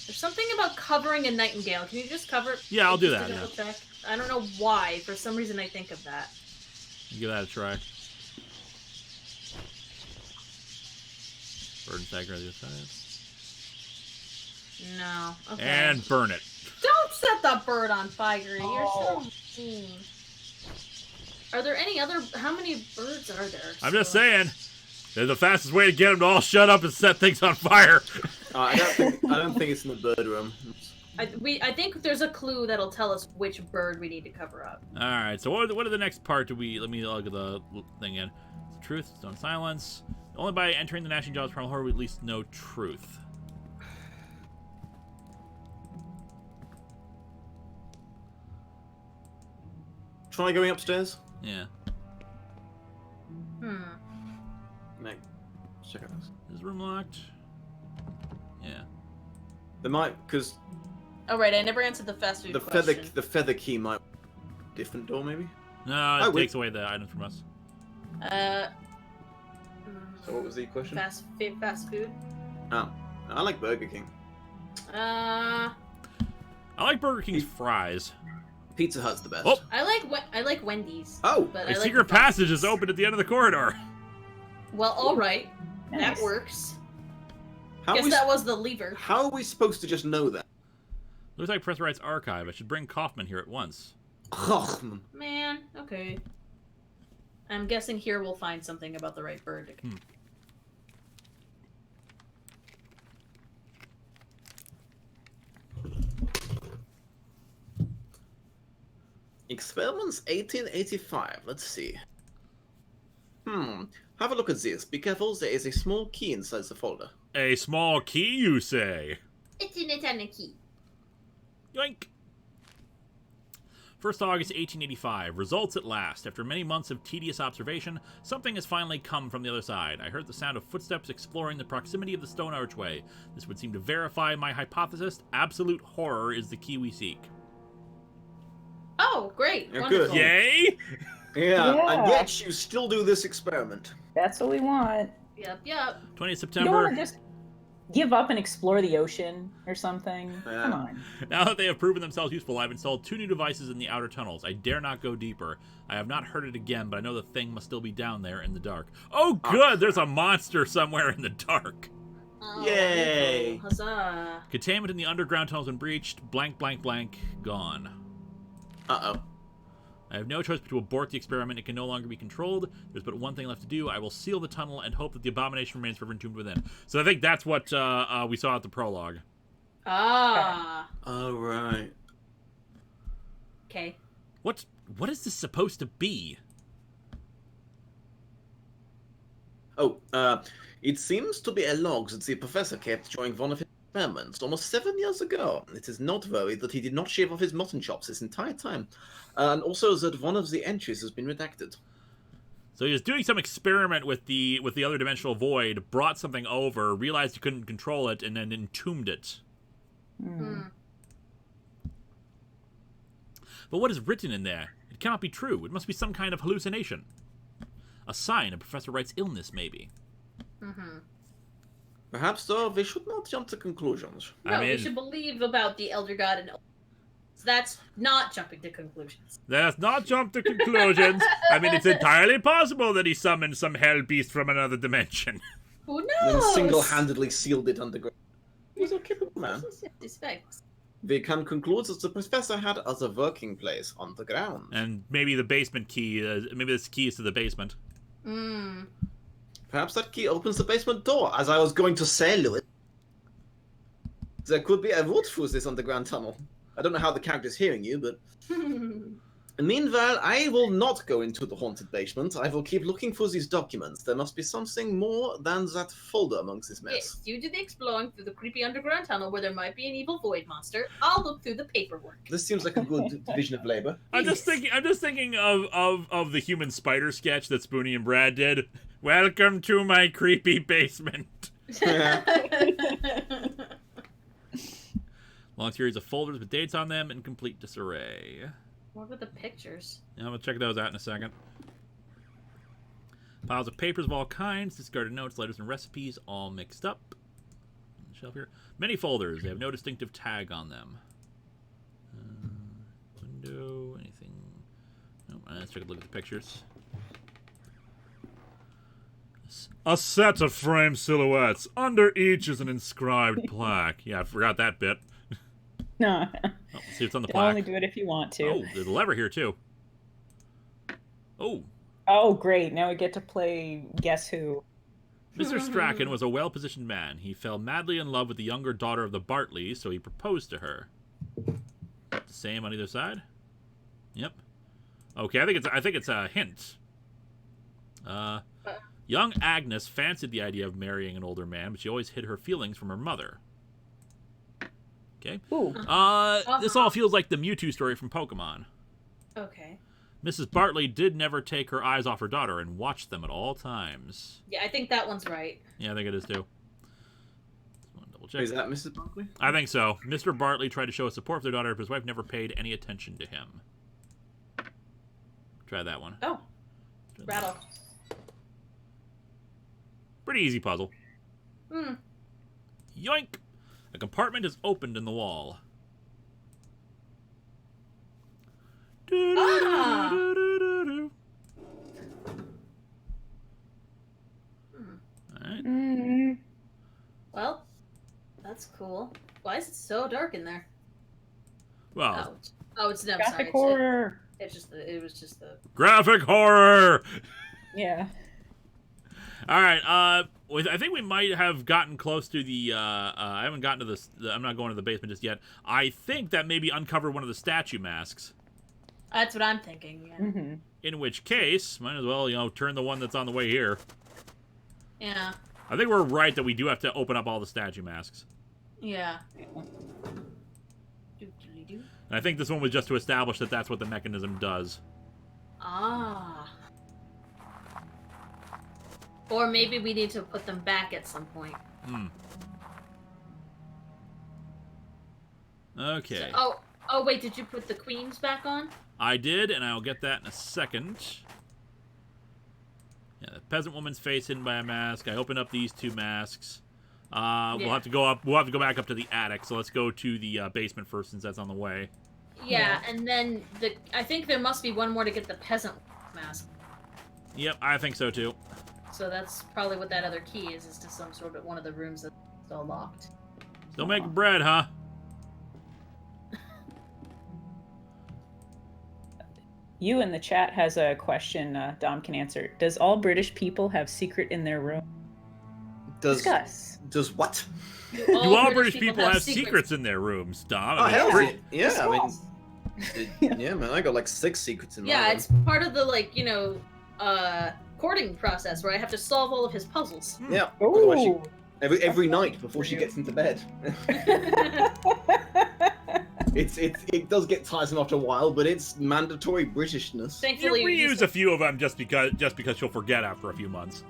There's something about covering a nightingale. Can you just cover it? Yeah, I'll do just to that, yeah. double check? I don't know why. For some reason, I think of that. Give that a try. Bird and stagger on the other side. No. Okay. And burn it. Don't set the bird on fire. You're Oh. so mean. Are there any other? How many birds are there? I'm just saying. They're the fastest way to get them to all shut up and set things on fire. I don't think it's in the bird room. I think there's a clue that'll tell us which bird we need to cover up. All right. So what are the next part? Let me look at the thing in. Truth, stone silence. Only by entering the gnashing jaws primal horror we at least know truth. Try going upstairs. Yeah. Nick, check out this. Is this room locked? Yeah. There might, because Oh right, I never answered the fast food question. the feather key might different door maybe. No, it takes away the items from us. So what was the question? Fast food. Oh, I like Burger King. I like Burger King's fries. Pizza Hut's the best. Oh, I like Wendy's. Oh, but a I like secret the fast passage food. is open at the end of the corridor. Well, all right, Nice. that works. how Guess we, that was the lever. how are we supposed to just know that? Looks like Professor Wright's archive. I should bring Kaufman here at once. Man, okay. I'm guessing here we'll find something about the right bird. Experiments 1885. Let's see. Have a look at this. Be careful, there is a small key inside the folder. A small key, you say? It's in a tiny key. Yoink! 1st August 1885. Results at last. After many months of tedious observation, something has finally come from the other side. I heard the sound of footsteps exploring the proximity of the stone archway. This would seem to verify my hypothesis. Absolute horror is the key we seek. Oh, great! You're Wonderful. good. Yay! Yeah, and Yeah. yet you still do this experiment. That's what we want. Yep. 20th You don't September. want to just give up and explore the ocean or something. Yeah. Come on. Now that they have proven themselves useful, I've installed 2 new devices in the outer tunnels. I dare not go deeper. I have not heard it again, but I know the thing must still be down there in the dark. Oh, good! There's a monster somewhere in the dark. Oh, Yay. Huzzah! Containment in the underground tunnels been breached. Blank, blank, blank. Gone. Uh-oh. I have no choice but to abort the experiment. It can no longer be controlled. There's but one thing left to do. I will seal the tunnel and hope that the abomination remains forever entombed within. So I think that's what we saw at the prologue. Ah. All right. Okay. What is this supposed to be? Oh, it seems to be a log that the professor kept during one of his experiments almost 7 years ago. It is noteworthy that he did not shave off his mutton chops this entire time, and also that one of the entries has been redacted. So he was doing some experiment with the other dimensional void, brought something over, realized he couldn't control it, and then entombed it. But what is written in there? It cannot be true. It must be some kind of hallucination. A sign of Professor Wright's illness, maybe. Perhaps, though, we should not jump to conclusions. No, we should believe about the Elder God and that's not jumping to conclusions. Let's not jump to conclusions. I mean, it's entirely possible that he summoned some hell beast from another dimension. Who And knows? then single-handedly sealed it underground. He's a capable man. Disrespect. We can conclude that the professor had other working place on the ground. And maybe the basement key, maybe this key is to the basement. Perhaps that key opens the basement door, as I was going to say, Louis. There could be a route through this underground tunnel. I don't know how the character's hearing you, but... Meanwhile, I will not go into the haunted basement. I will keep looking for these documents. There must be something more than that folder amongst this mess. Yes, you do the exploring through the creepy underground tunnel where there might be an evil void monster. I'll look through the paperwork. This seems like a good division of labor. I'm just thinking of the human spider sketch that Spoonie and Brad did. Welcome to my creepy basement. Long series of folders with dates on them in complete disarray. What about the pictures? Yeah, I'm gonna check those out in a second. Piles of papers of all kinds, discarded notes, letters, and recipes, all mixed up. On the shelf here. Many folders. They have no distinctive tag on them. Window, anything? Nope. Let's take a look at the pictures. A set of framed silhouettes. Under each is an inscribed plaque. Yeah, I forgot that bit. No. Oh, let's see what's on the You'll plaque. only do it if you want to. Oh, there's a lever here, too. Oh. Oh, great. Now we get to play Guess Who. Mr. Strachan was a well-positioned man. He fell madly in love with the younger daughter of the Bartleys, so he proposed to her. Yep, same on either side. Yep. Okay, I think it's a hint. Young Agnes fancied the idea of marrying an older man, but she always hid her feelings from her mother. Okay. Ooh. This all feels like the Mewtwo story from Pokemon. Okay. Mrs. Bartley did never take her eyes off her daughter and watched them at all times. Yeah, I think that one's right. Yeah, I think it is too. Double check. Is that Mrs. Barkley? I think so. Mr. Bartley tried to show his support for their daughter, but his wife never paid any attention to him. Try that one. Oh. Rattle. Pretty easy puzzle. Hmm. Yoink! A compartment is opened in the wall. Ah! Alright. Mm. Well, that's cool. Why is it so dark in there? Well, Oh, it's never Graphic horror. It was just the. graphic horror! Yeah. Alright, I think we might have gotten close to the, I haven't gotten to this, I'm not going to the basement just yet. I think that maybe uncovered one of the statue masks. That's what I'm thinking. Yeah. Mm-hmm. In which case, might as well, turn the one that's on the way here. Yeah. I think we're right that we do have to open up all the statue masks. Yeah. And I think this one was just to establish that that's what the mechanism does. Ah. Or maybe we need to put them back at some point. Okay. Oh wait, did you put the queens back on? I did, and I'll get that in a second. Yeah, the peasant woman's face hidden by a mask. I opened up these two masks. We'll have to go up. We'll have to go back up to the attic. So let's go to the basement first, since that's on the way. Yeah, and then I think there must be one more to get the peasant mask. Yep, I think so too. So that's probably what that other key is to some sort of one of the rooms that's still locked. Still making bread, huh? You in the chat has a question Dom can answer. Does all British people have secret in their room? Does what? Do all British people have secrets in their rooms, Dom? Oh, hell yeah. yeah, I mean, yeah, man, I got like 6 secrets in my room. Yeah, it's part of the courting process where I have to solve all of his puzzles. Yeah. Ooh. Every night before she gets into bed. It does get tiresome after a while, but it's mandatory Britishness. Thankfully, We use a few of them just because she'll forget after a few months.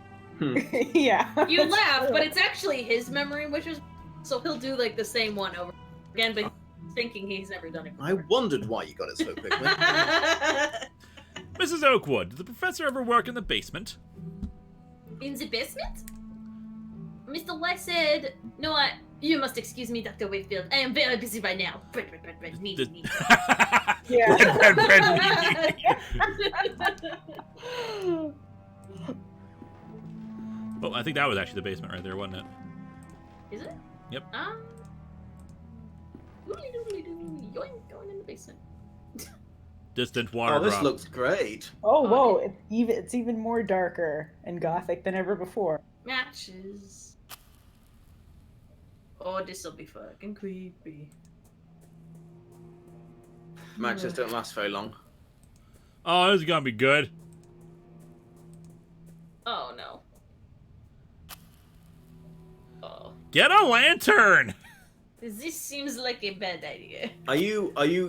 Yeah. you laugh, but it's actually his memory, which is so he'll do like the same one over again, but he's thinking he's never done it I before. wondered why you got it so quickly. Mrs. Oakwood, did the professor ever work in the basement? In the basement? Mr. Weiss said, "No, you must excuse me, Dr. Wakefield. I am very busy right now. Bread, meat. Yeah. Bread, Oh, I think that was actually the basement right there, wasn't it? Is it? Yep. Doodly-doodly-doo. Yoink, going in the basement. Distant water Oh, this drop. looks great. Oh, whoa. It's even more darker and gothic than ever before. Matches. Oh, this'll be fucking creepy. Matches don't last very long. Oh, this is gonna be good. Oh no. Oh. Get a lantern! This seems like a bad idea.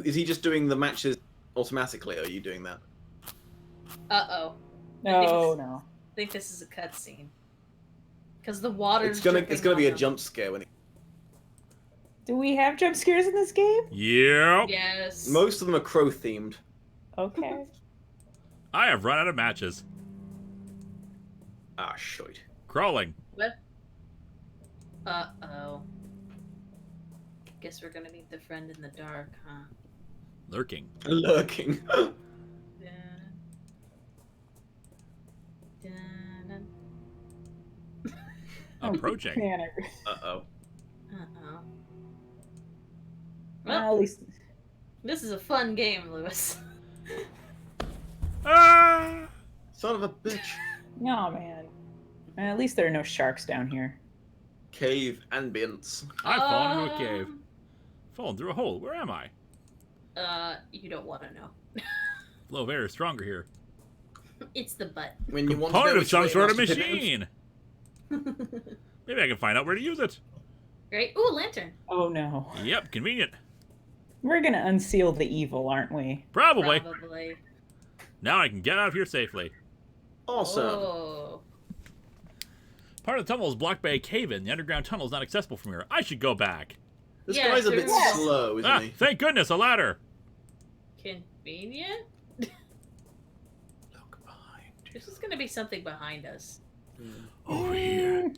Is he just doing the matches automatically, or are you doing that? Uh-oh. No. I think this is a cutscene. Because the water's It's gonna be a dripping jump scare when Do we have jump scares in this game? Yep. Yes. most of them are crow themed. Okay. I have run out of matches. Ah, shite. Crawling. What? Uh-oh. Guess we're gonna meet the friend in the dark, huh? Lurking. Lurking. Approaching. Man, Uh-oh. Uh-oh. well, Well, at least this is a fun game, Lewis. Ah! Son of a bitch. no, man. At least there are no sharks down here. Cave ambience. I've fallen into a cave. Fallen through a hole. Where am I? You don't want to know. Flow of air is stronger here. It's the butt. When you want to know Component of which some way sort of Master Pip machine. Maybe I can find out where to use it. Right? Ooh, a lantern. Oh no. Yep, convenient. We're gonna unseal the evil, aren't we? Probably. Probably. Now I can get out of here safely. Awesome. Oh. Part of the tunnel is blocked by a cave-in. The underground tunnel is not accessible from here. I should go back. This Yeah, guy's a bit sure. slow, isn't Ah, he? thank goodness, a ladder. Convenient? Look behind. There's just gonna be something behind us. Over here.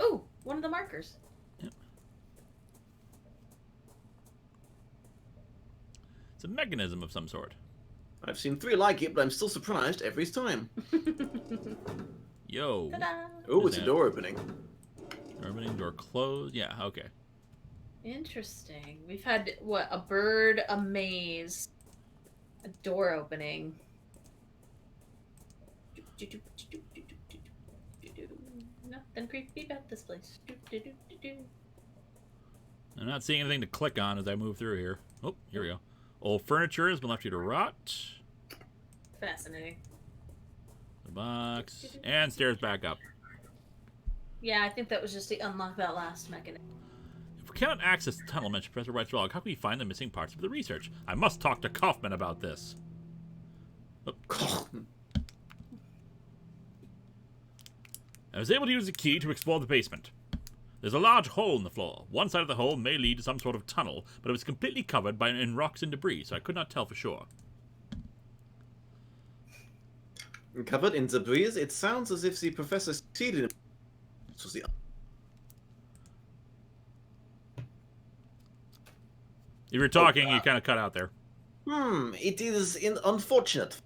Ooh, one of the markers. It's a mechanism of some sort. I've seen 3 like it, but I'm still surprised every time. Yo. Ta-da! Oh, Is it's a that- door opening. Opening door closed. Yeah, okay. Interesting. We've had, what, a bird, a maze, a door opening. Nothing creepy about this place. I'm not seeing anything to click on as I move through here. Oh, here we go. Old furniture has been left here to rot. Fascinating. The box. And stairs back up. Yeah, I think that was just to unlock that last mechanism. If we cannot access the tunnel mentioned Professor White's log, how can we find the missing parts for the research? I must talk to Kaufman about this. Oh. I was able to use the key to explore the basement. There's a large hole in the floor. One side of the hole may lead to some sort of tunnel, but it was completely covered in rocks and debris, so I could not tell for sure. Covered in debris, it sounds as if the professor succeeded in... This was the... If you're talking, you kind of cut out there. It is unfortunate.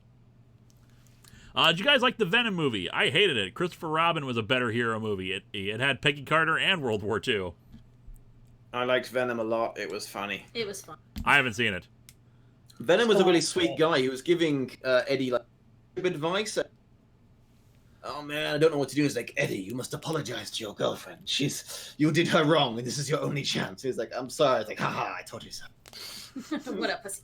Did you guys like the Venom movie? I hated it. Christopher Robin was a better hero movie. It had Peggy Carter and World War II. I liked Venom a lot. It was funny. It was fun. I haven't seen it. Venom was a really sweet guy. He was giving Eddie like advice. Oh man, I don't know what to do. He's like, Eddie, you must apologize to your girlfriend. You did her wrong, and this is your only chance. He's like, I'm sorry. I was like, haha, I told you so. What up, pussy?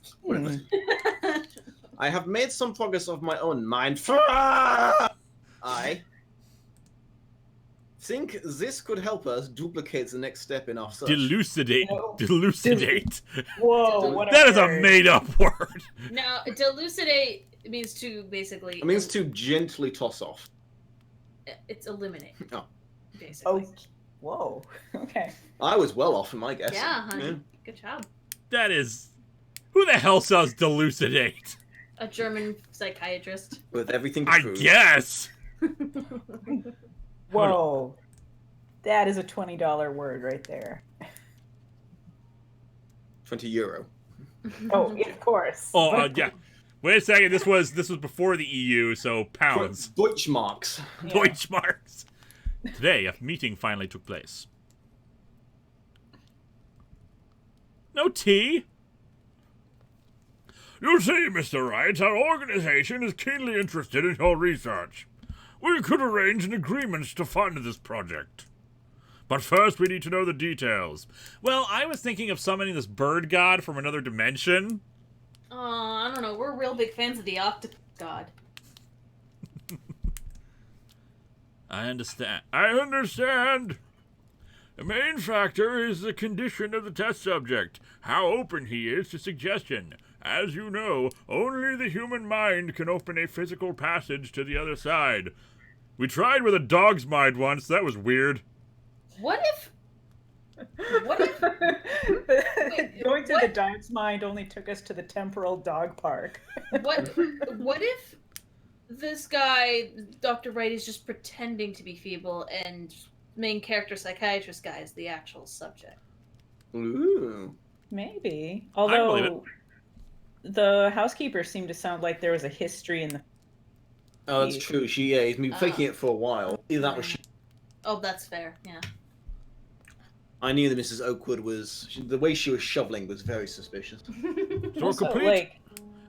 I have made some progress of my own mind. I think this could help us duplicate the next step in our search. Delucidate. No. Delucidate. Whoa, what That is a word. made-up word. No, delucidate means to basically... It means to gently toss off. It's eliminate, Oh. basically. Oh, whoa. Okay. I was well off in my guess. Yeah, honey. Good job. That is... Who the hell says delucidate? A German psychiatrist. With everything to I prove. guess. Whoa. That is a $20 word right there. 20 euro. Oh, of course. Oh, yeah. Wait a second. This was before the EU, so pounds. Deutschmarks. Yeah. Deutschmarks. Today, a meeting finally took place. No tea? You see, Mr. Wright, our organization is keenly interested in your research. We could arrange an agreement to fund this project. But first, we need to know the details. Well, I was thinking of summoning this bird god from another dimension. I don't know. We're real big fans of the Octopus God. I understand. The main factor is the condition of the test subject, how open he is to suggestion. As you know, only the human mind can open a physical passage to the other side. We tried with a dog's mind once, that was weird. What if... What if... Going to the dog's mind only took us to the temporal dog park. What if this guy, Dr. Wright, is just pretending to be feeble and main character psychiatrist guy is the actual subject? Ooh. Maybe. I believe Although the housekeeper seemed to sound like there was a history in the... Oh, that's true. He's been faking it for a while. Either that was... Oh, that's fair, yeah. I knew that Mrs. Oakwood was... The way she was shoveling was very suspicious. So Also, complete like,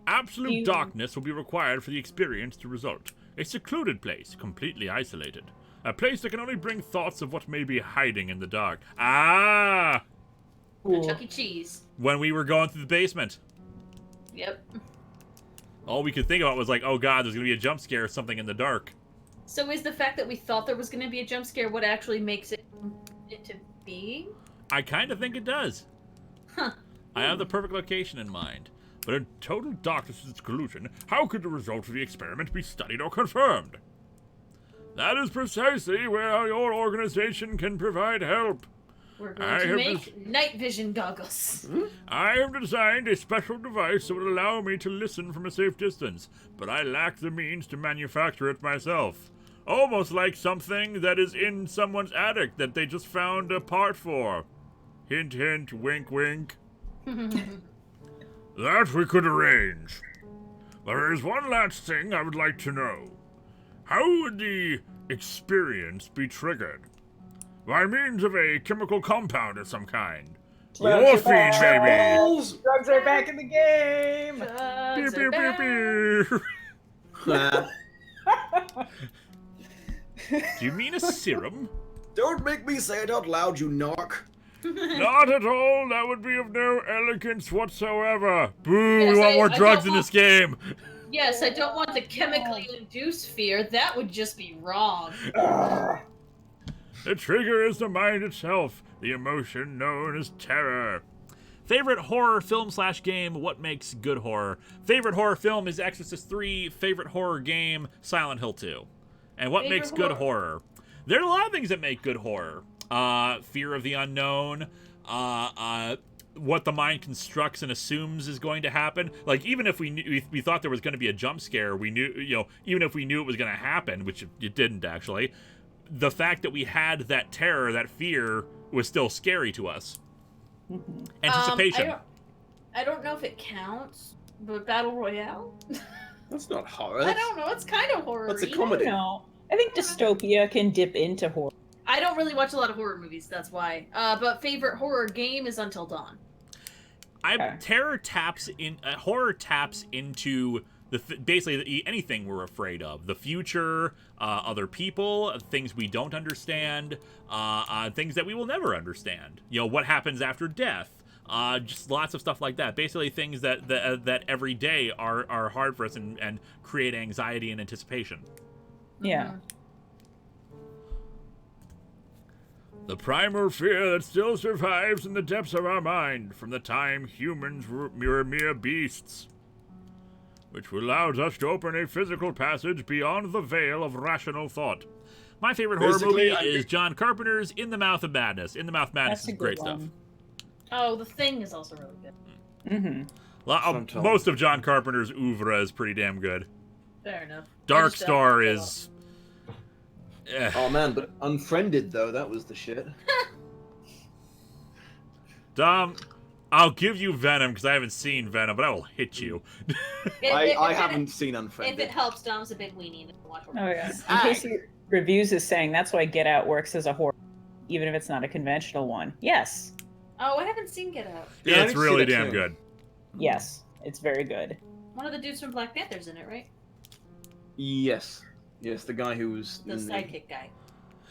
absolute you- darkness will be required for the experience to result. A secluded place, completely isolated. A place that can only bring thoughts of what may be hiding in the dark. Ah! at Chuck E. Cheese. When we were going through the basement. Yep. All we could think about was like, oh god, there's gonna be a jump scare or something in the dark. So is the fact that we thought there was going to be a jump scare what actually makes it into being? I kind of think it does. Huh. I have the perfect location in mind. But in total darkness and seclusion, how could the result of the experiment be studied or confirmed? That is precisely where your organization can provide help. We're going to make night vision goggles. I have designed a special device that will allow me to listen from a safe distance, but I lack the means to manufacture it myself. Almost like something that is in someone's attic that they just found a part for. Hint, hint, wink, wink. That we could arrange. There is one last thing I would like to know. How would the experience be triggered? By means of a chemical compound of some kind. Morphine, baby! Drugs are back in the game! Beep, beep, beep, beep. Do you mean a serum? Don't make me say it out loud, you narc. Not at all. That would be of no elegance whatsoever. Boo, Yes, we want more I drugs don't in this game. Yes, I don't want to chemically induce fear. That would just be wrong. The trigger is the mind itself, the emotion known as terror. Favorite horror film / game, what makes good horror? Favorite horror film is Exorcist 3, favorite horror game, Silent Hill 2. And what makes good horror? There are a lot of things that make good horror. Fear of the unknown, what the mind constructs and assumes is going to happen. Like, even if we thought there was going to be a jump scare, we knew, even if we knew it was going to happen, which it didn't actually, the fact that we had that terror, that fear, was still scary to us. Anticipation. I don't know if it counts, but Battle Royale? That's not horror. I don't know, it's kind of horror-y. That's a comedy. I think dystopia can dip into horror. I don't really watch a lot of horror movies, that's why. But favorite horror game is Until Dawn. Horror taps into basically anything we're afraid of. The future, other people, things we don't understand, things that we will never understand. What happens after death. Just lots of stuff like that. Basically things that every day are hard for us and create anxiety and anticipation. Yeah. The primal fear that still survives in the depths of our mind from the time humans were mere beasts, which allows us to open a physical passage beyond the veil of rational thought. My favorite horror movie is John Carpenter's In the Mouth of Madness. In the Mouth of Madness is great stuff. Oh, The Thing is also really good. Mm-hmm. Most of John Carpenter's oeuvre is pretty damn good. Fair enough. Dark Star is... Oh man, but Unfriended though, that was the shit. Dom, I'll give you Venom because I haven't seen Venom, but I will hit you. I haven't seen Unfriended. If it helps, Dom's a big weenie. Watch horror Oh yeah. movies. In case your reviews is saying that's why Get Out works as a horror, even if it's not a conventional one. Yes. Oh, I haven't seen Get Out. Yeah, It's really damn good. Yes, it's very good. One of the dudes from Black Panther's in it, right? Yes. Yes, the guy who was The in sidekick guy.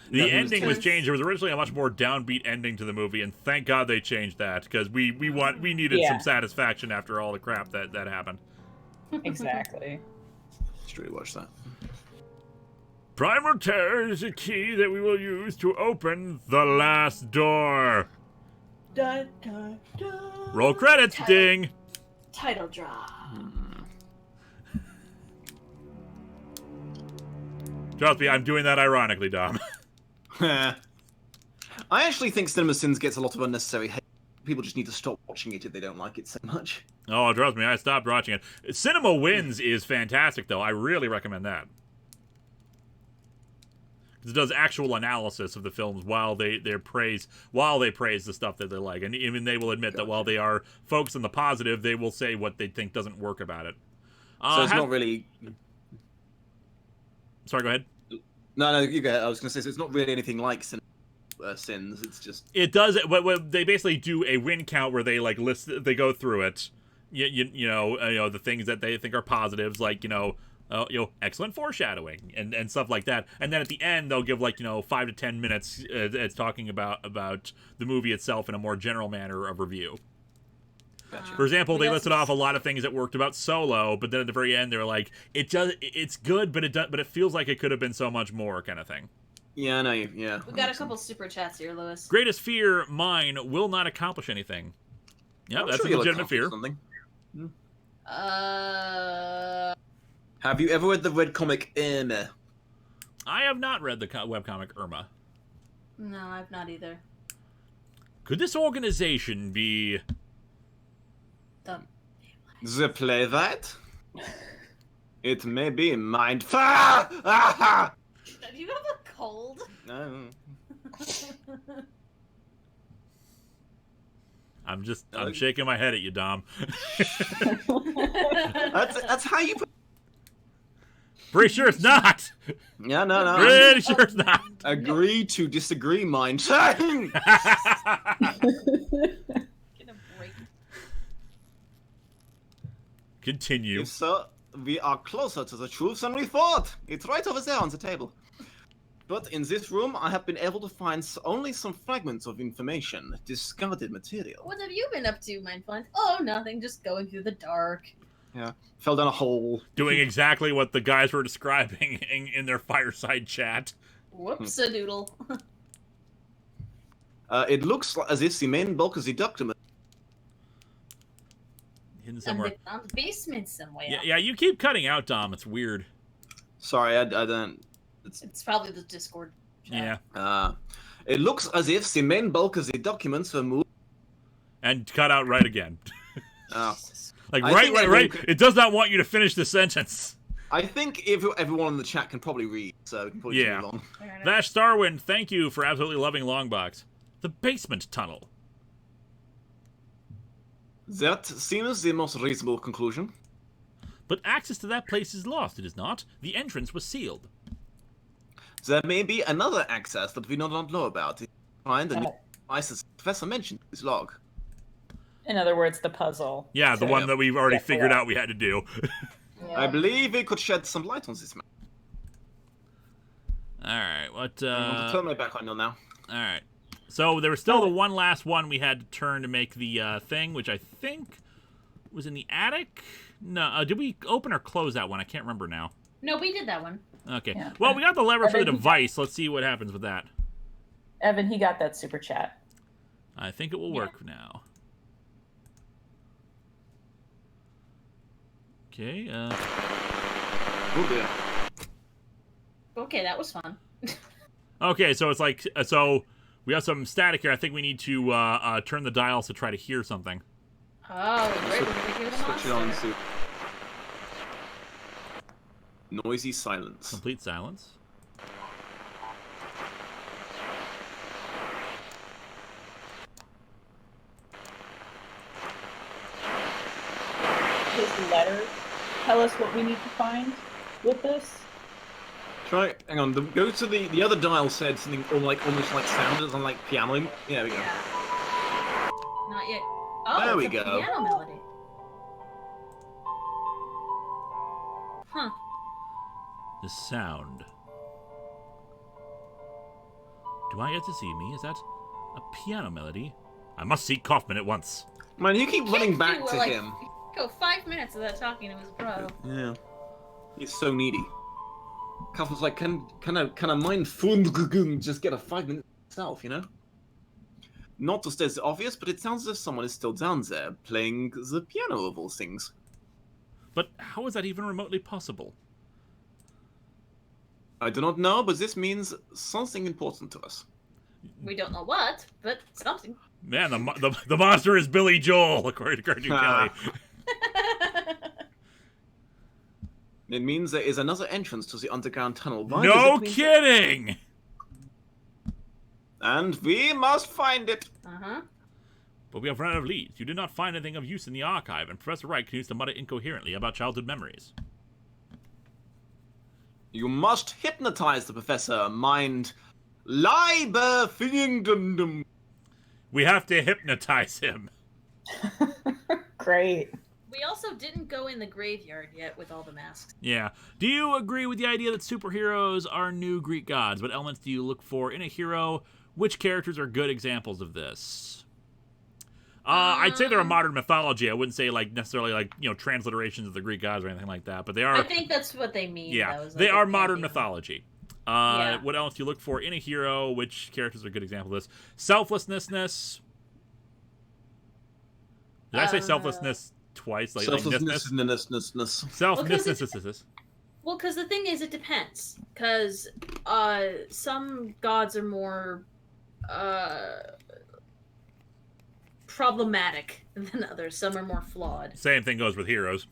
The ending was changed. There was originally a much more downbeat ending to the movie, and thank God they changed that because we needed some satisfaction after all the crap that happened. Exactly. Straight watch that. Primal terror is a key that we will use to open the last door. Dun, dun, dun. Roll credits, ding. Title drop. Trust me, I'm doing that ironically, Dom. I actually think Cinema Sins gets a lot of unnecessary hate. People just need to stop watching it if they don't like it so much. Oh, trust me, I stopped watching it. Cinema Wins is fantastic, though. I really recommend that. It does actual analysis of the films while they praise the stuff that they like, and even they will admit that while they are focused on the positive, they will say what they think doesn't work about it. So it's not really. Sorry, go ahead. No, you go ahead. I was going to say, so it's not really anything like Sins. It's just. It does. They basically do a win count where they list. They go through it. You know the things that they think are positives, like excellent foreshadowing and stuff like that. And then at the end, they'll give 5 to 10 minutes it's talking about the movie itself in a more general manner of review. Gotcha. For example, they listed off a lot of things that worked about Solo, but then at the very end, they were like, it's good, but it feels like it could have been so much more, kind of thing. Yeah, I know. Yeah. We got a couple super chats here, Lewis. Greatest fear, mine, will not accomplish anything. Yeah, that's a legitimate fear. Something. Uh. Have you ever read the red comic Irma? I have not read the webcomic Irma. No, I've not either. Could this organization be... The playwright? It may be mind. Ah! Do you have a cold? No. I'm shaking my head at you, Dom. That's how you put. Pretty sure it's not. Yeah, no. Pretty sure it's not. Agree to disagree, mind. Get a break. Continue. If so, we are closer to the truth than we thought. It's right over there on the table. But in this room, I have been able to find only some fragments of information, discarded material. What have you been up to, Mindfund? Oh, nothing. Just going through the dark. Yeah, fell down a hole. Doing exactly what the guys were describing in their fireside chat. Whoops-a-doodle. It looks as if the main bulk of the document. Hidden somewhere. On the basement somewhere. Yeah, you keep cutting out, Dom. It's weird. Sorry, I don't. It's probably the Discord chat. Yeah. It looks as if the main bulk of the documents were moved. And cut out right again. Oh. Like, I think right. It does not want you to finish the sentence. I think everyone in the chat can probably read, so we can probably move along. Vash Starwind, thank you for absolutely loving Longbox. The basement tunnel. That seems the most reasonable conclusion. But access to that place is lost, it is not. The entrance was sealed. There may be another access that we do not know about. Find the new device the professor mentioned in his log. In other words, the puzzle. Yeah, the one that we've already figured out we had to do. Yeah. I believe it could shed some light on this matter. Alright, what, I'm going to turn my back on you now. Alright. So there was still the one last one we had to turn to make the thing, which I think was in the attic? No, did we open or close that one? I can't remember now. No, we did that one. Okay. Yeah. Well, we got the lever for the device. Let's see what happens with that. Evan, he got that super chat. I think it will work now. Okay, Oh dear. Okay, that was fun. Okay, so it's like, so we have some static here. I think we need to turn the dials to try to hear something. Oh, great. We're gonna hear the Switch it on monster. to noisy silence. Complete silence. His letter. Tell us what we need to find with this. Try. Hang on. Go to the other dial. Said something almost like sounded on like piano. Yeah, there we go. Yeah. Not yet. Oh, There we it's a go. piano melody. Huh. The sound. Do I get to see me? Is that a piano melody? I must see Kaufman at once. Man, you keep running back You were to like- him. Go 5 minutes of that talking to his bro. Yeah. He's so needy. Kaufman's like, can I mind fun just get a 5 minute itself, you know? Not to state the obvious, but it sounds as if someone is still down there playing the piano of all things. But how is that even remotely possible? I do not know, but this means something important to us. We don't know what, but something. Man, the monster is Billy Joel, according to Cartoon Kelly. It means there is another entrance to the underground tunnel. Why No does it mean kidding! that? And we must find it. Uh-huh. But we have run out of leads. You did not find anything of use in the archive, and Professor Wright continues to mutter incoherently about childhood memories. You must hypnotize the professor, mind. Liber We have to hypnotize him. Great. We also didn't go in the graveyard yet with all the masks. Yeah. Do you agree with the idea that superheroes are new Greek gods? What elements do you look for in a hero? Which characters are good examples of this? I'd say they're a modern mythology. I wouldn't say like necessarily like transliterations of the Greek gods or anything like that. But they are. I think that's what they mean. Yeah, though, is they like are a modern pantheon. mythology. Yeah. What else do you look for in a hero? Which characters are a good example of this? Selflessness. Did I say selflessness twice? Like Selflessness. Selflessness. Well, because the thing is, it depends. Because some gods are more problematic than others. Some are more flawed. Same thing goes with heroes.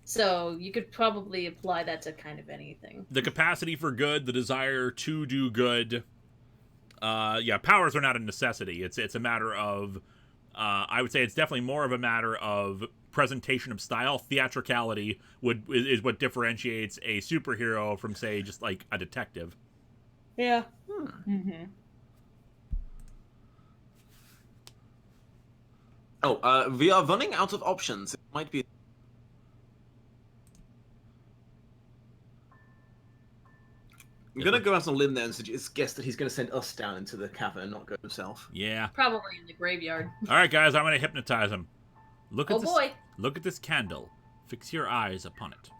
So you could probably apply that to kind of anything. The capacity for good, the desire to do good. Powers are not a necessity. It's a matter of. I would say it's definitely more of a matter of presentation of style. Theatricality is what differentiates a superhero from, say, just like a detective. Yeah. Mm-hmm. Oh, we are running out of options. It might be. I'm gonna go out on a limb there and guess that he's gonna send us down into the cavern and not go himself. Yeah. Probably in the graveyard. All right, guys, I'm gonna hypnotize him. Look at Oh this. boy. Look at this candle. Fix your eyes upon it.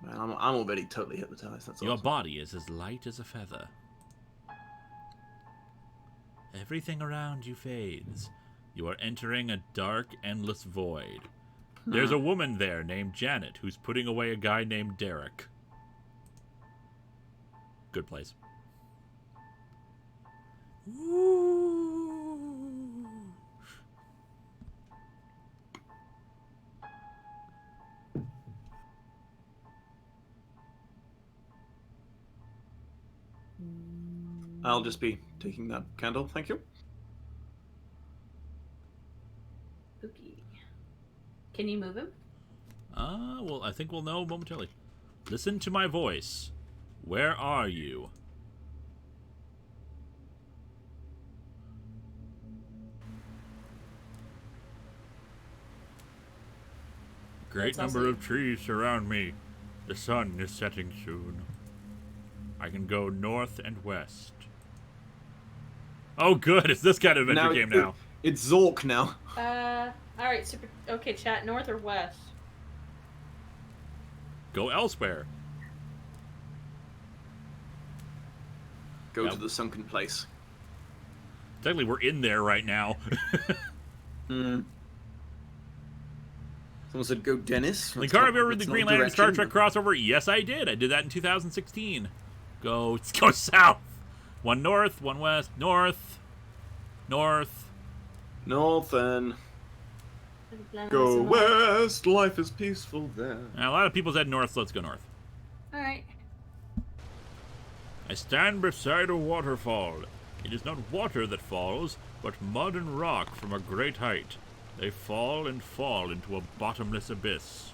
Man, I'm already totally hypnotized. That's Your awesome. body is as light as a feather. Everything around you fades. You are entering a dark, endless void. There's a woman there named Janet who's putting away a guy named Derek. Good place. Ooh. I'll just be taking that candle, thank you. Spooky. Can you move him? Well, I think we'll know momentarily. Listen to my voice. Where are you? Great That's number awesome. of trees surround me. The sun is setting soon. I can go north and west. Oh, good. It's this kind of adventure game now. It's Zork now. Alright, super. Okay, chat, north or west? Go elsewhere. Go Yep. to the sunken place. Technically, we're in there right now. Someone said go Dennis. Linkara, have you ever read the Green Lantern Star Trek crossover? Yes, I did. I did that in 2016. Go south. One north, one west. North. North. North and go west. Life is peaceful there. A lot of people said north, so let's go north. Alright. I stand beside a waterfall. It is not water that falls, but mud and rock from a great height. They fall and fall into a bottomless abyss.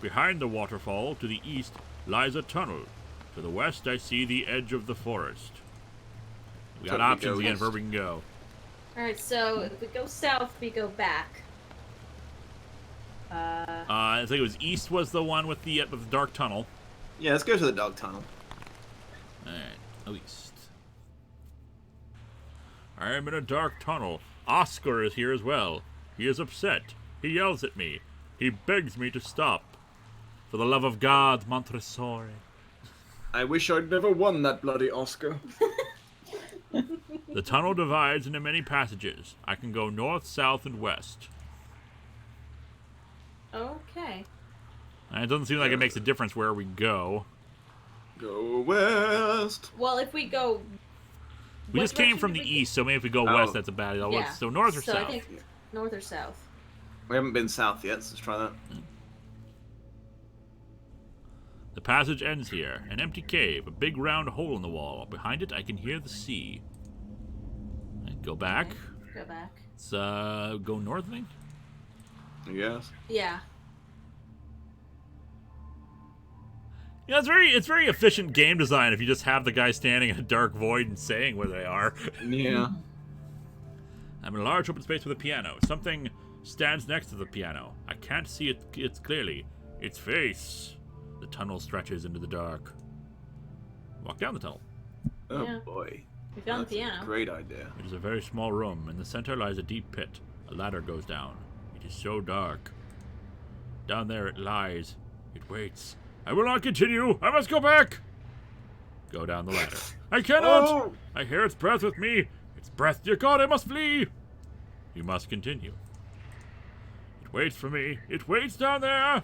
Behind the waterfall, to the east, lies a tunnel. To the west, I see the edge of the forest. We got So we options go again west. for where we can go. Alright, so if we go south, we go back. I think it was east was the one with the dark tunnel. Yeah, let's go to the dog tunnel. Alright, east. I am in a dark tunnel. Oscar is here as well. He is upset. He yells at me. He begs me to stop. For the love of God, Montresor. I wish I'd never won that bloody Oscar. The tunnel divides into many passages. I can go north, south, and west. Okay. And it doesn't seem like it makes a difference where we go. Go west. Well, if we go... We What just came direction from did the we go? east, so maybe if we go Oh. west, that's a bad idea. Yeah. So north or So south? I think north or south. We haven't been south yet, so let's try that. The passage ends here. An empty cave, a big round hole in the wall. Behind it, I can hear the sea. And go back. Go back. Let's go north, I think. Yes. Yeah. Yeah, it's very efficient game design if you just have the guy standing in a dark void and saying where they are. Yeah. I'm in a large open space with a piano. Something stands next to the piano. I can't see it clearly. Its face. The tunnel stretches into the dark. Walk down the tunnel. Oh Yeah. boy. We found That's the piano. a great idea. It is a very small room. In the center lies a deep pit. A ladder goes down. It is so dark. Down there it lies. It waits. I will not continue. I must go back. Go down the ladder. I cannot. Oh! I hear its breath with me. Its breath, dear God, I must flee. You must continue. It waits for me. It waits down there.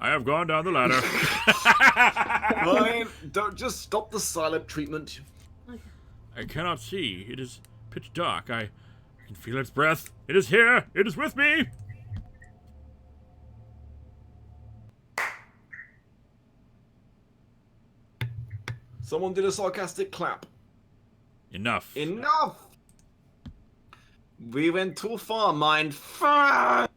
I have gone down the ladder. Ryan, don't just stop the silent treatment. I cannot see. It is pitch dark. I can feel its breath. It is here. It is with me. Someone did a sarcastic clap. Enough. Enough! We went too far, mind. Fuck!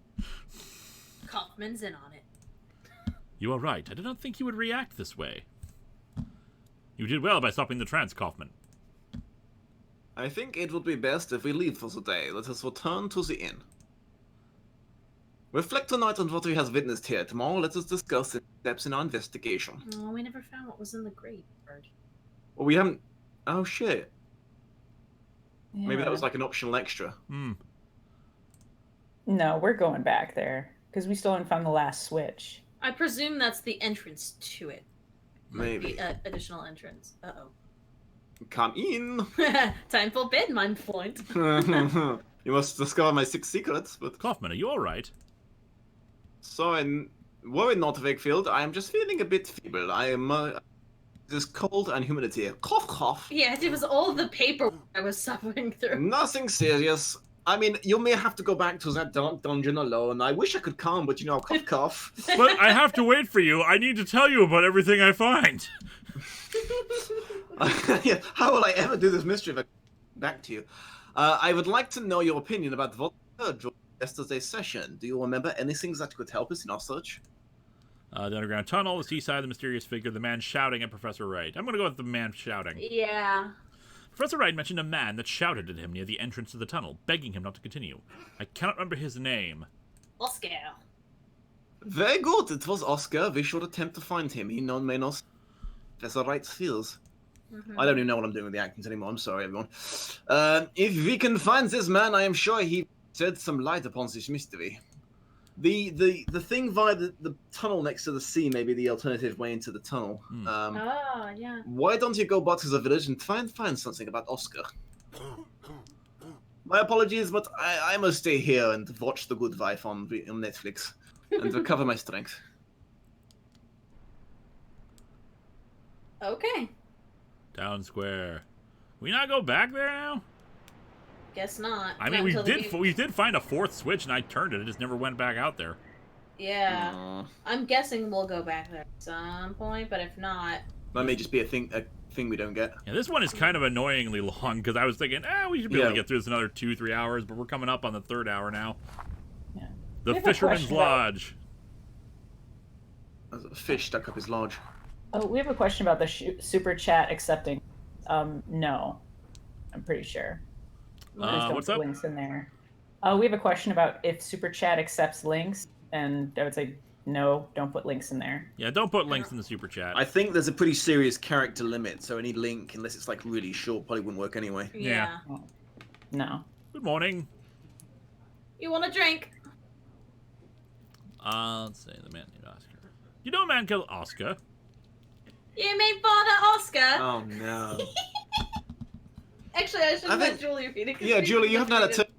Kaufman's in on it. You are right. I did not think you would react this way. You did well by stopping the trance, Kaufman. I think it would be best if we leave for the day. Let us return to the inn. Reflect tonight on what we have witnessed here. Tomorrow, let us discuss the steps in our investigation. Oh, we never found what was in the graveyard. Well, we haven't... Oh, shit. Yeah. Maybe that was like an optional extra. No, we're going back there because we still haven't found the last switch. I presume that's the entrance to it. Maybe. The additional entrance. Uh-oh. Come in. Time for bed, my point. You must discover my 6 secrets, but... Kaufman, are you all right? So, worry not, Wakefield. I am just feeling a bit feeble. I am... this cold and humidity. Cough, cough. Yeah, it was all the paper I was suffering through. Nothing serious. I mean, you may have to go back to that dark dungeon alone. I wish I could come, but cough, cough. But I have to wait for you. I need to tell you about everything I find. Yeah, how will I ever do this mystery if I back to you? I would like to know your opinion about what occurred during yesterday's session. Do you remember anything that could help us in our search? The underground tunnel, the seaside, the mysterious figure, the man shouting at Professor Wright. I'm going to go with the man shouting. Yeah. Professor Wright mentioned a man that shouted at him near the entrance to the tunnel, begging him not to continue. I cannot remember his name. Oscar. Very good. It was Oscar. We should attempt to find him. He may not Professor Wright's feels. I don't even know what I'm doing with the accents anymore. I'm sorry, everyone. If we can find this man, I am sure he shed some light upon this mystery. The thing via the tunnel next to the sea may be the alternative way into the tunnel. Yeah. Why don't you go back to the village and try and find something about Oscar? My apologies, but I must stay here and watch The Good Wife on Netflix and recover my strength. Okay. Town square. We not go back there now? Guess not. I mean, Not we until the game- we did find a 4th switch, and I turned it. It just never went back out there. Yeah. I'm guessing we'll go back there at some point, but if not... That may just be a thing we don't get. Yeah, this one is kind of annoyingly long, because I was thinking, we should be able to get through this another 2-3 hours, but we're coming up on the 3rd hour now. Yeah. The I have a Fisherman's question about- Lodge. There's a fish stuck up his lodge. Oh, we have a question about the super chat accepting. No, I'm pretty sure. Please don't what's put up? links in there. We have a question about if super chat accepts links, and I would say no, don't put links in there. Yeah, don't put links in the super chat. I think there's a pretty serious character limit, so any link, unless it's like really short, probably wouldn't work anyway. Yeah. No. Good morning. You want a drink? Let's say the man named Oscar. You know a man called Oscar? You mean Father Oscar? Oh no. Actually, I should have think- let Julie repeat it. 'cause Yeah, she Julie, you haven't had a repeated turn.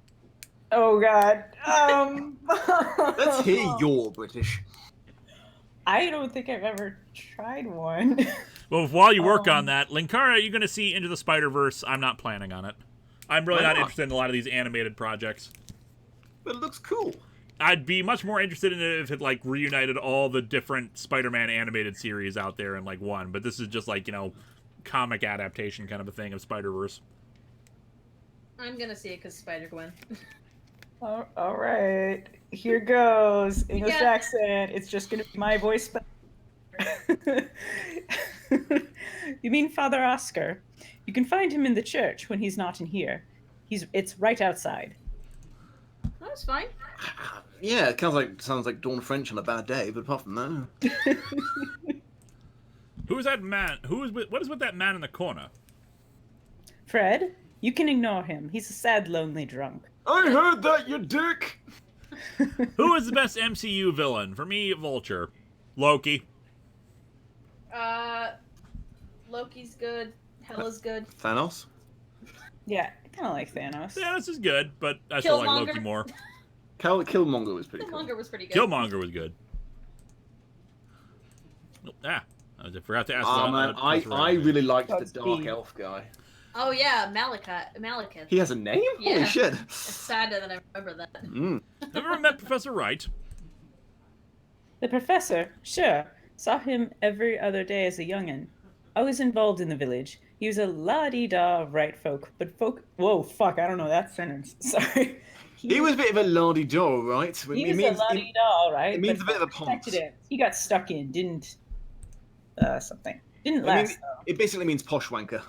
Oh God. Let's hear you're British. I don't think I've ever tried one. Well, while you work on that, Linkara, you're going to see Into the Spider-Verse. I'm not planning on it. I'm really Why not not? interested in a lot of these animated projects. But it looks cool. I'd be much more interested in it if it, like, reunited all the different Spider-Man animated series out there in, like, one. But this is just, like, comic adaptation kind of a thing of Spider-Verse. I'm gonna see it because Spider-Gwen. All right. Here goes. English Yeah. accent. It's just going to be my voice. You mean Father Oscar? You can find him in the church when he's not in here. It's right outside. That's fine. Yeah, it sounds like Dawn French on a bad day, but apart from that... Who is that man? What is with that man in the corner? Fred, you can ignore him. He's a sad, lonely drunk. I heard that, you dick! Who is the best MCU villain? For me, Vulture. Loki. Loki's good. Hela's good. Thanos? Yeah, I kind of like Thanos. Thanos is good, but I still like Killmonger. Loki more. Killmonger was pretty cool. Killmonger was pretty good. Killmonger was good. I forgot to ask. Man, I really liked the That's Dark deep. Elf guy. Oh yeah, Malekith. He has a name? Yeah. Holy shit. It's sad that I remember that. Ever met Professor Wright? The professor, sure. Saw him every other day as a young'un. I was involved in the village. He was a la-dee-da of right folk, but whoa, fuck, I don't know that sentence. Sorry. He was a bit of a la-di-da, right? He was a la-dee-da, right? It means but a bit of a protected ponce. him. He got stuck in, didn't... something. Didn't last, though. It basically means posh wanker.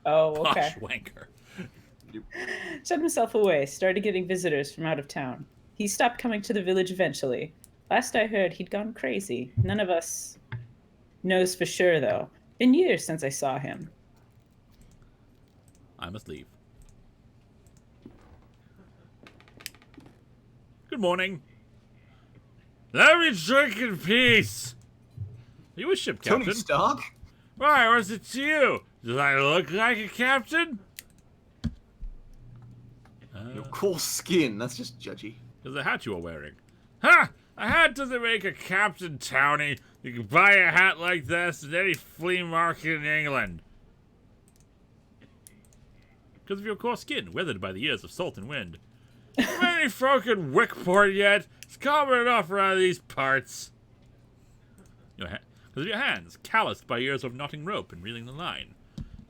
Oh, okay. Posh wanker. Shut himself away, started getting visitors from out of town. He stopped coming to the village eventually. Last I heard, he'd gone crazy. None of us knows for sure, though. Been years since I saw him. I must leave. Good morning. Let me drink in peace. Are you a ship captain? Tony Stark? Why, was it you? Does I look like a captain? Your coarse skin, that's just judgy. Because the hat you are wearing. Ha! A hat doesn't make a captain, Townie. You can buy a hat like this at any flea market in England. Because of your coarse skin, weathered by the years of salt and wind. Many folk in Wickport yet. It's common enough around these parts. Because of your hands, calloused by years of knotting rope and reeling the line.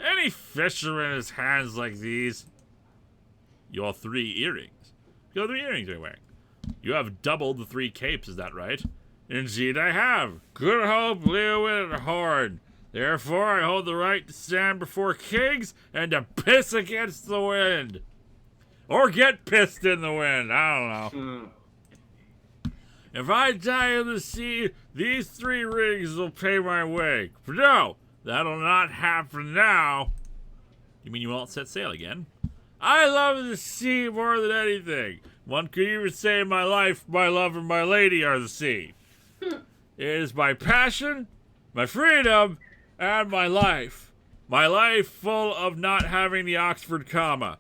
Any fisherman has hands like these. Your 3 earrings. Your 3 earrings you're wearing. You have doubled the 3 capes, is that right? Indeed I have. Good hope, Leowin, and Horn. Therefore I hold the right to stand before kings and to piss against the wind. Or get pissed in the wind, I don't know. If I die in the sea, these 3 rings will pay my way. But no, that'll not happen now. You mean you won't set sail again? I love the sea more than anything. One could even say my life, my love, and my lady are the sea. It is my passion, my freedom, and my life. My life full of not having the Oxford comma.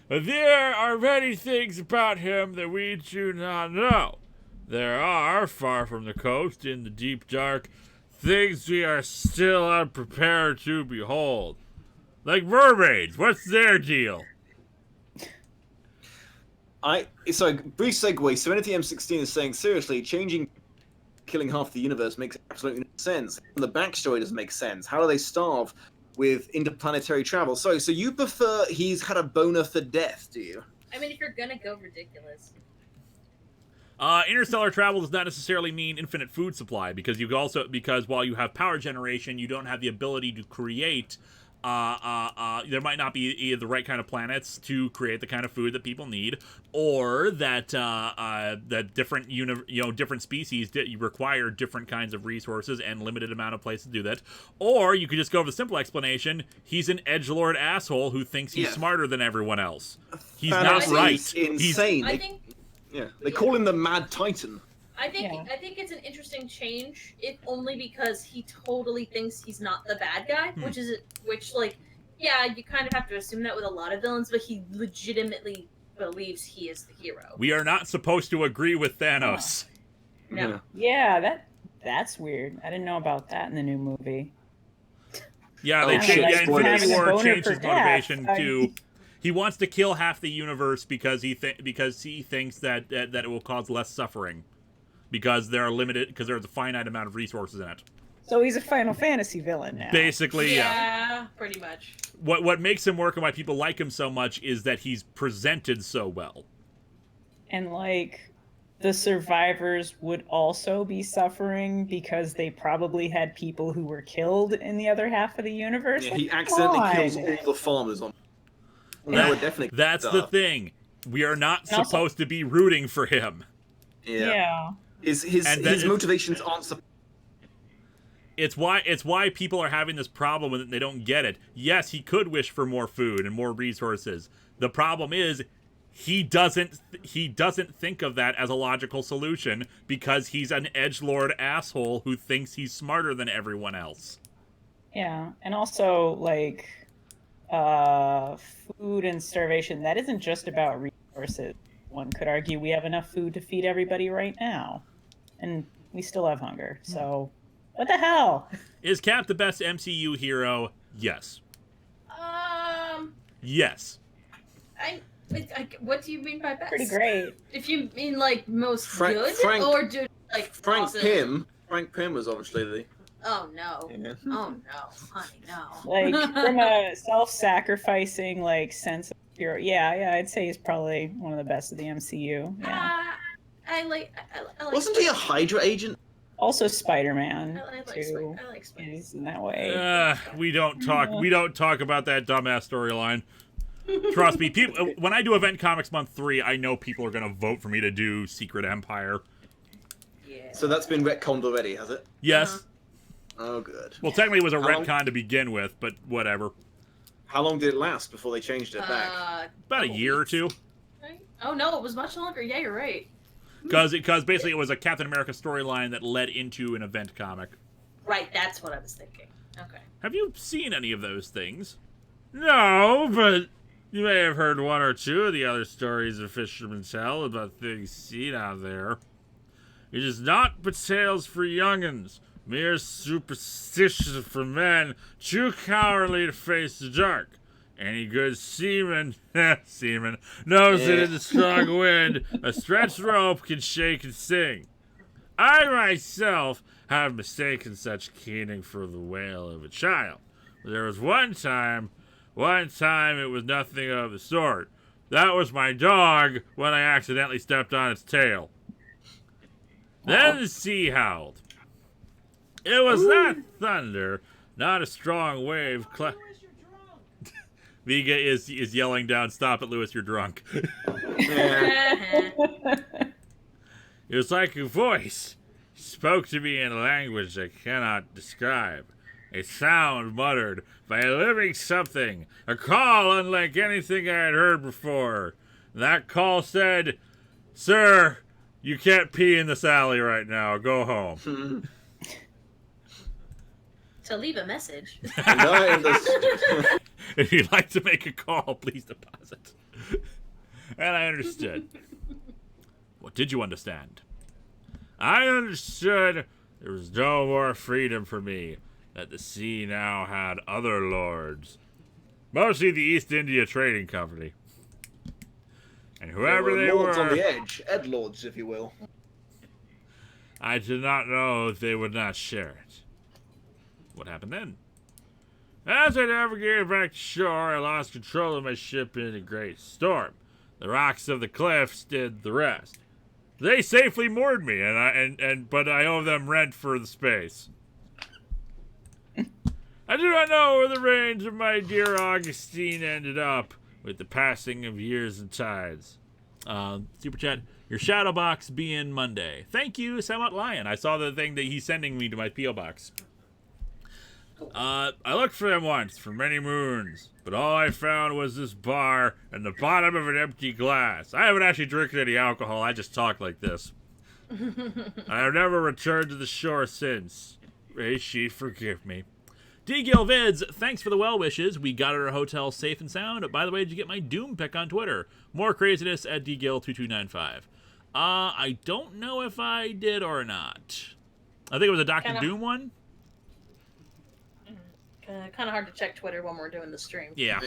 But there are many things about him that we do not know. There are, far from the coast, in the deep dark, things we are still unprepared to behold. Like mermaids, what's their deal? So, brief segue. Serenity M16 is saying, seriously, killing half the universe makes absolutely no sense. And the backstory doesn't make sense. How do they starve with interplanetary travel? So you prefer he's had a boner for death, do you? I mean, if you're gonna go ridiculous. Interstellar travel does not necessarily mean infinite food supply, because while you have power generation, you don't have the ability to create. There might not be either the right kind of planets to create the kind of food that people need, or that different different species require different kinds of resources and limited amount of places to do that. Or you could just go with the simple explanation: he's an edgelord asshole who thinks he's smarter than everyone else. He's not right. He's insane. They call him the Mad Titan. I think it's an interesting change, if only because he totally thinks he's not the bad guy, which you kind of have to assume that with a lot of villains, but he legitimately believes he is the hero. We are not supposed to agree with Thanos. No. Yeah, that's weird. I didn't know about that in the new movie. Yeah, Infinity War changed his motivation to. He wants to kill half the universe because he thinks that it will cause less suffering. Because there's a finite amount of resources in it. So he's a Final Fantasy villain now. Basically, yeah. Pretty much. What makes him work and why people like him so much is that he's presented so well. And the survivors would also be suffering because they probably had people who were killed in the other half of the universe. Yeah, Like, he come accidentally on. kills all the farmers on. That would definitely. That's the thing. We are not And also- supposed to be rooting for him. Yeah. His motivations aren't. It's why people are having this problem and they don't get it. Yes, he could wish for more food and more resources. The problem is he doesn't think of that as a logical solution because he's an edgelord asshole who thinks he's smarter than everyone else. Yeah, and also like food and starvation, that isn't just about resources. One could argue we have enough food to feed everybody right now, and we still have hunger. So what the hell? Is Cap the best MCU hero? Yes. Yes. What do you mean by best? Pretty great. If you mean like most Frank- good, Frank- or do like Frank awesome? Pym was obviously the. Oh no! Yeah. Oh no, honey, no. Like from a self-sacrificing like sense of hero. Yeah, I'd say he's probably one of the best of the MCU. Yeah. I like. Wasn't he a Hydra agent? Also Spider-Man I like too. I like Spider. Is in that way. We don't talk about that dumbass storyline. Trust me, people. When I do Event Comics Month 3, I know people are gonna vote for me to do Secret Empire. Yeah. So that's been retconned already, has it? Yes. Oh, good. Well, technically it was a How long- retcon to begin with, but whatever. How long did it last before they changed it back? About a year or two. Right? Oh no, it was much longer. Yeah, you're right. Because basically it was a Captain America storyline that led into an event comic. Right, that's what I was thinking. Okay. Have you seen any of those things? No, but you may have heard one or two of the other stories the fishermen tell about things seen out there. It is not but tales for young'uns, mere superstitions for men too cowardly to face the dark. Any good seaman knows that in the strong wind, a stretched rope can shake and sing. I myself have mistaken such keening for the wail of a child. But there was one time it was nothing of the sort. That was my dog when I accidentally stepped on its tail. Then the sea howled. It was not thunder, not a strong wave. Vega is yelling down, "Stop it, Lewis, you're drunk." It was like a voice. It spoke to me in a language I cannot describe. A sound muttered by a living something. A call unlike anything I had heard before. That call said, "Sir, you can't pee in this alley right now. Go home." To leave a message. If you'd like to make a call, please deposit. And I understood. What did you understand? I understood there was no more freedom for me, that the sea now had other lords. Mostly the East India Trading Company. And whoever they were... Lords on the edge. Edlords, if you will. I did not know if they would not share it. What happened then? As I navigated back to shore, I lost control of my ship in a great storm. The rocks of the cliffs did the rest. They safely moored me, but I owe them rent for the space. I do not know where the reins of my dear Augustine ended up with the passing of years and tides. Super chat. Your shadow box be in Monday. Thank you, Samut Lion. I saw the thing that he's sending me to my P.O. box. I looked for them once, for many moons, but all I found was this bar and the bottom of an empty glass. I haven't actually drinking any alcohol, I just talk like this. I have never returned to the shore since. May she forgive me. D-Gil Vids, thanks for the well wishes. We got our hotel safe and sound. By the way, did you get my Doom pick on Twitter? More craziness at DGil2295. I don't know if I did or not. I think it was a Dr. Doom one. Kind of hard to check Twitter when we're doing the stream. Yeah.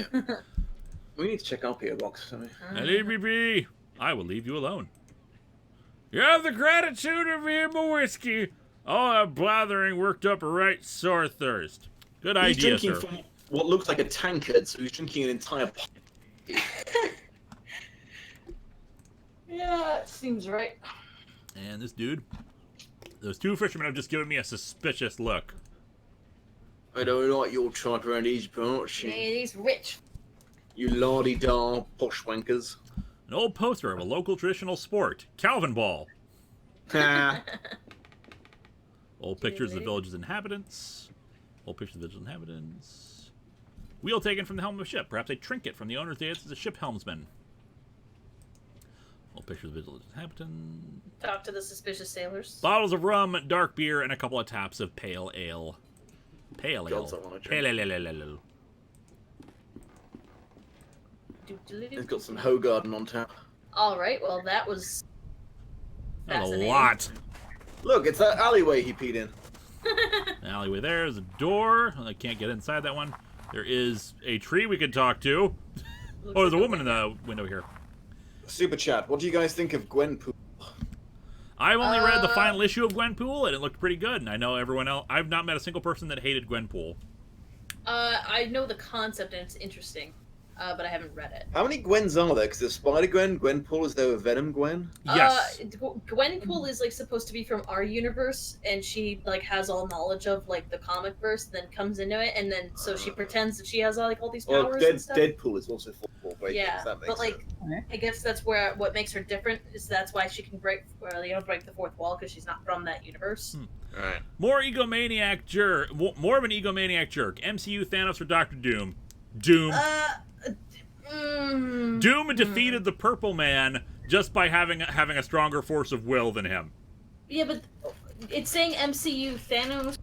We need to check our PO box. And leave me be. I will leave you alone. You have the gratitude of him a whiskey. All that blathering worked up a right sore thirst. Good He's idea, drinking sir. from what looks like a tankard, so he's drinking an entire pot. Yeah, it seems right. And this dude, those two fishermen have just given me a suspicious look. I don't like your type around these parts. Yeah, he's rich. You lardy-dar posh wankers. An old poster of a local traditional sport, Calvin Ball. Ha. Old pictures of the village's inhabitants. Old pictures of the village's inhabitants. Wheel taken from the helm of a ship. Perhaps a trinket from the owner's days as a ship helmsman. Old pictures of the village's inhabitants. Talk to the suspicious sailors. Bottles of rum, dark beer, and a couple of taps of pale ale. Pale ale. Gods, I wanna drink. Pale ale. It's got some Hogarden on tap. Alright, well that was That's a fascinating. lot. Look, it's that alleyway he peed in. An alleyway there. There's a door. I can't get inside that one. There is a tree we could talk to. Oh, there's a woman in the window here. Super chat. What do you guys think of Gwenpool? I've only read the final issue of Gwenpool, and it looked pretty good. And I know everyone else. I've not met a single person that hated Gwenpool. I know the concept and it's interesting, but I haven't read it. How many Gwens are there? Because there's Spider-Gwen, Gwenpool, is there a Venom Gwen? Yes. Gwenpool is like supposed to be from our universe, and she like has all knowledge of like the comic verse, then comes into it, and then so she pretends that she has like all these powers Well, and stuff. Deadpool is also football. Right? Yeah, That makes but like sense. I guess that's where what makes her different is that's why she can break the fourth wall because she's not from that universe. Alright. More egomaniac jerk. More of an egomaniac jerk. MCU Thanos or Doctor Doom? Doom. Doom defeated the Purple Man just by having a stronger force of will than him. Yeah, but it's saying MCU Thanos.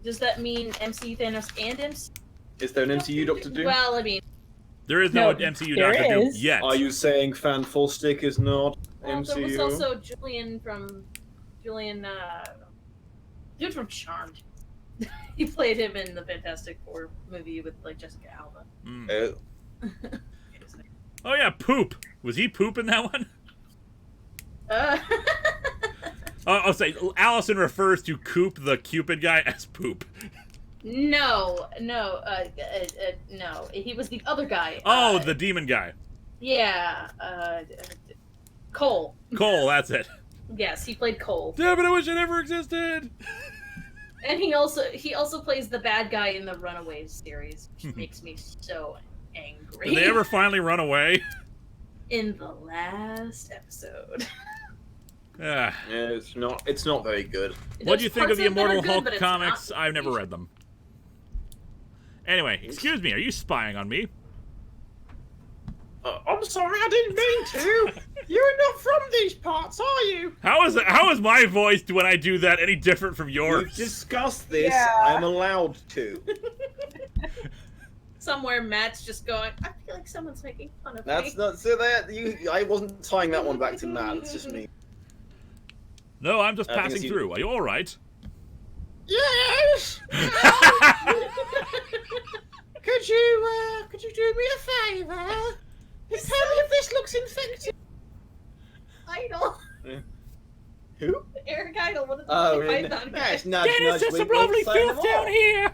Does that mean MCU Thanos and MCU? Is there an MCU Doctor Doom? Well, I mean, There is no No, MCU there Doctor Doom is. yet. Are you saying Fan Stick is not well, MCU? there was also Julian, dude from Charmed. He played him in the Fantastic Four movie with like Jessica Alba. Mm. Oh yeah, Poop. Was he Poop in that one? I'll say Allison refers to Coop, the Cupid guy, as Poop. No. He was the other guy. Oh, the demon guy. Yeah. Cole. Cole, that's it. Yes, he played Cole. Damn it, I wish it ever existed. And he also plays the bad guy in the Runaways series, which makes me so angry. Did they ever finally run away? In the last episode. Ah. Yeah, it's not very good. What do you think of the Parts that are Immortal good, Hulk but it's comics? not I've never read them. Anyway, excuse me, are you spying on me? I'm sorry, I didn't mean to. You're not from these parts, are you? How is my voice when I do that any different from We've yours? discussed this. Yeah. I'm allowed to. Somewhere Matt's just going, I feel like someone's making fun of That's me. not so. That I wasn't tying that one back to Matt. It's just me. No, I'm just I think passing it's you. through. Are you all right? Yes. Could you do me a favor? Tell me if this looks infected. Idol. Who? Eric Idol, what is the Oh, Python guy? yes, nudge, Dennis, nudge, there's some wink, wink, lovely sign them filth down off. here.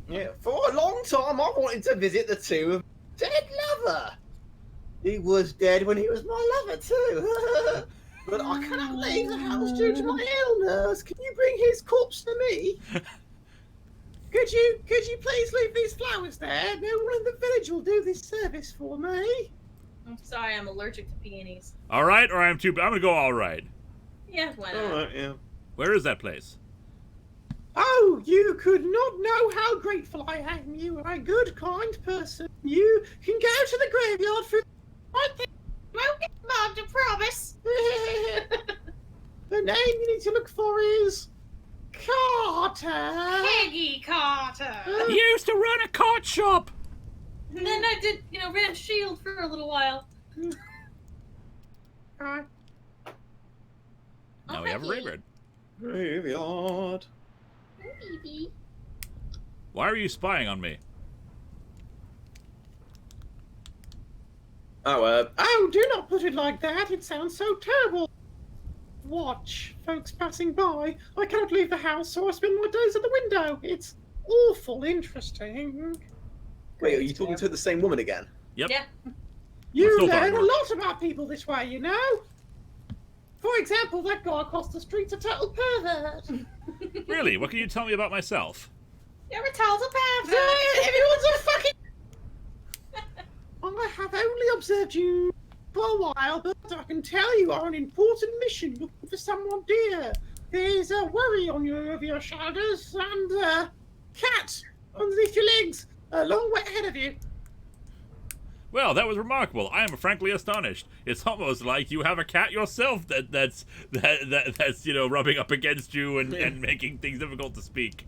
Yeah, for a long time I wanted to visit the tomb of dead lover. He was dead when he was my lover too. But I cannot leave the house due to my illness. Can you bring his corpse to me? Could you please leave these flowers there? No one in the village will do this service for me. I'm sorry, I'm allergic to peonies. All right, or I'm gonna go all right. Yeah, why not? Alright, yeah. Where is that place? Oh, you could not know how grateful I am. You are a good, kind person. You can go to the graveyard for right there. Won't get mugged, I promise. The name you need to look for is Carter. Peggy Carter. He used to run a cart shop. And then I did, ran S.H.I.E.L.D. for a little while. Now we have a railroad. Graveyard. Baby. Why are you spying on me? Oh, do not put it like that. It sounds so terrible. Watch, folks passing by. I cannot leave the house, so I spend my days at the window. It's awful interesting. Wait, are you talking to the same woman again? Yep. Yeah. You still learn talking. a lot about people this way, you know? For example, that guy across the street's a total pervert. Really? What can you tell me about myself? You're a total pervert. Everyone's a fucking... I have only observed you for a while, but I can tell you are on an important mission looking for someone dear. There's a worry on over your shoulders and a cat underneath your legs, a long way ahead of you. Well, that was remarkable. I am frankly astonished. It's almost like you have a cat yourself that's rubbing up against you and making things difficult to speak.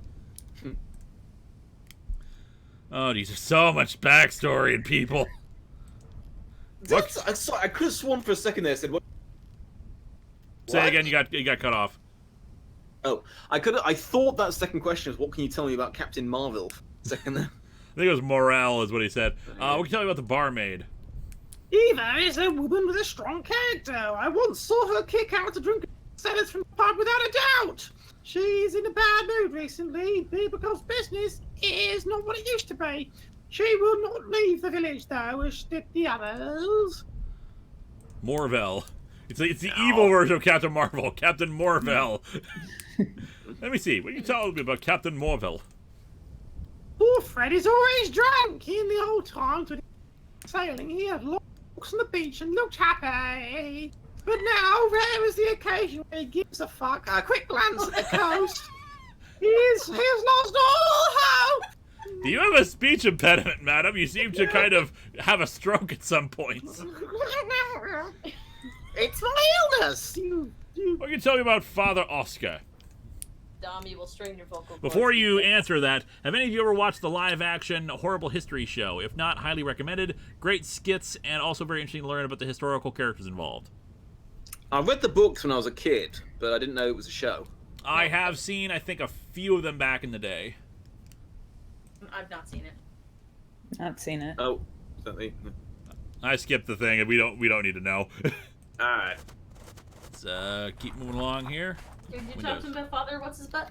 Oh, these are so much backstory and people. I could have sworn for a second there. I said, "What?" Say again. You got cut off. Oh, I thought that second question was, "What can you tell me about Captain Marvel?" Second there. I think it was morale is what he said. What can you tell me about the barmaid? Eva is a woman with a strong character. I once saw her kick out a drunk sellers from the pub without a doubt. She's in a bad mood recently because business is not what it used to be. She will not leave the village though, as did the others. Morvel. It's the evil version of Captain Marvel, Captain Morvel. Let me see. What are you telling me about Captain Morvel? Poor Fred is always drunk. In the old times when he was sailing, he had long walks on the beach and looked happy. But now, rare is the occasion where he gives a fuck. A quick glance at the coast. He's lost all hope. Do you have a speech impediment, madam? You seem to kind of have a stroke at some points. It's my illness. What can you tell me about Father Oscar? Dom, you will strain your vocal cords. Before you answer that, have any of you ever watched the live-action Horrible History show? If not, highly recommended. Great skits, and also very interesting to learn about the historical characters involved. I read the books when I was a kid, but I didn't know it was a show. I have seen, I think, a few of them back in the day. I've not seen it. Not seen it. Oh, certainly. I skipped the thing, and we don't need to know. All right. Let's keep moving along here. Did you talk to him about Father? What's his butt?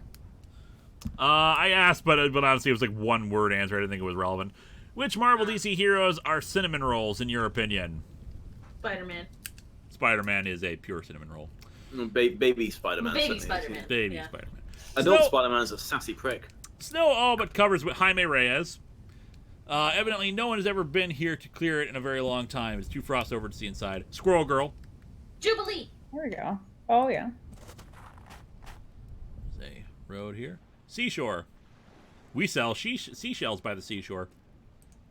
I asked, but honestly, it was like one word answer. I didn't think it was relevant. Which Marvel DC heroes are cinnamon rolls, in your opinion? Spider-Man. Spider-Man is a pure cinnamon roll. Baby Spider-Man. Baby Spider-Man. Baby Yeah. Spider-Man. Adult Snow- Spider-Man's a sassy prick. Snow all but covers with Jaime Reyes. Evidently, no one has ever been here to clear it in a very long time. It's too frost over to see inside. Squirrel Girl. Jubilee. There we go. Oh, yeah. There's a road here. Seashore. We sell seashells by the seashore.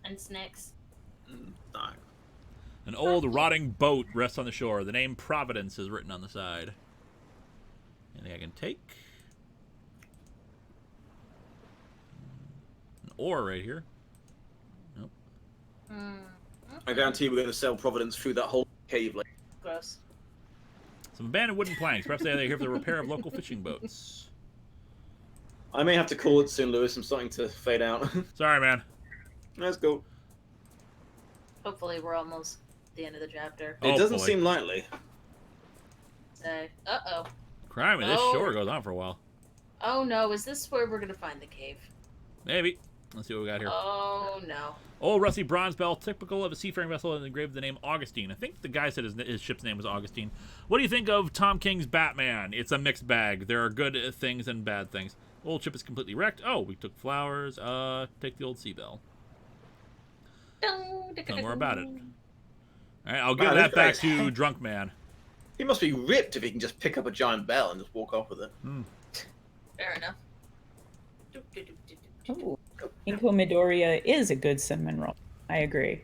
And snacks. No. An old rotting boat rests on the shore. The name Providence is written on the side. Anything I can take? An oar right here. Nope. I guarantee we're going to sell Providence through that whole cave. Like, Gross. Some abandoned wooden planks. Perhaps they're here for the repair of local fishing boats. I may have to call it soon, Lewis. I'm starting to fade out. Sorry, man. Let's go. Hopefully we're almost at the end of the chapter. It doesn't boy. seem likely. Uh-oh. Crimey, this Oh. shore goes on for a while. Oh no, is this where we're gonna find the cave? Maybe. Let's see what we got here. Oh no. Old rusty bronze bell, typical of a seafaring vessel, and engraved with the name Augustine. I think the guy said his ship's name was Augustine. What do you think of Tom King's Batman? It's a mixed bag. There are good things and bad things. Old ship is completely wrecked. Oh, we took flowers. Take the old sea bell. Tell more about it. All right, I'll give Man, that this back guy's- to Drunk Man. He must be ripped if he can just pick up a giant bell and just walk off with it. Fair enough. Ooh. Inko Midoriya is a good cinnamon roll. I agree.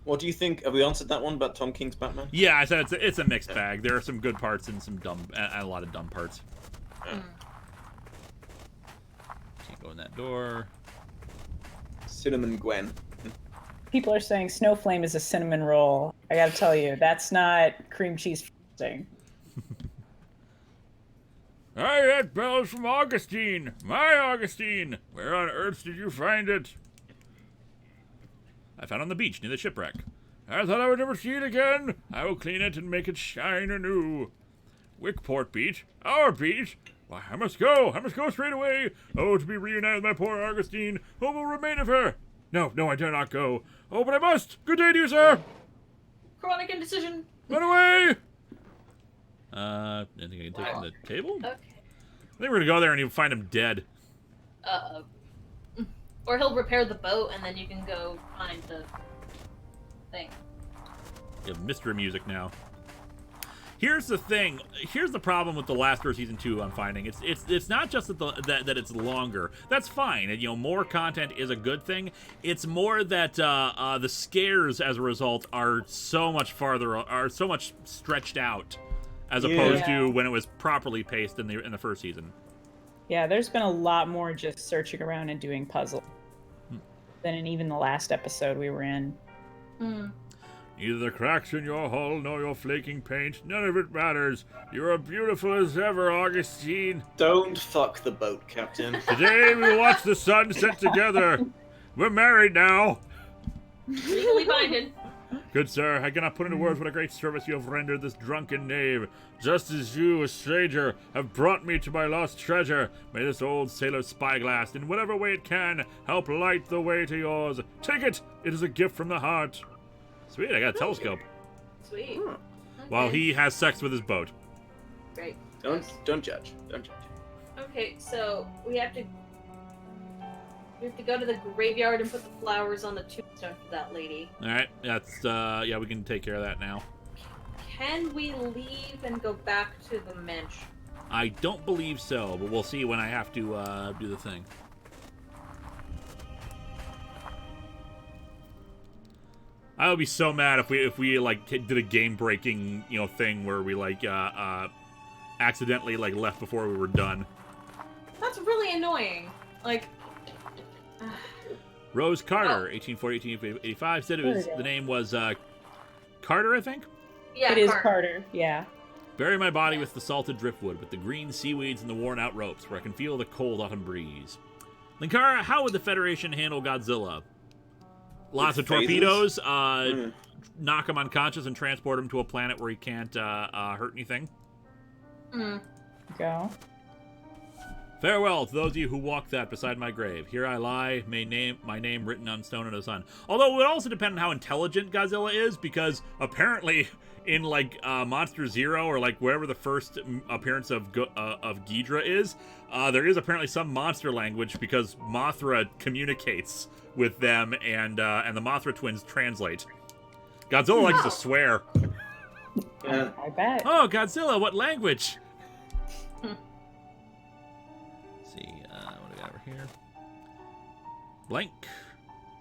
What do you think? Have we answered that one about Tom King's Batman? Yeah, I said it's a mixed bag. There are some good parts and some dumb, and a lot of dumb parts. Can't go in that door. Cinnamon Gwen. People are saying Snowflame is a cinnamon roll. I gotta tell you, that's not cream cheese frosting. Hey, that bell's from Augustine. My Augustine. Where on earth did you find it? I found it on the beach near the shipwreck. I thought I would never see it again. I will clean it and make it shine anew. Wickport beach? Our beach? Why, I must go. I must go straight away. Oh, to be reunited with my poor Augustine. What will remain of her? No, I dare not go. Oh, but I must. Good day to you, sir. Chronic indecision. Run away. I think I can take him to the table? Okay. I think we're gonna go there and you'll find him dead. Uh-oh. Or he'll repair the boat, and then you can go find the thing. You have mystery music now. Here's the thing. Here's the problem with the last of season 2. I'm finding it's not just that it's longer. That's fine. And, you know, more content is a good thing. It's more that the scares as a result are so much stretched out as opposed to when it was properly paced in the first season. Yeah, there's been a lot more just searching around and doing puzzles than in even the last episode we were in. Neither the cracks in your hull nor your flaking paint, none of it matters. You're as beautiful as ever, Augustine. Don't fuck the boat, Captain. Today we watch the sun set together. We're married now. Legally binding. Good sir, I cannot put into words what a great service you have rendered this drunken knave. Just as you, a stranger, have brought me to my lost treasure, may this old sailor's spyglass, in whatever way it can, help light the way to yours. Take it! It is a gift from the heart. Sweet, I got a telescope. Sweet. Hmm. Okay. While he has sex with his boat. Great. Don't judge. Don't judge. Okay, so we have to go to the graveyard and put the flowers on the tombstone for that lady. Alright, that's, yeah, we can take care of that now. Can we leave and go back to the mensch? I don't believe so, but we'll see when I have to, do the thing. I would be so mad if we like did a game-breaking, you know, thing where we like accidentally like left before we were done. That's really annoying. Like Rose Carter, 1840-1885, said it was the name was Carter, I think. Yeah, It is Carter, yeah. Bury my body with the salted driftwood, with the green seaweeds and the worn-out ropes, where I can feel the cold autumn breeze. Linkara, how would the Federation handle Godzilla? Lots of torpedoes, knock him unconscious and transport him to a planet where he can't hurt anything. Go. Farewell to those of you who walk that beside my grave. Here I lie, my name written on stone in the sun. Although it would also depend on how intelligent Godzilla is, because apparently in like Monster Zero or like wherever the first appearance of Ghidra is, there is apparently some monster language because Mothra communicates with them, and the Mothra twins translate. Godzilla likes to swear. I bet. Oh, Godzilla, what language? Let's see, what do we got over here? Blank.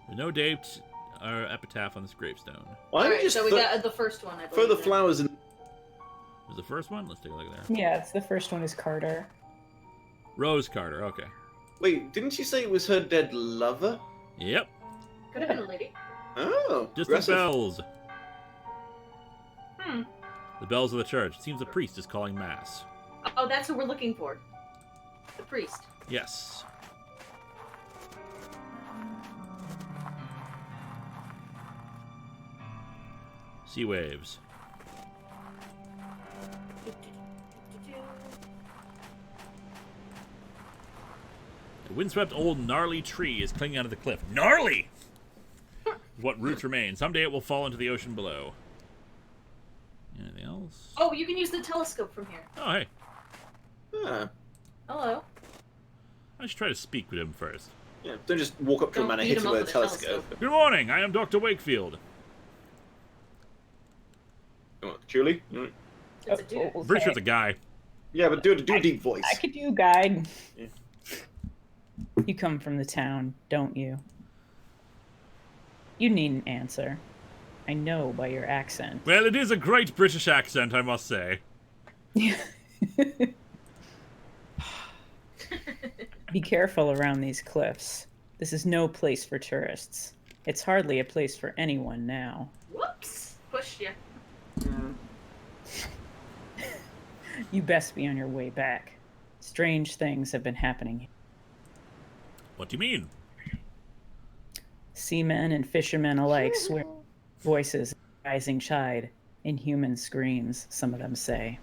There's no date or epitaph on this gravestone. Why don't you Alright, just so we got the first one, I believe. throw the flowers in? Was the first one? Let's take a look at there. Yeah, it's the first one is Carter. Rose Carter, okay. Wait, didn't you say it was her dead lover? Yep. Could have been a lady. Oh, Distant aggressive. bells. The bells of the church. It seems a priest is calling mass. Oh, that's who we're looking for. The priest. Yes. Sea waves. The windswept old gnarly tree is clinging onto the cliff. Gnarly! What roots remain. Someday it will fall into the ocean below. Anything else? Oh, you can use the telescope from here. Oh, hey. Ah, Hello. I should try to speak with him first. yeah, don't just walk up to him Don't and beat hit him him up with a with a telescope. Good morning. I am Dr. Wakefield. Julie? It's a dude. I'm pretty sure it's a guy. Yeah, but do a deep voice. I could do guide. Yeah. You come from the town, don't you? You needn't answer. I know by your accent. Well, it is a great British accent, I must say. Be careful around these cliffs. This is no place for tourists. It's hardly a place for anyone now. Whoops. Pushed you. You best be on your way back. Strange things have been happening. What do you mean? Seamen and fishermen alike swear voices rising tide, inhuman screams, some of them say.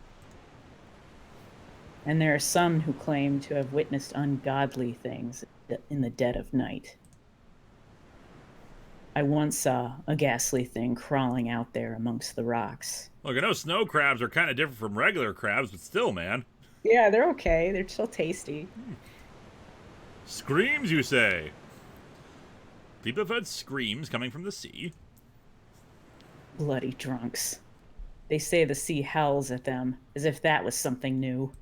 And there are some who claim to have witnessed ungodly things in the dead of night. I once saw a ghastly thing crawling out there amongst the rocks. Look, I know snow crabs are kind of different from regular crabs, but still, man. Yeah, they're okay. They're still tasty. Screams, you say? People have heard screams coming from the sea. Bloody drunks. They say the sea howls at them, as if that was something new.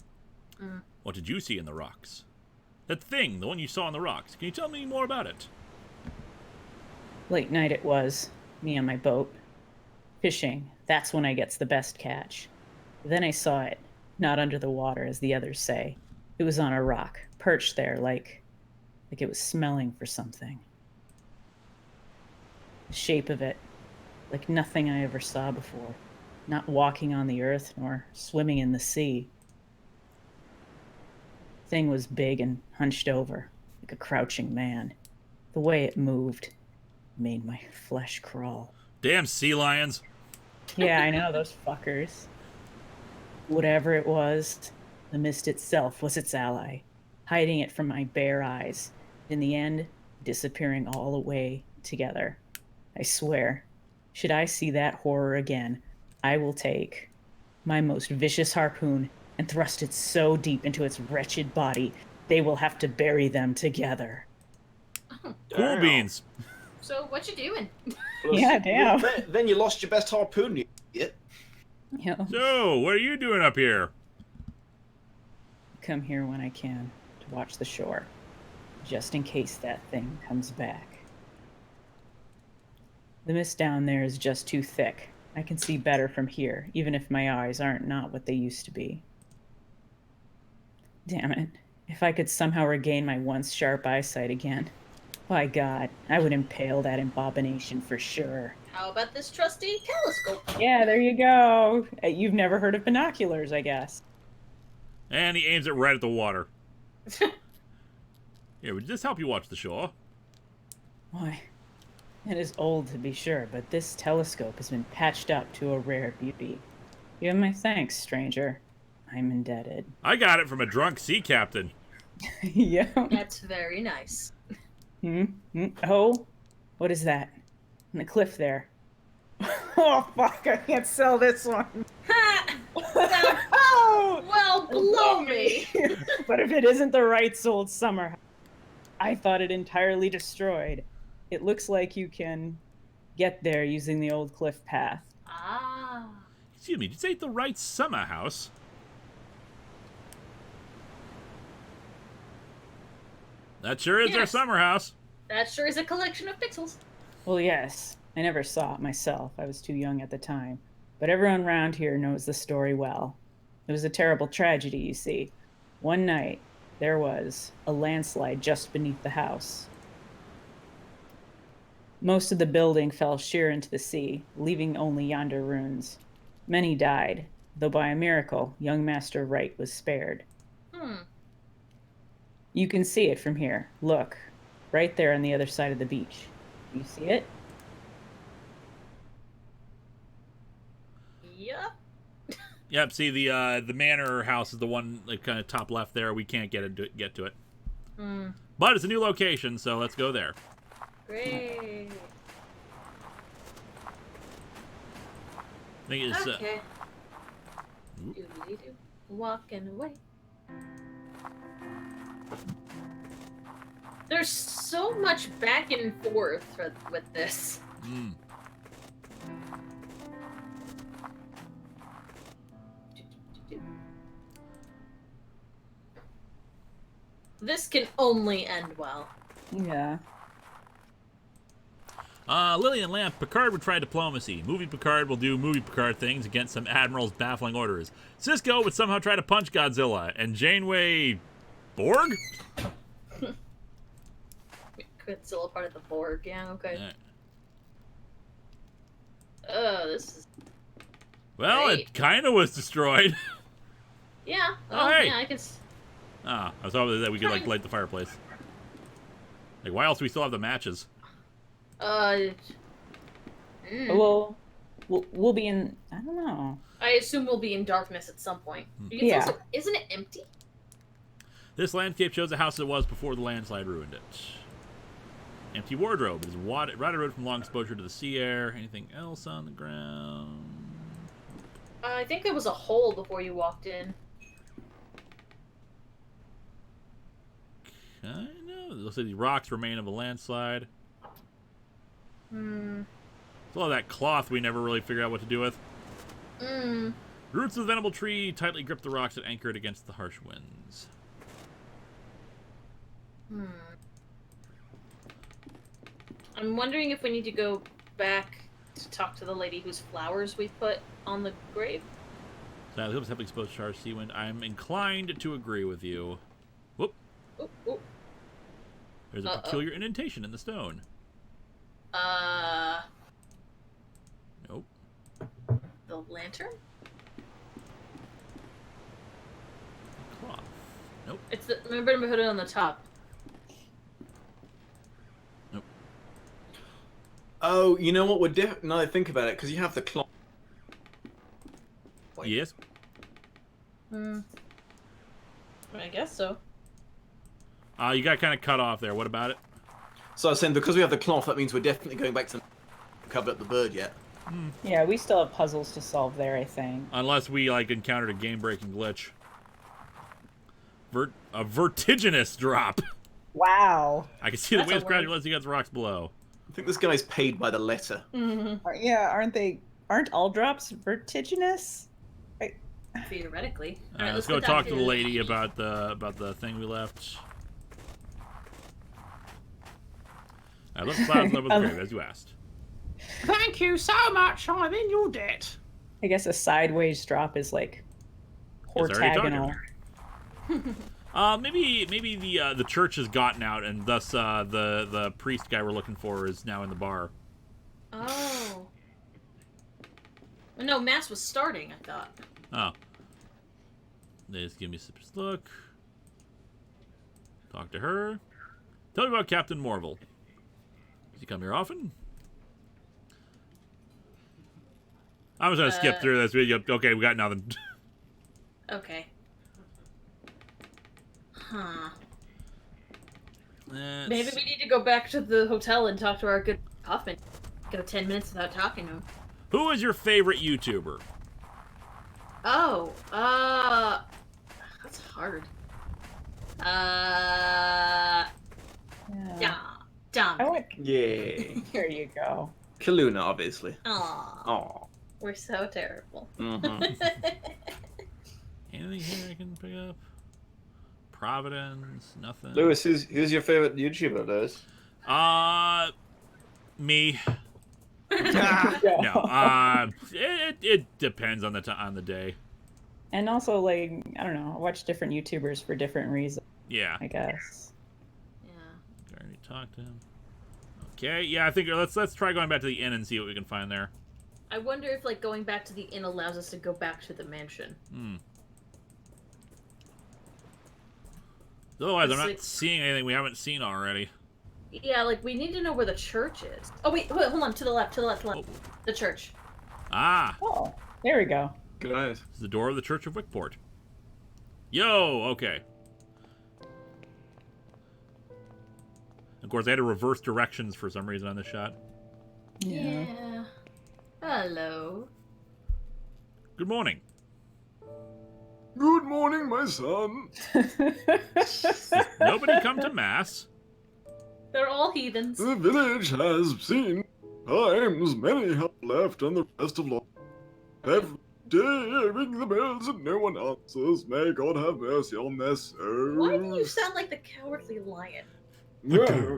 What did you see in the rocks? That thing, the one you saw in the rocks. Can you tell me more about it? Late night it was, me on my boat. Fishing, that's when I gets the best catch. Then I saw it, not under the water as the others say. It was on a rock, perched there like it was smelling for something. The shape of it, like nothing I ever saw before. Not walking on the earth nor swimming in the sea. Thing was big and hunched over, like a crouching man. The way it moved made my flesh crawl. Damn sea lions. Yeah, I know, those fuckers. Whatever it was, the mist itself was its ally, hiding it from my bare eyes. In the end, disappearing all away together. I swear, should I see that horror again, I will take my most vicious harpoon and thrust it so deep into its wretched body, they will have to bury them together. Oh, Cool beans. so what you doing? Yeah, damn. Then you lost your best harpoon, you idiot. Yeah. So, what are you doing up here? Come here when I can to watch the shore, just in case that thing comes back. The mist down there is just too thick. I can see better from here, even if my eyes aren't not what they used to be. Damn it. If I could somehow regain my once sharp eyesight again, by God, I would impale that abomination for sure. How about this trusty telescope? Yeah, there you go. You've never heard of binoculars, I guess. And he aims it right at the water. Here, would this help you watch the shore? Why, it is old to be sure, but this telescope has been patched up to a rare beauty. You have my thanks, stranger. I'm indebted. I got it from a drunk sea captain. Yeah. That's very nice. Oh, what is that? On the cliff there. Oh, fuck, I can't sell this one. Well, blow me. But if it isn't the Wright's old summer house, I thought it entirely destroyed. It looks like you can get there using the old cliff path. Ah. Excuse me, did you say the right summer house? That sure is their Yes. summer house. That sure is a collection of pixels. Well, yes. I never saw it myself. I was too young at the time. But everyone around here knows the story well. It was a terrible tragedy, you see. One night, there was a landslide just beneath the house. Most of the building fell sheer into the sea, leaving only yonder ruins. Many died, though by a miracle, young Master Wright was spared. You can see it from here. Look, right there on the other side of the beach. You see it? Yep. Yep, see the manor house is the one like kind of top left there. We can't get to it. But it's a new location, so let's go there. Great. I think it's Okay. Doodly-doo. Walking away. There's so much back and forth with this. This can only end well. Yeah. Lily and Lamp, Picard would try diplomacy. Movie Picard will do movie Picard things against some admiral's baffling orders. Cisco would somehow try to punch Godzilla. And Janeway... Borg? Godzilla part of the Borg, yeah, okay. This is... Well, Great. it kind of was destroyed. Yeah, Oh, well, hey. yeah, I can... I was hoping that we could, like, light the fireplace. Like, why else do we still have the matches? Well, we'll be in... I don't know. I assume we'll be in darkness at some point. You can Yeah. also, isn't it empty? This landscape shows the house it was before the landslide ruined it. Empty wardrobe. It is rotted road from long exposure to the sea air. Anything else on the ground? I think there was a hole before you walked in. Kind of. It looks like the rocks remain of a landslide. Hmm. There's a lot of that cloth we never really figured out what to do with. Hmm. Roots of the venerable tree tightly grip the rocks that anchor it against the harsh winds. Hmm. I'm wondering if we need to go back to talk to the lady whose flowers we put on the grave. So, the heavily exposed to harsh sea wind. I'm inclined to agree with you. Whoop. Ooh, ooh. There's a peculiar indentation in the stone. Nope. The lantern? Cloth. Nope. It's the. Remember to put it on the top. Nope. Oh, you know what? We're now I think about it, because you have the clock. Yes. Hmm. I guess so. You got kind of cut off there. What about it? So I was saying, because we have the cloth, that means we're definitely going back to cover up the bird yet. Yeah, we still have puzzles to solve there, I think. Unless we, like, encountered a game-breaking glitch. A vertiginous drop. Wow. I can see the That's a waves word. crashing unless you get the rocks below. I think this guy's paid by the letter. Yeah, aren't all drops vertiginous? Theoretically. Let's Alright, go get down talk to the the- lady about the thing we left. I left clouds level the grave, as you asked. Thank you so much. I'm in your debt. I guess a sideways drop is like Yes, I already orthogonal. Maybe the church has gotten out, and thus the priest guy we're looking for is now in the bar. Oh. No, mass was starting, I thought. Oh. They just give me a look. Talk to her. Tell me about Captain Morville. Does he come here often? I'm just gonna skip through this. Okay, we got nothing. Okay. Huh. Maybe we need to go back to the hotel and talk to our good Huffman. Go 10 minutes without talking to him. Who is your favorite YouTuber? Oh, that's hard. Yeah. Dom. I went, Yay. here you go. Kaluna, obviously. Aw, Aw. we're so terrible. Mm-hmm. Anything here I can pick up? Providence, nothing. Lewis, who's your favorite YouTuber, Lewis? Me. Yeah. No. It depends on the day. And also, like, I don't know, I watch different YouTubers for different reasons, Yeah. I guess. Yeah. I already talked to him. Okay. Yeah, I think let's try going back to the inn and see what we can find there. I wonder if, like, going back to the inn allows us to go back to the mansion. Otherwise, I'm It's not like- seeing anything we haven't seen already. Yeah, like, we need to know where the church is. Oh, wait, hold on, to the left. Oh. The church. Ah, Oh, there we go. Good. this is the door of the Church of Wickport. Yo, okay. Of course, I had to reverse directions for some reason on this shot. Yeah. Hello. Good morning. Good morning, my son. Nobody come to mass. They're all heathens. The village has seen times many have left and the rest of long. Every day I ring the bells and no one answers. May God have mercy on their souls. Why do you sound like the Cowardly Lion? Yeah.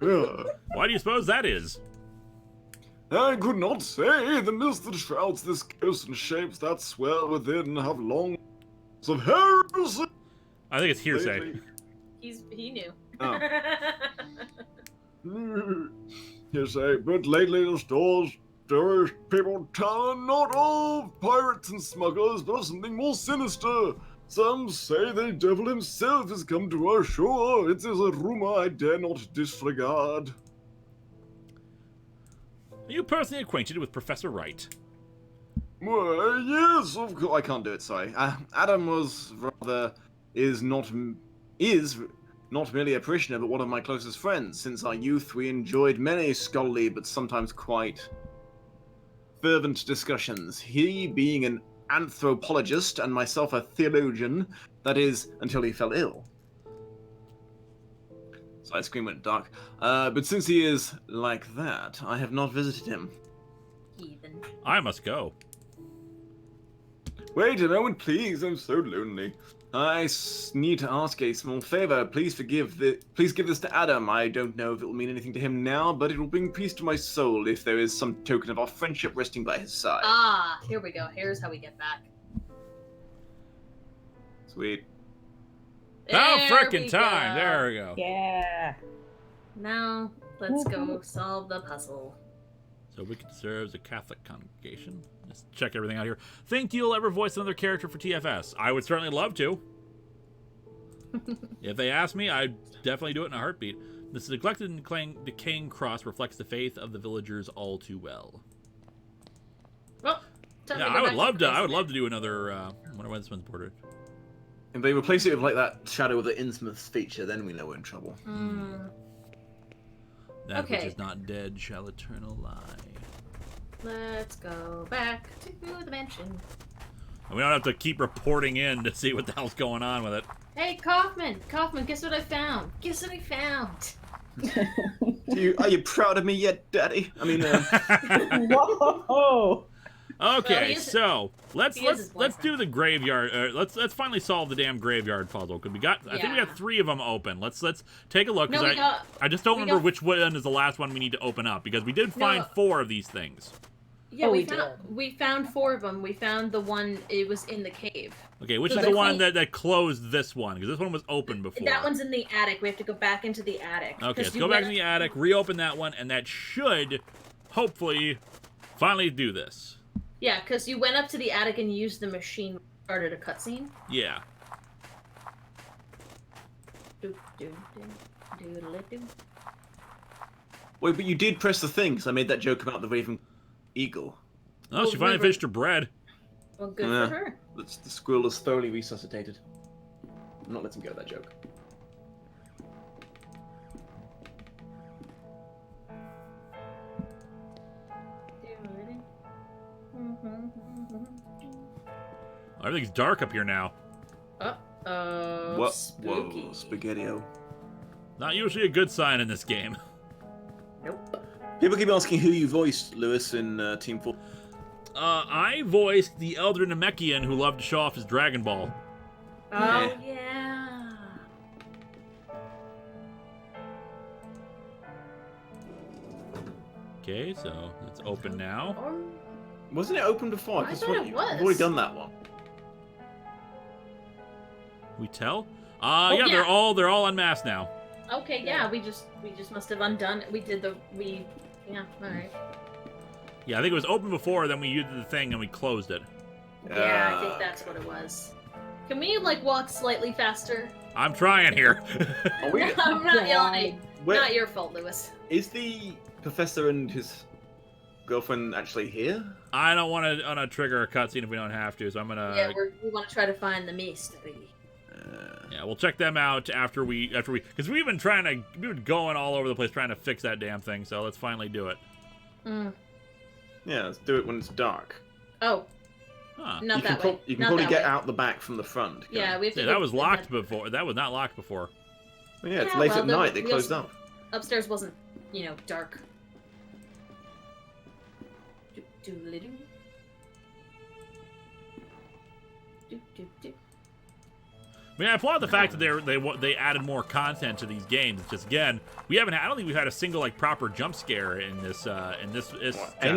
Yeah. Why do you suppose that is? I could not say. The mist that shrouds this coast and shapes that swell within have long of heresy. I think it's hearsay. lately. He knew. Oh. Hearsay, but lately the stories people tell are not of pirates and smugglers, but of something more sinister. Some say the devil himself has come to our shore. It is a rumor I dare not disregard. Are you personally acquainted with Professor Wright? Well, yes, of course. I can't do it, sorry. Adam was rather... is not merely a parishioner, but one of my closest friends. Since our youth, we enjoyed many scholarly, but sometimes quite fervent discussions. He being an anthropologist, and myself a theologian, that is, until he fell ill. Side screen went dark. But since he is like that, I have not visited him. Heathen. I must go. Wait a moment, please. I'm so lonely. I need to ask a small favor. Please give this to Adam. I don't know if it will mean anything to him now, but it will bring peace to my soul if there is some token of our friendship resting by his side. Ah, here we go. Here's how we get back. Sweet. Now There frickin' we time. go. There we go. Yeah. Now, let's go solve the puzzle. So we could serve as a Catholic congregation. Let's check everything out here. Think you'll ever voice another character for TFS? I would certainly love to. If they ask me, I'd definitely do it in a heartbeat. This neglected and decaying cross reflects the faith of the villagers all too well. Well, time to Yeah, go I would back love to. place I would then. love to do another. I wonder when this one's bordered. If they replace it with like that Shadow of the Innsmouths feature, then we know we're in trouble. That which Okay. is not dead shall eternal lie. Let's go back to the mansion. And we don't have to keep reporting in to see what the hell's going on with it. Hey, Kaufman! Kaufman, guess what I found? Guess what I found? Are you proud of me yet, Daddy? I mean, Whoa. Okay, Well, he is- so let's he is his let's boyfriend. do the graveyard. Let's finally solve the damn graveyard puzzle because we got. I think we Yeah. got 3 of them open. Let's take a look. No, 'Cause we got- I just don't we remember got- which one is the last one we need to open up because we did find 4 of these things. Yeah, Oh, we we found 4 of them. We found the one, it was in the cave. Okay, which So is the the one clo- that closed this one? Because this one was open before. That one's in the attic. We have to go back into the attic. Okay, 'Cause let's you go back went- to the attic, reopen that one, and that should hopefully finally do this. Yeah, because you went up to the attic and used the machine, started a cutscene. Yeah. Do, do, do, do, do. wait, but you did press the thing, because I made that joke about the Raven Eagle. Oh, Well, she finally remember- finished her bread. Well, good Yeah. for her. The squirrel is thoroughly resuscitated. I'm not letting go of that joke. Everything's dark up here now. Uh-oh. What? Spooky. Whoa, Spaghetti-O. Not usually a good sign in this game. Nope. People keep asking who you voiced, Lewis, in Team 4. I voiced the Elder Namekian who loved to show off his Dragon Ball. Oh, yeah. Okay, so it's open now. Or... Wasn't it open before? I 'Cause thought it You've was. already done that one. We tell? Oh, Yeah, yeah. they're all unmasked now. Okay, yeah, we just must have undone it. Yeah, alright. Yeah, I think it was open before, then we used the thing and we closed it. Yeah, I think that's what it was. Can we, like, walk slightly faster? I'm trying here. Are we, I'm not yelling at you. where, Not your fault, Lewis. is the professor and his girlfriend actually here? I don't want to trigger a cutscene if we don't have to, so I'm gonna. Yeah, we want to try to find the mystery. Yeah, we'll check them out after we, because we've been going all over the place trying to fix that damn thing. So let's finally do it. Yeah, let's do it when it's dark. Oh, Huh. not that way. You can Not probably that get way. out the back from the front. Yeah, we have to. Yeah, go that was locked ahead. before. That was not locked before. Well, yeah, it's Yeah, late well, at then night. They we closed also- up. Upstairs wasn't, dark. Do-do-do-do. Do-do-do. I mean, I applaud the fact that they added more content to these games. It's just again, I don't think we've had a single proper jump scare in this Any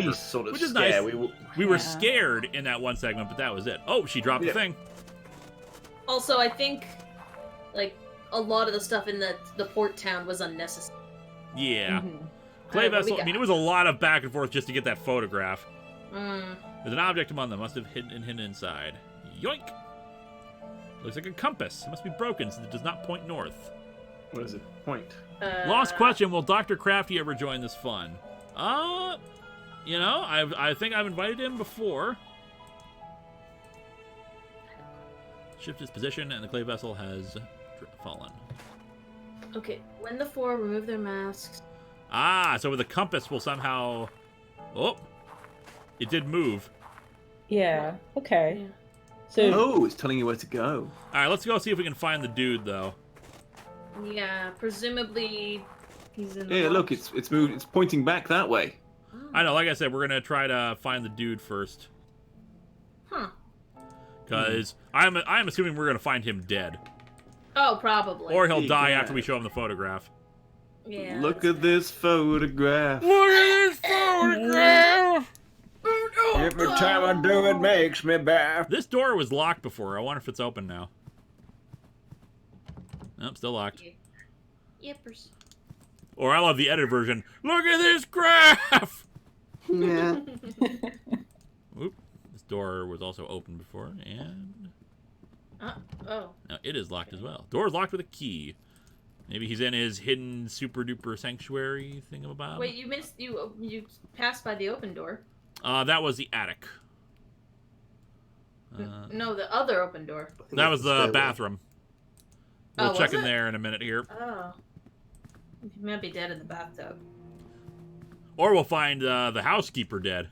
chapter, sort of which is scare. nice. We We were Yeah. scared in that one segment, but that was it. Oh, she dropped the Yeah. thing. Also, I think, a lot of the stuff in the port town was unnecessary. Yeah. Mhm. Clay Alright, what we vessel. I mean, got? it was a lot of back and forth just to get that photograph. Mm. There's an object among them. Must have hidden inside. Yoink! Looks like a compass. It must be broken since it does not point north. What is it? Point. Lost question. Will Dr. Crafty ever join this fun? I think I've invited him before. Shift his position, and the clay vessel has fallen. Okay, when the four remove their masks. Ah, so with the compass will somehow... Oh, it did move. Yeah. Okay. Yeah. So Oh, it's telling you where to go. All right, let's go see if we can find the dude, though. Yeah, presumably he's in the Yeah, look, box. it's moved. It's pointing back that way. I know, like I said, we're going to try to find the dude first. Huh. Because I'm assuming we're going to find him dead. Oh, probably. Or he'll die Yeah. after we show him the photograph. Yeah. Look at this photograph. Look at this photograph! Every time I do, it makes me back. This door was locked before. I wonder if it's open now. Nope, still locked. Yippers. Or I love the edited version. Look at this graph! Yeah. Oop. This door was also open before, and... Oh. Now it is locked as well. Door is locked with a key. Maybe he's in his hidden super duper sanctuary thingamabob. Wait, you passed by the open door. That was the attic. No, the other open door. That was the bathroom. We'll Oh, check was in it? there in a minute here. Oh. He might be dead in the bathtub. Or we'll find the housekeeper dead.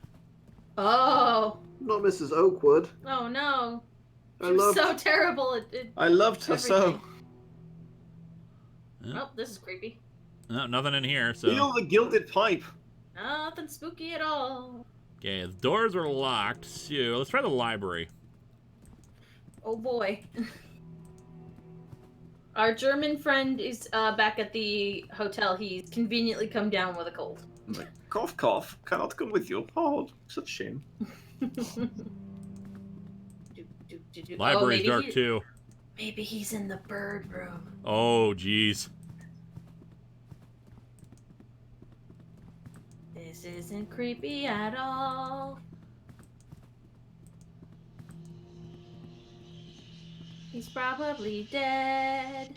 Oh. Not Mrs. Oakwood. Oh no. I She was loved- so terrible. I loved her so. Everything. Yeah. Oh, this is creepy. No, nothing in here, so... Feel the gilded pipe. Nothing spooky at all. Okay, the doors are locked, so let's try the library. Oh boy. Our German friend is back at the hotel. He's conveniently come down with a cold. Like, cough, cough. Cannot come with you. Oh, such a shame. Library's maybe dark, too. Maybe he's in the bird room. Oh, jeez. This isn't creepy at all. He's probably dead.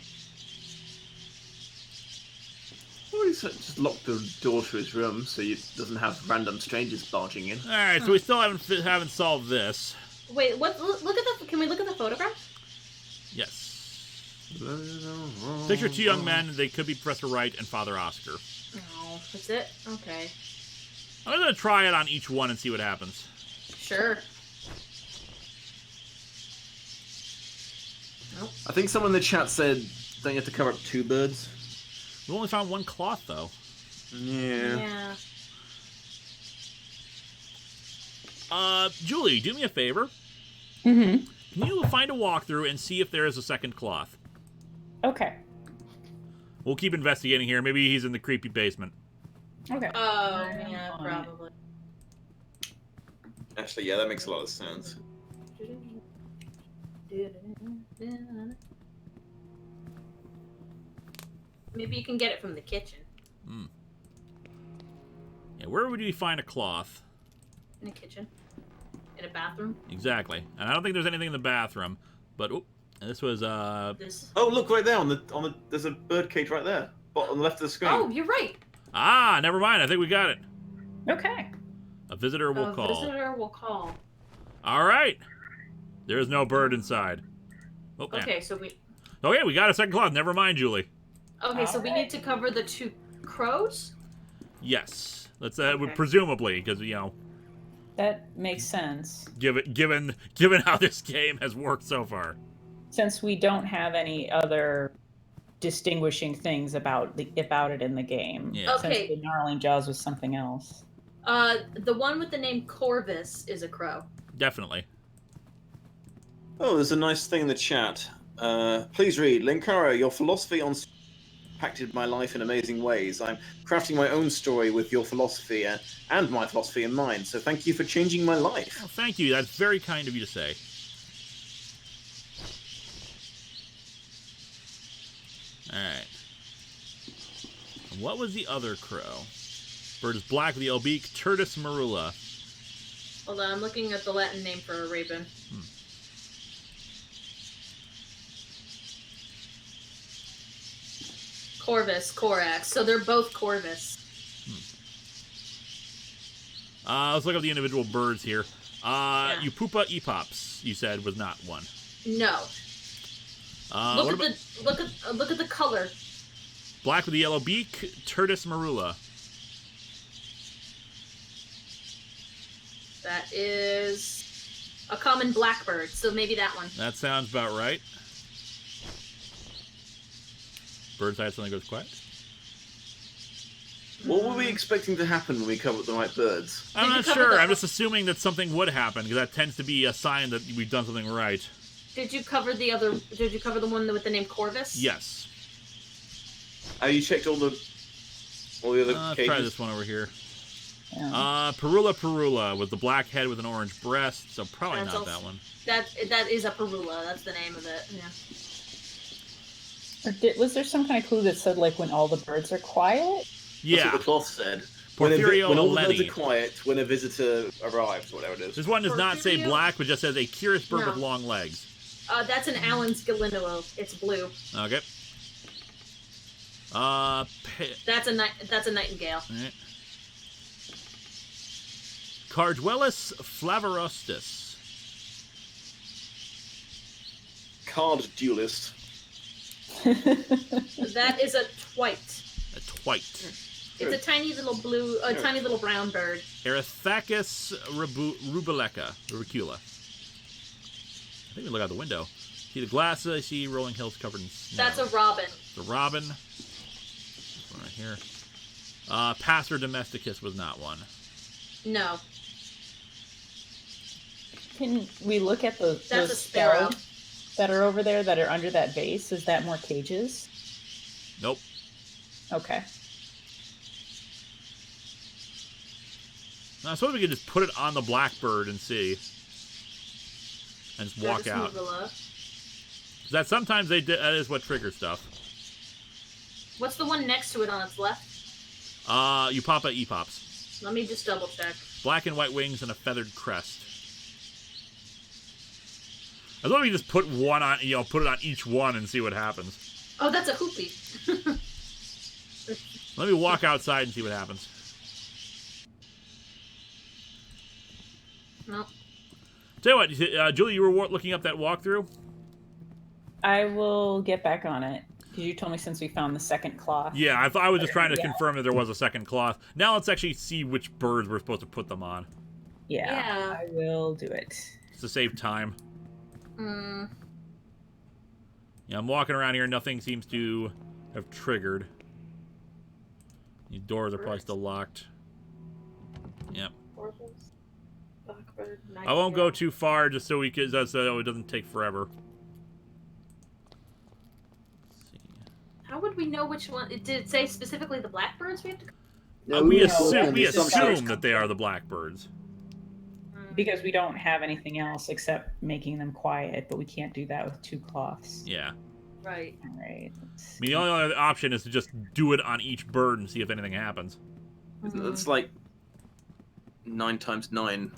Or he's just locked the door to his room so he doesn't have random strangers barging in. Alright, so we still haven't solved this. Wait, what? Look at the. Can we look at the photograph? Yes. Picture two young men. They could be Professor Wright and Father Oscar. Oh, that's it. Okay, I'm going to try it on each one and see what happens. sure. Nope. I think someone in the chat said, don't you have to cover up two birds? We only found one cloth, though. Yeah. Yeah. Julie, do me a favor. Mm-hmm. Can you find a walkthrough and see if there is a second cloth? Okay. We'll keep investigating here. Maybe he's in the creepy basement. Okay. Oh, yeah, probably. Actually, yeah, that makes a lot of sense. Maybe you can get it from the kitchen. Hmm. Yeah, where would you find a cloth? In the kitchen. In a bathroom. Exactly. And I don't think there's anything in the bathroom. But this was This. Oh, look right there on the there's a bird cage right there, on the left of the screen. Oh, you're right. never mind. I think we got it. Okay. A visitor will call. Visitor will call. All right. There is no bird inside. Oh, yeah. Okay, so we. Okay, we got a second cloth. Never mind, Julie. Okay, so we need to cover the two crows. Yes. Let's Okay. presumably, because That makes sense. given how this game has worked so far. Since we don't have any other distinguishing things about it in the game. Yeah. Okay. Since the gnarling jaws was something else. The one with the name Corvus is a crow. Definitely. Oh, there's a nice thing in the chat. Please read, Linkara, your philosophy on impacted my life in amazing ways. I'm crafting my own story with your philosophy and my philosophy in mind. So thank you for changing my life. Well, thank you. That's very kind of you to say. Alright. What was the other crow? Bird is black with the beak. Turdus marula. Hold on, I'm looking at the Latin name for a raven. Corvus, Corax. So they're both Corvus. Let's look up the individual birds here. Upupa epops, you said, was not one. No. What Look at the color. Black with the yellow beak, Turdus marula. That is a common blackbird, so maybe that one. That sounds about right. Bird's eye suddenly goes quiet. What were we expecting to happen when we covered the right birds? I'm not sure. I'm just assuming that something would happen, because that tends to be a sign that we've done something right. Did you cover the other? Did you cover the one with the name Corvus? Yes. Have you checked all the other Let's cages? try this one over here. Yeah. Perula with the black head with an orange breast, so probably That's not also- that one. That is a Perula. That's the name of it. Yeah. Or was there some kind of clue that said, like, when all the birds are quiet? That's Yeah. what the cloth said. Porphyrio When all the birds Lenny. are quiet, when a visitor arrives, whatever it is. This one does not say Porphyrio? black, but just says a curious bird No. with long legs. That's an Allen's Gallinuo. It's blue. Okay. That's a nightingale. Alright. Cardwellus flavirostis. Card duelist. That is a twite. A twite. It's a tiny little blue, tiny little brown bird. Erythacus rubicula. I think we look out the window. See the glasses, I see rolling hills covered in snow. That's a robin. The robin. This one right here. Passer domesticus was not one. No, Can we look at that's those a sparrow. sparrows that are over there that are under that vase? Is that more cages? Nope. Okay. I suppose we could just put it on the blackbird and see. And just walk That's out. Smugula. That sometimes that is what triggers stuff. What's the one next to it on its left? Upapa epops. Let me just double check. Black and white wings and a feathered crest. I thought we just put one on, put it on each one and see what happens. Oh, that's a hoopie. Let me walk outside and see what happens. No. Tell you what, Julie, you were looking up that walkthrough? I will get back on it. Because you told me since we found the second cloth. Yeah, I was just trying to Yeah. confirm that there was a second cloth. Now let's actually see which birds we're supposed to put them on. Yeah. I will do it. It's to save time. Mm. Yeah, I'm walking around here. Nothing seems to have triggered. These doors are probably still locked. Yep. Blackbird, I won't go nightingale. too far just so we can, so it doesn't take forever. Let's see. How would we know which one? Did it say specifically the blackbirds we have to? We no, assume it's just assume that they are the blackbirds. Because we don't have anything else except making them quiet, but we can't do that with two cloths. Yeah. Right. All right. I mean, the only other option is to just do it on each bird and see if anything happens. That's like 9 times 9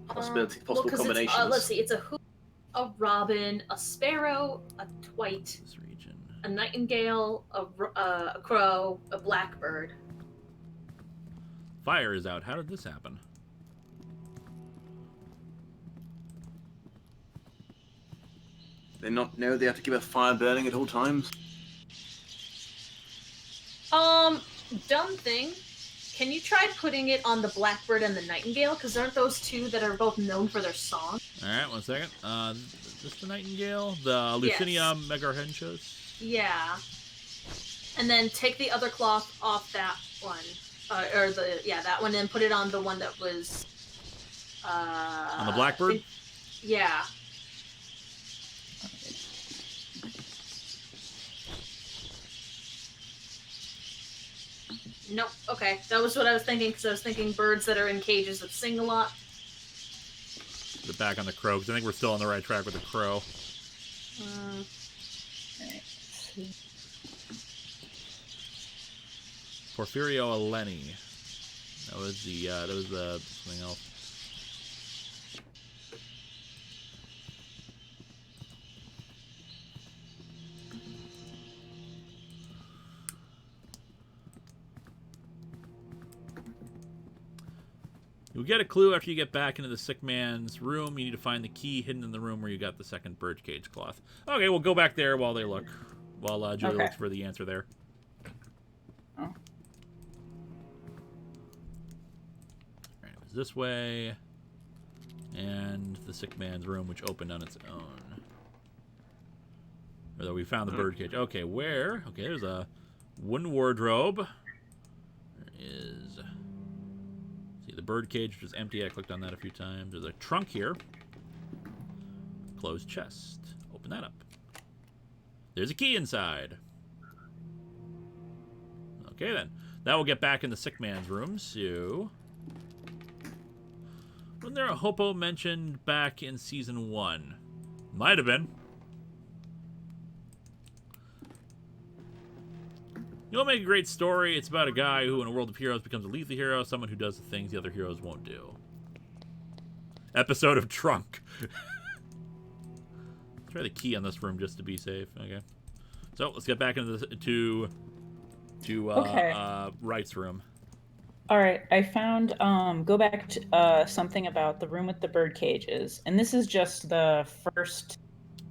possible Well, 'cause combinations. it's, let's see. It's a hoop, a robin, a sparrow, a twite, This region. a nightingale, a crow, a blackbird. Fire is out. How did this happen? They not know they have to keep a fire burning at all times. Dumb thing. Can you try putting it on the blackbird and the nightingale? Because aren't those two that are both known for their song? All right, 1 second. Is this the nightingale? The Lucinia megarhenchus? Yeah. And then take the other cloth off that one, that one, and put it on the one that was. On the blackbird? Yeah. Nope. Okay, that was what I was thinking, because I was thinking birds that are in cages that sing a lot. Put it back on the crow, because I think we're still on the right track with the crow. Porphyrio Eleni. That was something else. You'll get a clue after you get back into the sick man's room. You need to find the key hidden in the room where you got the second birdcage cloth. Okay, we'll go back there while they look. While Julie looks for the answer there. this way. And the sick man's room, which opened on its own. Although we found the birdcage. Okay, where? Okay, there's a wooden wardrobe. There is... See, the birdcage, which is empty. I clicked on that a few times. There's a trunk here. Closed chest. Open that up. There's a key inside. Okay, then. That will get back in the sick man's room, so... Wasn't there a hopo mentioned back in Season 1? Might have been. You'll make a great story. It's about a guy who, in a world of heroes, becomes a lethal hero, someone who does the things the other heroes won't do. Episode of Trunk. Try the key on this room just to be safe. Okay. So, let's get back into the, Wright's room. All right, I found, go back to something about the room with the bird cages. And this is just the first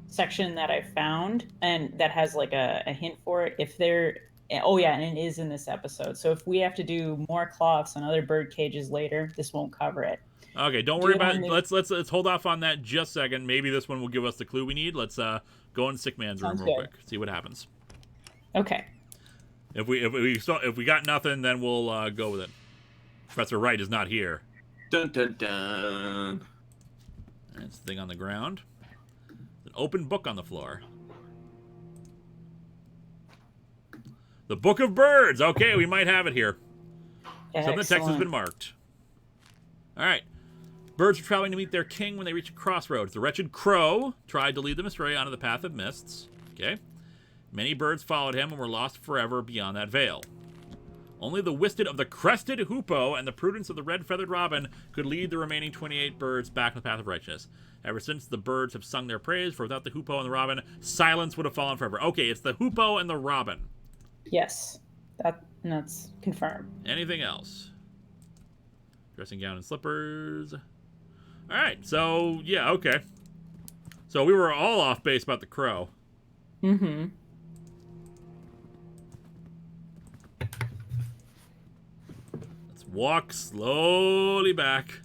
section that I found, and that has like a hint for it. If there, oh yeah, and it is in this episode. So if we have to do more cloths and other bird cages later, this won't cover it. Okay, don't worry about it. Let's hold off on that just a second. Maybe this one will give us the clue we need. Let's go in Sick Man's room real quick. See what happens. Okay. If we got nothing, then we'll go with it. Professor Wright is not here. Dun dun dun. There's the thing on the ground. An open book on the floor. The Book of Birds. Okay, we might have it here. Some of the text has been marked. All right. Birds are traveling to meet their king when they reach a crossroads. The wretched crow tried to lead them astray onto the path of mists. Okay. Many birds followed him and were lost forever beyond that veil. Only the wisdom of the crested hoopoe and the prudence of the red-feathered robin could lead the remaining 28 birds back on the path of righteousness. Ever since, the birds have sung their praise, for without the hoopoe and the robin, silence would have fallen forever. Okay, it's the hoopoe and the robin. Yes, that's confirmed. Anything else? Dressing gown and slippers. All right, so, yeah, okay. So we were all off base about the crow. Mm-hmm. Walk slowly back.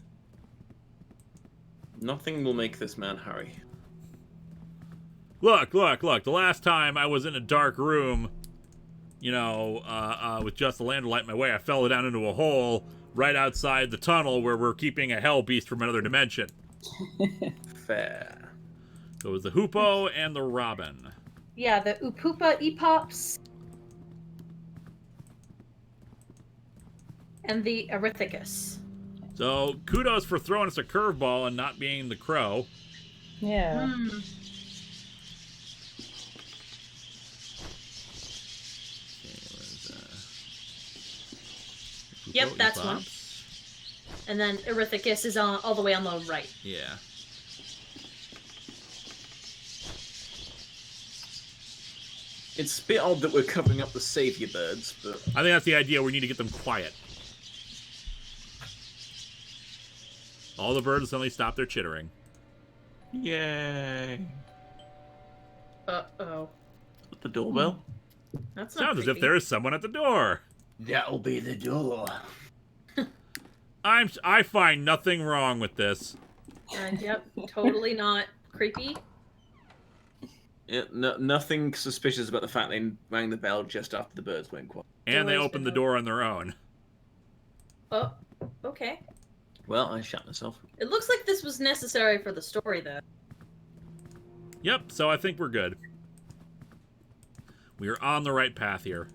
Nothing will make this man hurry. Look. The last time I was in a dark room, you know, with just a lantern to light my way, I fell down into a hole right outside the tunnel where we're keeping a hell beast from another dimension. Fair. So it was the hoopoe and the robin. Yeah, the Upupa Epops. And the Erithicus. So, kudos for throwing us a curveball and not being the crow. Yeah. Yep, that's one. And then Erithicus is all the way on the right. Yeah. It's a bit odd that we're covering up the savior birds, but... I think that's the idea. We need to get them quiet. All the birds suddenly stop their chittering. Yay. Uh-oh. The doorbell? That's not Sounds as if there is someone at the door. That'll be the door. I find nothing wrong with this. Yep, totally not creepy. Yeah, nothing suspicious about the fact they rang the bell just after the birds went quiet. And they opened the door on their own. Oh, okay. Well, I shot myself. It looks like this was necessary for the story, though. Yep, so I think we're good. We are on the right path here.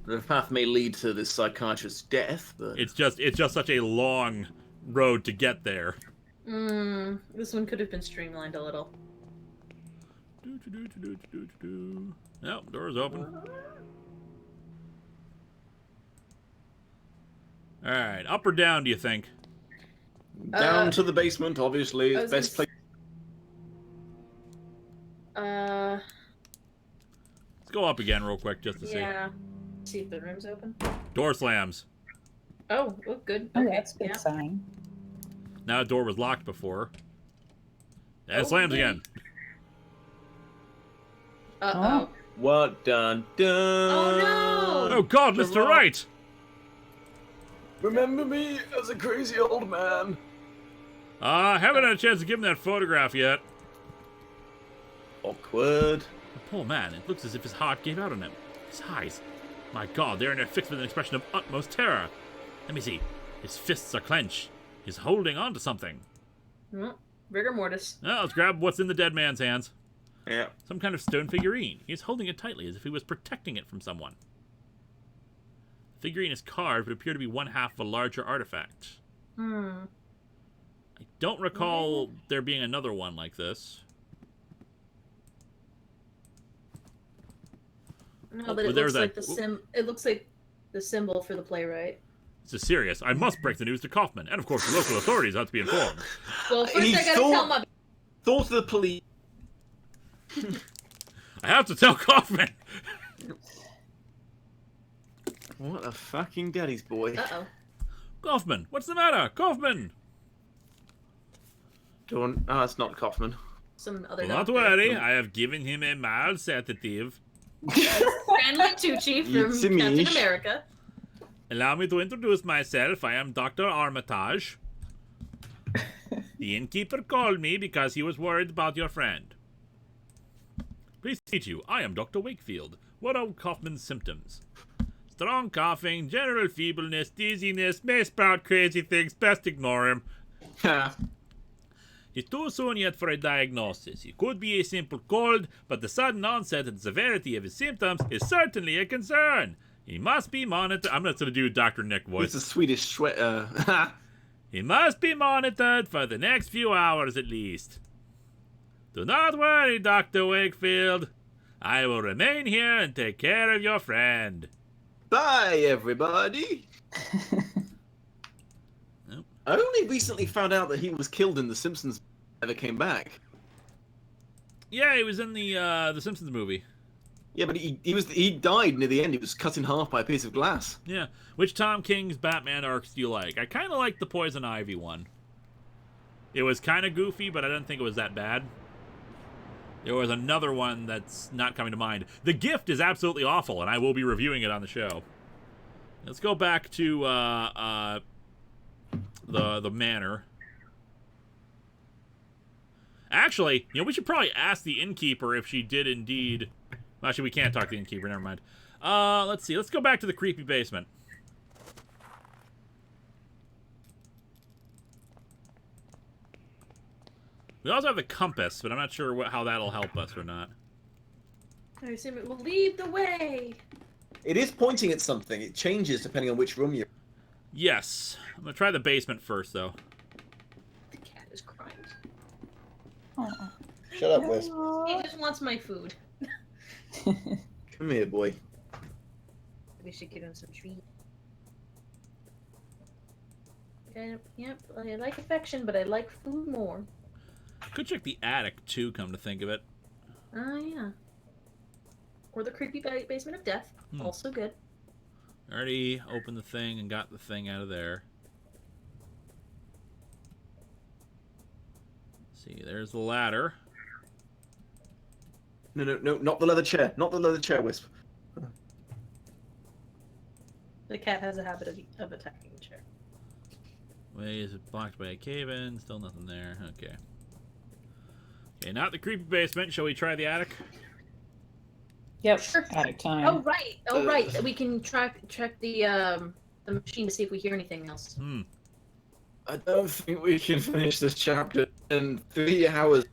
The path may lead to this psychiatrist's death, but... It's just such a long road to get there. This one could have been streamlined a little. Nope, door's open. Alright, up or down, do you think? Down to the basement, obviously. Best place. Let's go up again real quick just to see. Yeah. See if the room's open. Door slams. Oh, good. Oh, Okay, that's a good sign. Now the door was locked before. And it slams again. Uh-oh. What? Dun, dun. Oh, no! Oh, God, Mr. Wright! Remember me as a crazy old man. I haven't had a chance to give him that photograph yet. Awkward. The poor man, it looks as if his heart gave out on him. His eyes, my God, they're in a fix with an expression of utmost terror. Let me see. His fists are clenched. He's holding on to something. Rigor mortis. Now, let's grab what's in the dead man's hands. Yeah. Some kind of stone figurine. He's holding it tightly as if he was protecting it from someone. The figurine is carved, but appear to be one half of a larger artifact. I don't recall there being another one like this. No, but it looks like it looks like the symbol for the playwright. This is serious. I must break the news to Kaufman, and of course the local authorities have to be informed. Well, first I gotta tell my... Thought of the police. I have to tell Kaufman! What a fucking daddy's boy. Uh-oh. Kaufman, what's the matter? Kaufman! Don't... Oh, it's not Kaufman. Some other Not doctor. worry, I have given him a mild sedative. Stanley Tucci from It's me. Captain America. Allow me to introduce myself. I am Dr. Armitage. The innkeeper called me because he was worried about your friend. Pleased to meet you. I am Dr. Wakefield. What are Kaufman's symptoms? Strong coughing, general feebleness, dizziness, may sprout crazy things. Best ignore him. It's too soon yet for a diagnosis. It could be a simple cold, but the sudden onset and severity of his symptoms is certainly a concern. He must be monitored. I'm not going to do Dr. Nick voice. It's a Swedish sweater. He must be monitored for the next few hours at least. Do not worry, Dr. Wakefield. I will remain here and take care of your friend. Bye, everybody. Nope. I only recently found out that he was killed in The Simpsons. Never came back. Yeah, he was in the Simpsons movie. Yeah, but he died near the end. He was cut in half by a piece of glass. Yeah. Which Tom King's Batman arcs do you like? I kind of like the Poison Ivy one. It was kind of goofy, but I didn't think it was that bad. There was another one that's not coming to mind. The Gift is absolutely awful, and I will be reviewing it on the show. Let's go back to the manor. Actually, we should probably ask the innkeeper if she did indeed... Actually, we can't talk to the innkeeper, never mind. Let's see. Let's go back to the creepy basement. We also have the compass, but I'm not sure how that'll help us or not. I assume it will lead the way. It is pointing at something. It changes depending on which room you're... Yes. I'm going to try the basement first, though. The cat is crying. Shut up, Wisp. He just wants my food. Come here, boy. We should give him some treat. Yep, I like affection, but I like food more. Could check the attic, too, come to think of it. Oh, yeah. Or the creepy basement of death. Also good. Already opened the thing and got the thing out of there. Let's see, there's the ladder. No, not the leather chair. Not the leather chair, Wisp. The cat has a habit of attacking the chair. Way is it blocked by a cave-in? Still nothing there. Okay. Okay, not the creepy basement. Shall we try the attic? Yep. Sure. Attic time. Oh right. Oh right. We can check the machine to see if we hear anything else. I don't think we can finish this chapter in 3 hours.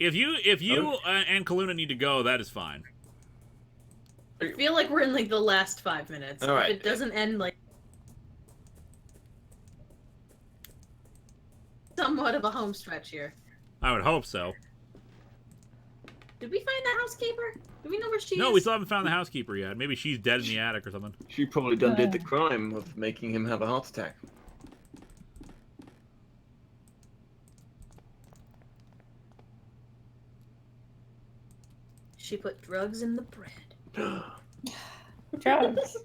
If you and Kaluna need to go, that is fine. I feel like we're in like the last 5 minutes. All right. If it doesn't end like somewhat of a home stretch here. I would hope so. Did we find the housekeeper? Do we know where she is? No, we still haven't found the housekeeper yet. Maybe she's dead in the attic or something. She probably done did the crime of making him have a heart attack. She put drugs in the bread. Drugs.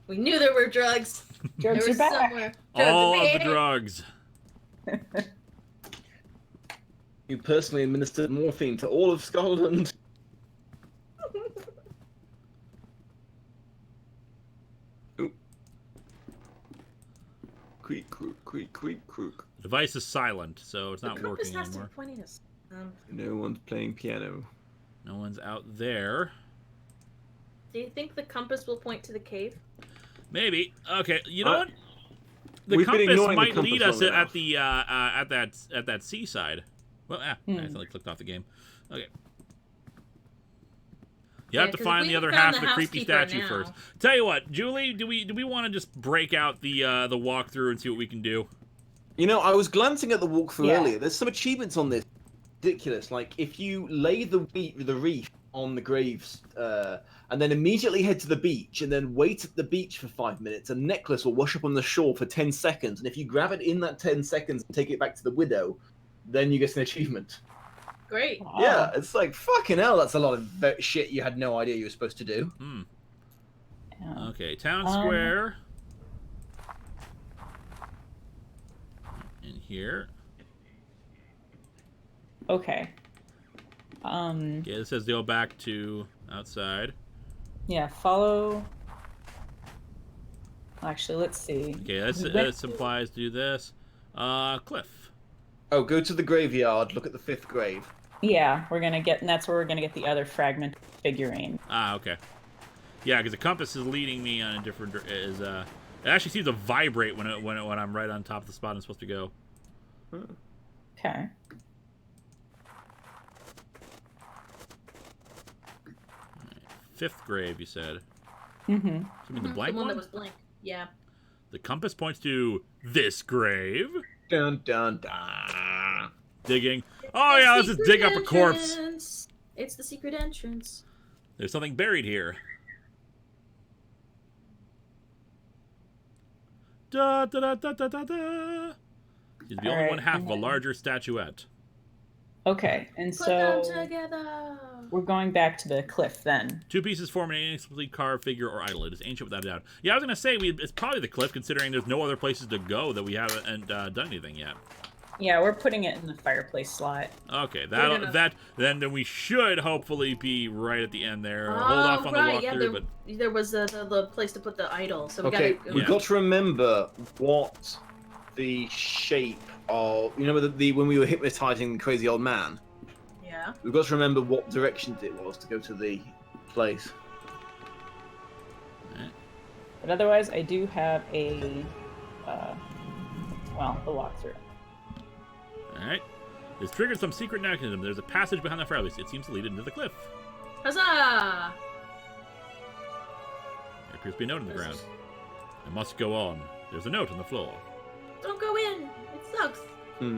We knew there were drugs. Drugs They are were back. somewhere. All Drugs of the are drugs. You personally administered morphine to all of Scotland. device is silent, so it's not the compass working has anymore. to be pointing us. No one's playing piano. No one's out there. Do you think the compass will point to the cave? Maybe. Okay, you know what? The We've been compass ignoring the might compass lead us long at enough. the at that seaside. Well, I accidentally clicked off the game. Okay. You have to 'cause find we the other found half of the the creepy housekeeper statue now. first. Tell you what, Julie, do we want to just break out the walkthrough and see what we can do? You know, I was glancing at the walkthrough Yeah. earlier. There's some achievements on this. Ridiculous. Like, if you lay the reef on the graves, and then immediately head to the beach, and then wait at the beach for 5 minutes, a necklace will wash up on the shore for 10 seconds. And if you grab it in that 10 seconds and take it back to the widow, then you get an achievement. Great. Wow. Yeah, it's like, fucking hell, that's a lot of shit you had no idea you were supposed to do. Yeah. Okay, town square. In here. Okay. Okay, this says go back to outside. Yeah, follow. Actually, let's see. Okay, this, We went this implies do this. Cliff. Oh, go to the graveyard, look at the 5th grave. Yeah, we're gonna get, and that's where we're gonna get the other fragment figurine. Ah, okay. Yeah, because the compass is leading me on a different. It actually seems to vibrate when I'm right on top of the spot I'm supposed to go. Okay. Fifth grave, you said. Mm-hmm. You mean the blank the one one? that was blank. Yeah. The compass points to this grave. Dun dun dun. Digging. Oh yeah, let's just dig up a corpse. Entrance. It's the secret entrance. There's something buried here. Da da da da da da da. He's the only Alright, one half and of a then- larger statuette. Okay, and Put them so together. we're going back to the cliff then. Two pieces form an inexplicably carved figure or idol. It is ancient without a doubt. Yeah, I was gonna say it's probably the cliff, considering there's no other places to go that we haven't done anything yet. Yeah, we're putting it in the fireplace slot. Okay, gonna- then we should hopefully be right at the end there. Hold off on the right. walkthrough, Yeah, but there was the place to put the idol. So we Okay, gotta. we've Yeah. got to remember what the shape of, you know, when we were hypnotizing the crazy old man. Yeah. We've got to remember what directions it was to go to the place. But otherwise, I do have a, the walkthrough. Alright. It's triggered some secret mechanism. There's a passage behind the fireplace. It seems to lead into the cliff. Huzzah! There appears to be a note in the ground. I must go on. There's a note on the floor. Don't go in. It sucks.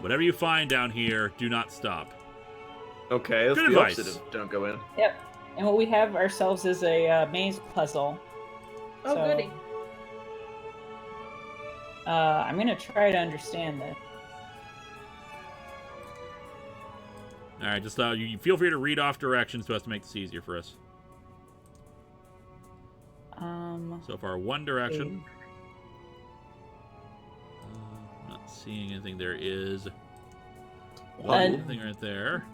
Whatever you find down here, do not stop. Okay, that's Good the advice. opposite of don't go in. Yep. And what we have ourselves is a maze puzzle. Oh, So- goody. I'm gonna try to understand this. Alright, just you feel free to read off directions so as to make this easier for us. So far, one direction. Not seeing anything. There is one thing right there.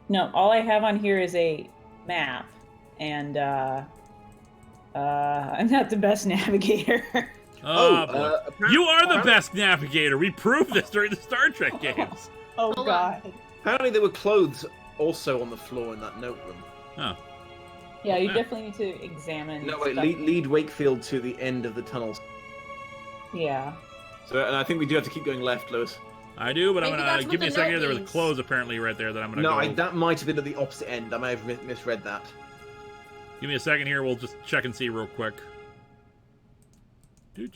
No, all I have on here is a map, and I'm not the best navigator. Oh, boy. You are the apparently- best navigator. We proved this during the Star Trek games. Oh Hold on. God. Apparently there were clothes also on the floor in that notebook. Oh. Yeah, you Yeah. definitely need to examine. No, wait, stuff. lead Wakefield to the end of the tunnels. Yeah. So, and I think we do have to keep going left, Lewis. I do, but I'm Maybe gonna that's give what me a the second. note There was means. clothes apparently right there that I'm gonna No, go. that might have been at the opposite end. I may have misread that. Give me a second here. We'll just check and see real quick. Okay,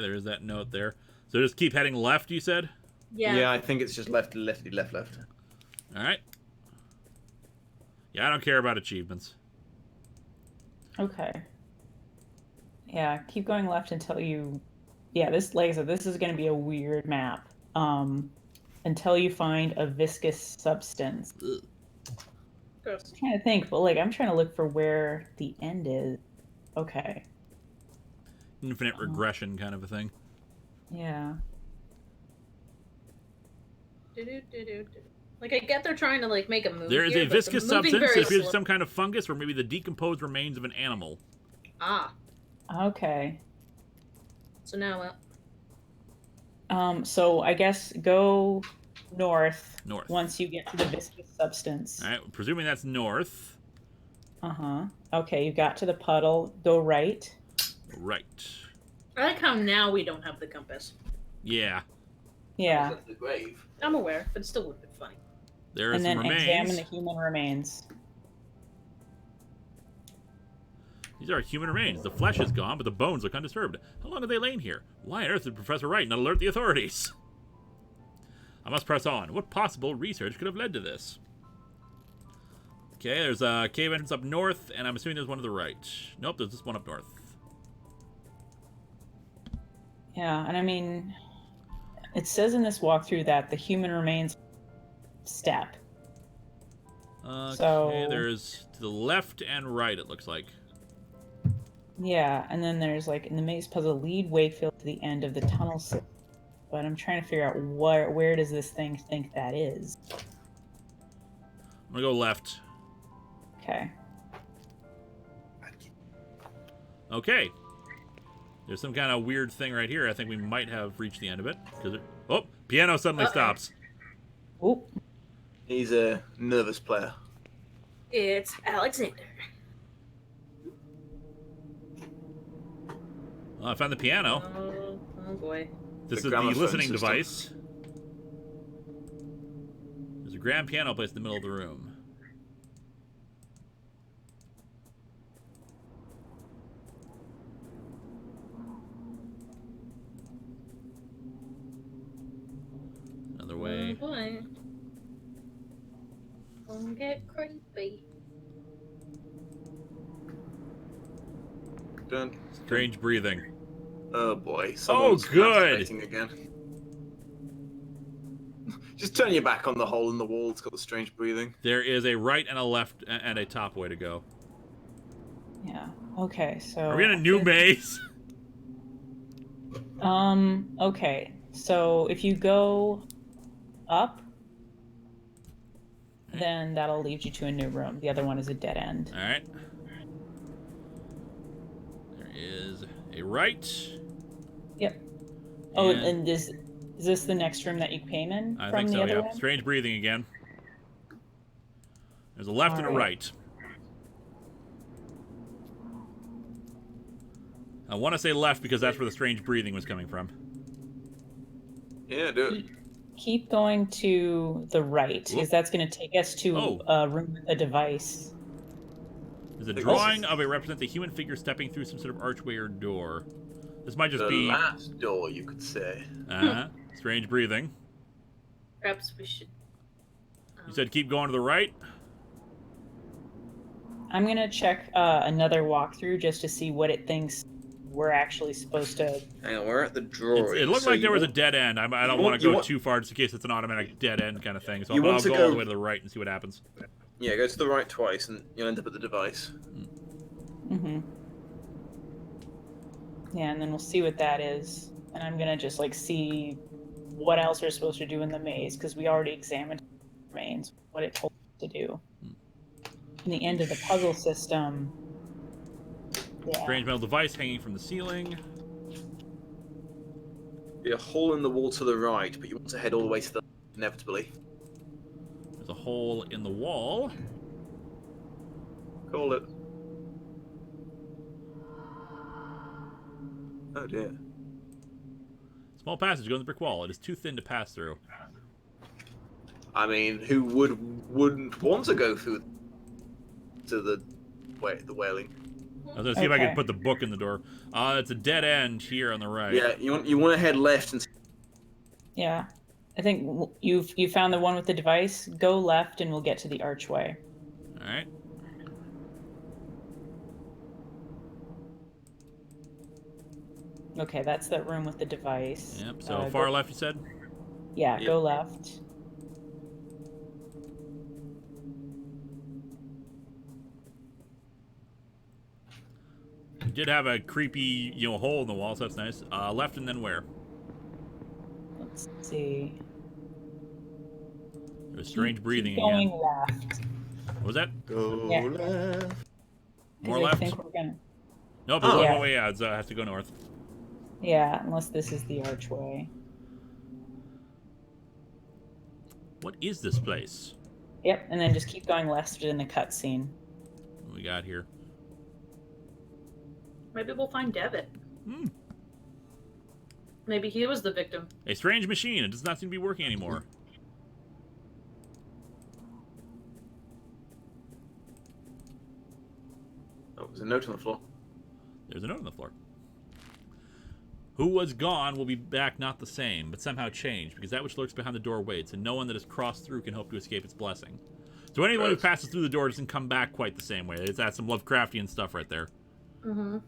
there's that note there. So just keep heading left, you said? Yeah. I think it's just left. All right. Yeah, I don't care about achievements. Okay. Yeah, keep going left until you. Yeah, this, like I said, this is going to be a weird map. Until you find a viscous substance. Gross. I'm trying to think, but like I'm trying to look for where the end is. Okay. Infinite regression kind of a thing. Yeah. Like, I get they're trying to, like, make a move There is here, a but they're viscous moving substance. very It appears slow. some kind of fungus or maybe the decomposed remains of an animal. Ah. Okay. So now, So I guess go north. North. Once you get to the viscous substance. All right, presuming that's north. Okay, you got to the puddle. Go right. Right. I like how now we don't have the compass. Yeah. Yeah. The grave. I'm aware, but it still would have been funny. There are And some then remains. examine the human remains. These are human remains. The flesh is gone, but the bones look undisturbed. How long have they lain here? Why on earth did Professor Wright not alert the authorities? I must press on. What possible research could have led to this? Okay, there's a cave entrance up north, and I'm assuming there's one to the right. Nope, there's this one up north. Yeah, and I mean, it says in this walkthrough that the human remains step. Okay, So- there's to the left and right, it looks like. Yeah, and then there's like in the maze puzzle, lead Wakefield to the end of the tunnel. But I'm trying to figure out where does this thing think that is? I'm gonna go left. Okay. Okay. There's some kind of weird thing right here. I think we might have reached the end of it. Oh, piano suddenly stops. Oop. He's a nervous player. It's Alexander. Well, I found the piano. Oh boy. This The is the gramophone listening system. device. There's a grand piano placed in the middle of the room. Another way. Oh boy. Don't get creepy. Dun. Strange breathing. Oh boy. Oh, someone's good. masturbating again. Just turn your back on the hole in the wall. It's got the strange breathing. There is a right and a left and a top way to go. Yeah. Okay, so Are we in a new maze? Okay. So if you go up, then that'll lead you to a new room. The other one is a dead end. All right. There is a right. Yep. Oh, And- and is this the next room that you came in I from think the so, other yeah. one? Strange breathing again. There's a left and a Alright. right. I want to say left because that's where the strange breathing was coming from. Yeah, do it. Keep going to the right, because that's going to take us to Oh. a room with a device. There's a Think drawing this- of a represent the human figure stepping through some sort of archway or door. This might just The be last door, you could say. strange breathing. Perhaps we should. You said keep going to the right. I'm going to check another walkthrough just to see what it thinks we're actually supposed to... Hang on, we're at the drawing. It looked so like there you was a want- dead end. I don't you want want- to you go want- too far just in case it's an automatic dead end kind of thing. So You I'll want to go all go- the way to the right and see what happens. Yeah, go to the right twice and you'll end up at the device. Mm-hmm. Yeah, and then we'll see what that is. And I'm going to just, like, see what else we're supposed to do in the maze, because we already examined the remains, what it told us to do. In the end of the puzzle system... Yeah. Strange metal device hanging from the ceiling. Be a hole in the wall to the right, but you want to head all the way to the inevitably. There's a hole in the wall. Call it. Oh dear. Small passage goes in the brick wall. It is too thin to pass through. I mean, who wouldn't want to go through to the wailing? I was gonna see if I could Okay. put the book in the door. It's a dead end here on the right. Yeah, you want to head left and Yeah. I think you found the one with the device. Go left and we'll get to the archway. All right. Okay, that's that room with the device. Yep. So Uh, far go- left, you said. Yeah, Yep. go left. You did have a creepy, hole in the wall, so that's nice. Left and then where? Let's see. There's strange breathing Keep going again. left. What was that? go Yeah. left. 'Cause More I left? think we're gonna... Nope, there's Oh. one Yeah. more way out. So I have to go north. Yeah, unless this is the archway. What is this place? Yep, and then just keep going left in the cutscene. What we got here? Maybe we'll find Devitt. Hmm. Maybe he was the victim. A strange machine. It does not seem to be working anymore. Oh, there's a note on the floor. There's a note on the floor. Who was gone will be back not the same, but somehow changed, because that which lurks behind the door waits, and no one that has crossed through can hope to escape its blessing. So anyone who passes through the door doesn't come back quite the same way. That's some Lovecraftian stuff right there. Mm-hmm.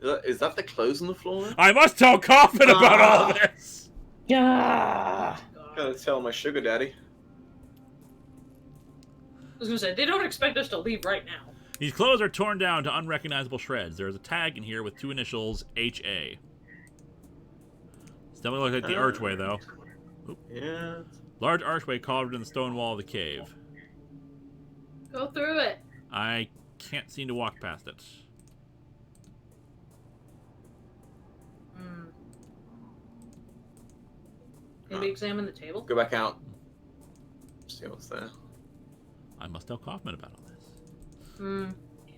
Is that the clothes on the floor? I must tell Coffin about all this! Yeah. Gotta tell my sugar daddy. I was gonna say, they don't expect us to leave right now. These clothes are torn down to unrecognizable shreds. There is a tag in here with 2 initials, H.A. It's definitely looks like the archway, though. Oop. Yeah. Large archway carved in the stone wall of the cave. Go through it. I can't seem to walk past it. Maybe examine the table? Go back out. See what's there. I must tell Kaufman about all this.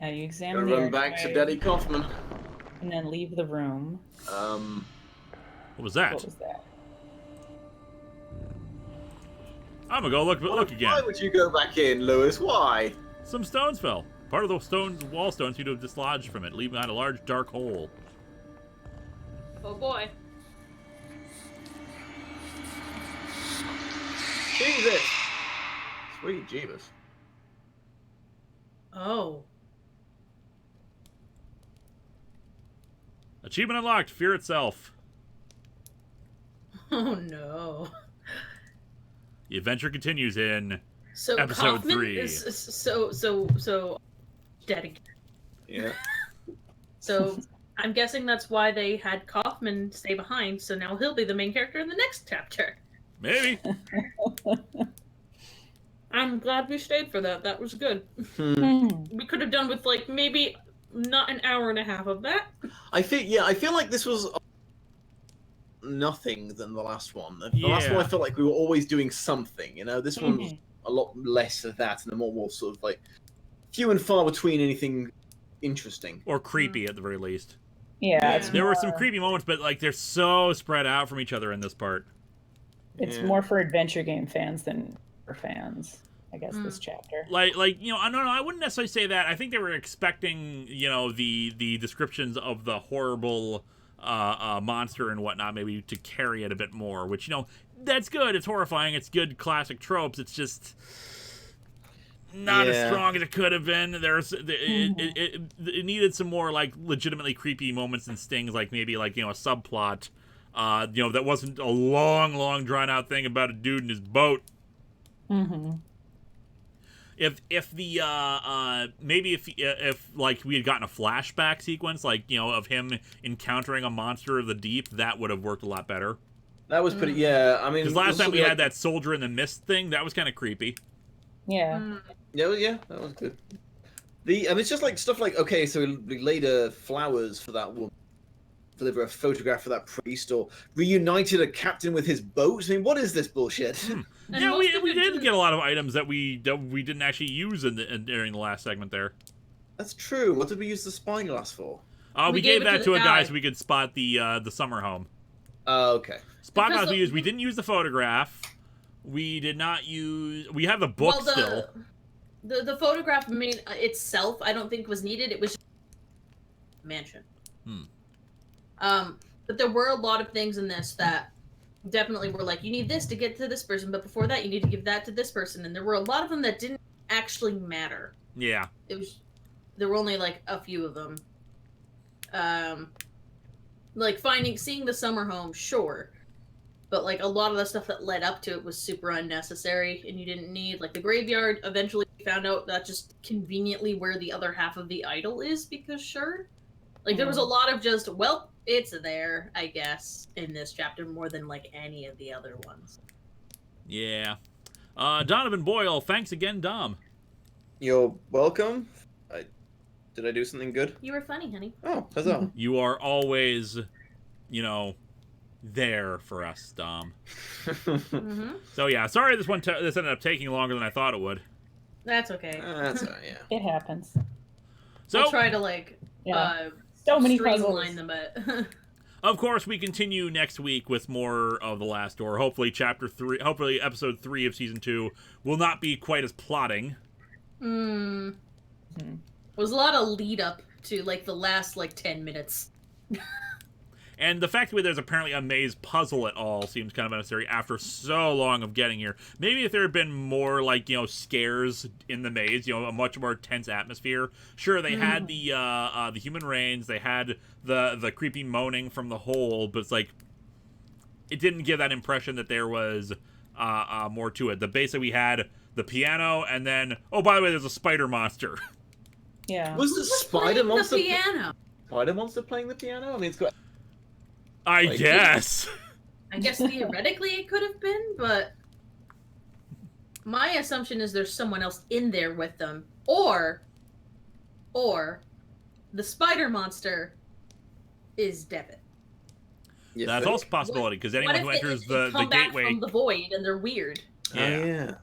Yeah, you Gotta examine the run back to archway, Daddy Kaufman. and then leave the room. What was that? What was that? I'm gonna go look again. Why would you go back in, Lewis? Why? Some stones fell. Part of the wall stones seem to have dislodged from it, leaving behind a large dark hole. Oh boy. Jesus! Sweet Jeebus. Oh. Achievement unlocked. Fear itself. Oh no. The adventure continues in So episode Kaufman 3. is so dead again. Yeah. So I'm guessing that's why they had Kaufman stay behind, so now he'll be the main character in the next chapter. Maybe. I'm glad we stayed for that. That was good. We could have done with like maybe not an hour and a half of that. I feel like this was nothing than the last one. The last one I felt like we were always doing something, you know? This one was a lot less of that and a more sort of like few and far between anything interesting. Or creepy at the very least. Yeah, it's There more, were some creepy moments, but like they're so spread out from each other in this part. It's Yeah. more for adventure game fans than for fans, I guess, this chapter. Like you know, I don't know. I wouldn't necessarily say that. I think they were expecting, you know, the descriptions of the horrible monster and whatnot, maybe to carry it a bit more. Which, you know, that's good. It's horrifying. It's good classic tropes. It's just not as strong as it could have been. It needed some more like legitimately creepy moments and stings, like maybe like, you know, a subplot. You know, that wasn't a long drawn out thing about a dude in his boat. If the maybe if like we had gotten a flashback sequence, like, you know, of him encountering a monster of the deep, that would have worked a lot better. That was pretty. Yeah, I mean, Because last time we had that soldier in the mist thing, that was kind of creepy. Yeah. Yeah, that was good. It's just like stuff like, okay, so we laid flowers for that woman, deliver a photograph for that priest, or reunited a captain with his boat. I mean, what is this bullshit? Yeah, we did get a lot of items that we didn't actually use during the last segment there. That's true. What did we use the spyglass for? We gave that to a guy so we could spot the summer home. Oh, okay. Spyglass we used. We didn't use the photograph. We did not use. We have the book still. The photograph itself, I don't think was needed. It was just mansion. But there were a lot of things in this that definitely were like, you need this to get to this person, but before that, you need to give that to this person. And there were a lot of them that didn't actually matter. Yeah. There were only like a few of them. Like seeing the summer home, sure. But like a lot of the stuff that led up to it was super unnecessary and you didn't need. Like the graveyard, eventually found out that's just conveniently where the other half of the idol is, because sure. Like there was a lot of just, well, it's there, I guess, in this chapter more than like any of the other ones. Yeah. Donovan Boyle, thanks again, Dom. You're welcome. Did I do something good? You were funny, honey. Oh, huzzah. You are always, you know, there for us, Dom. Mm-hmm. So yeah, sorry this ended up taking longer than I thought it would. That's okay. That's all right, yeah. It happens. So We'll try to So many streamline puzzles. them, but of course, we continue next week with more of The Last Door. Hopefully, hopefully episode 3 of season 2 will not be quite as plotting. There was a lot of lead up to like the last 10 minutes. And the fact that there's apparently a maze puzzle at all seems kind of unnecessary after so long of getting here. Maybe if there had been more, scares in the maze, a much more tense atmosphere. Sure, they had the human rains, they had the creepy moaning from the hole, but it's it didn't give that impression that there was more to it. Basically, we had the piano, and then, oh, by the way, there's a spider monster. Yeah. Was the spider monster? The piano. Spider monster playing the piano? I mean, it's got. I guess. I guess theoretically it could have been, but my assumption is there's someone else in there with them, or the spider monster is Devin. That's also a possibility, because anyone who enters the come back gateway from the void and they're weird. Yeah. Oh, yeah.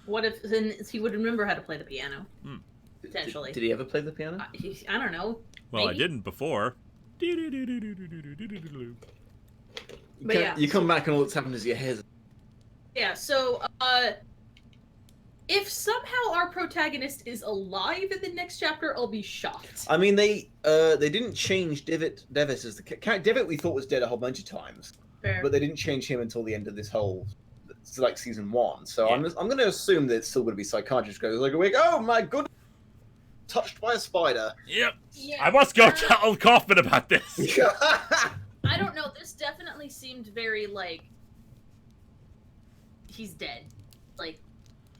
What if then he would remember how to play the piano? Potentially. Did he ever play the piano? I don't know. Well, Maybe. I didn't before. But yeah. You come back and all that's happened is your hair. Yeah, so, if somehow our protagonist is alive in the next chapter, I'll be shocked. I mean, they didn't change Devitt as the Devitt. We thought was dead a whole bunch of times, Fair. but they didn't change him until the end of this whole, season 1. So Yeah. I'm going to assume that it's still going to be psychiatrist goes like a week. Oh my goodness, touched by a spider. Yep. Yeah, I must go tell Kaufman about this. I don't know, this definitely seemed very, he's dead.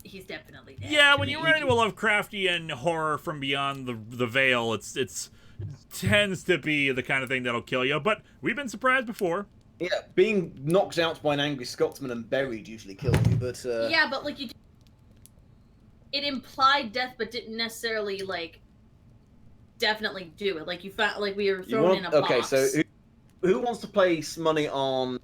He's definitely dead. Yeah, when you run into a Lovecraftian horror from beyond the veil, it's tends to be the kind of thing that'll kill you. But we've been surprised before. Yeah, being knocked out by an angry Scotsman and buried usually kills you, but Yeah, but it implied death, but didn't necessarily definitely do it. You found we were thrown in a box. Okay, so who wants to place money on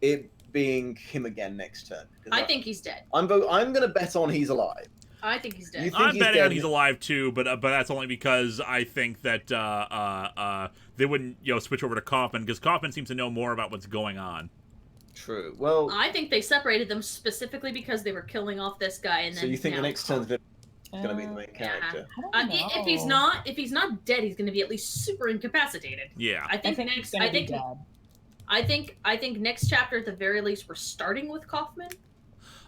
it being him again next turn? I think he's dead. I'm going to bet on he's alive. I think he's dead. You think I'm he's betting dead? on he's alive too, but that's only because I think that they wouldn't switch over to Kaufman, because Kaufman seems to know more about what's going on. True. Well, I think they separated them specifically because they were killing off this guy, and then. so you think now the next turn's going to be the main Yeah. character? I don't know. If he's not dead, he's going to be at least super incapacitated. Yeah. I think he's gonna be dead. I think next chapter at the very least we're starting with Kaufman.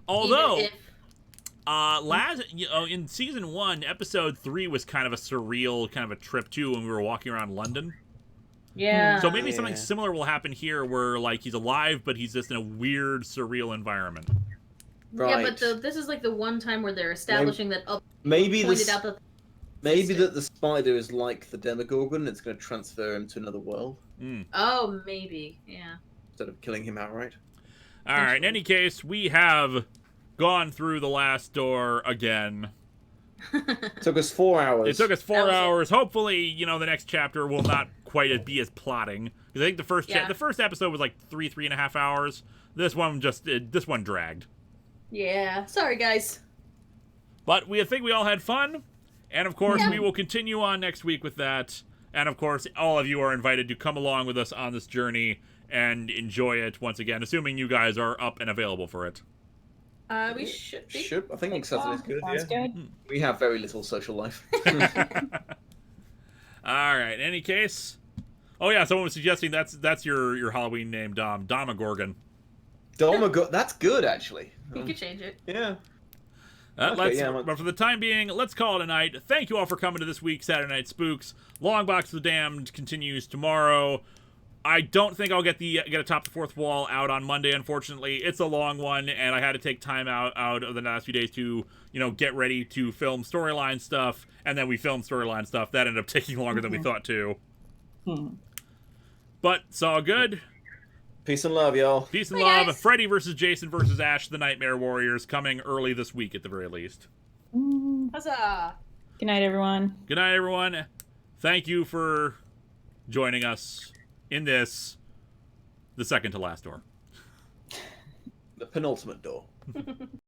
Although, Even if, in season 1, episode 3 was kind of a surreal kind of a trip too, when we were walking around London. yeah. So maybe something similar will happen here, where he's alive, but he's just in a weird, surreal environment. Right. Yeah, but this is the one time where they're establishing that. Maybe pointed out that. maybe that the spider is like the Demogorgon, and it's going to transfer him to another world Oh, maybe. Yeah. instead of killing him outright. All right. In any case, we have gone through The Last Door again. Took us 4 hours. It took us 4 That was it. hours. Hopefully, the next chapter will not quite be as plotting. Because I think the first episode was 3.5 hours. This one dragged. Yeah. Sorry, guys. But I think we all had fun. And of course, Yeah. we will continue on next week with that. And of course, all of you are invited to come along with us on this journey and enjoy it once again, assuming you guys are up and available for it. We should be. I think next Saturday's good. Sounds Yeah. good. We have very little social life. All right. In any case, oh yeah, someone was suggesting that's your Halloween name, Domagorgon. That's good actually. You could change it. Yeah. But for the time being, let's call it a night. Thank you all for coming to this week's Saturday Night Spooks. Longbox of the Damned continues tomorrow. I don't think I'll get Atop the Fourth Wall out on Monday, unfortunately. It's a long one, and I had to take time out of the last few days to, get ready to film storyline stuff, and then we filmed storyline stuff. That ended up taking longer than we thought to. But it's all good. Peace and love, y'all. Peace and Bye, love. guys. Freddy versus Jason versus Ash, the Nightmare Warriors, coming early this week at the very least. Huzzah! Good night, everyone. Good night, everyone. Thank you for joining us in this The second to last door. The penultimate door.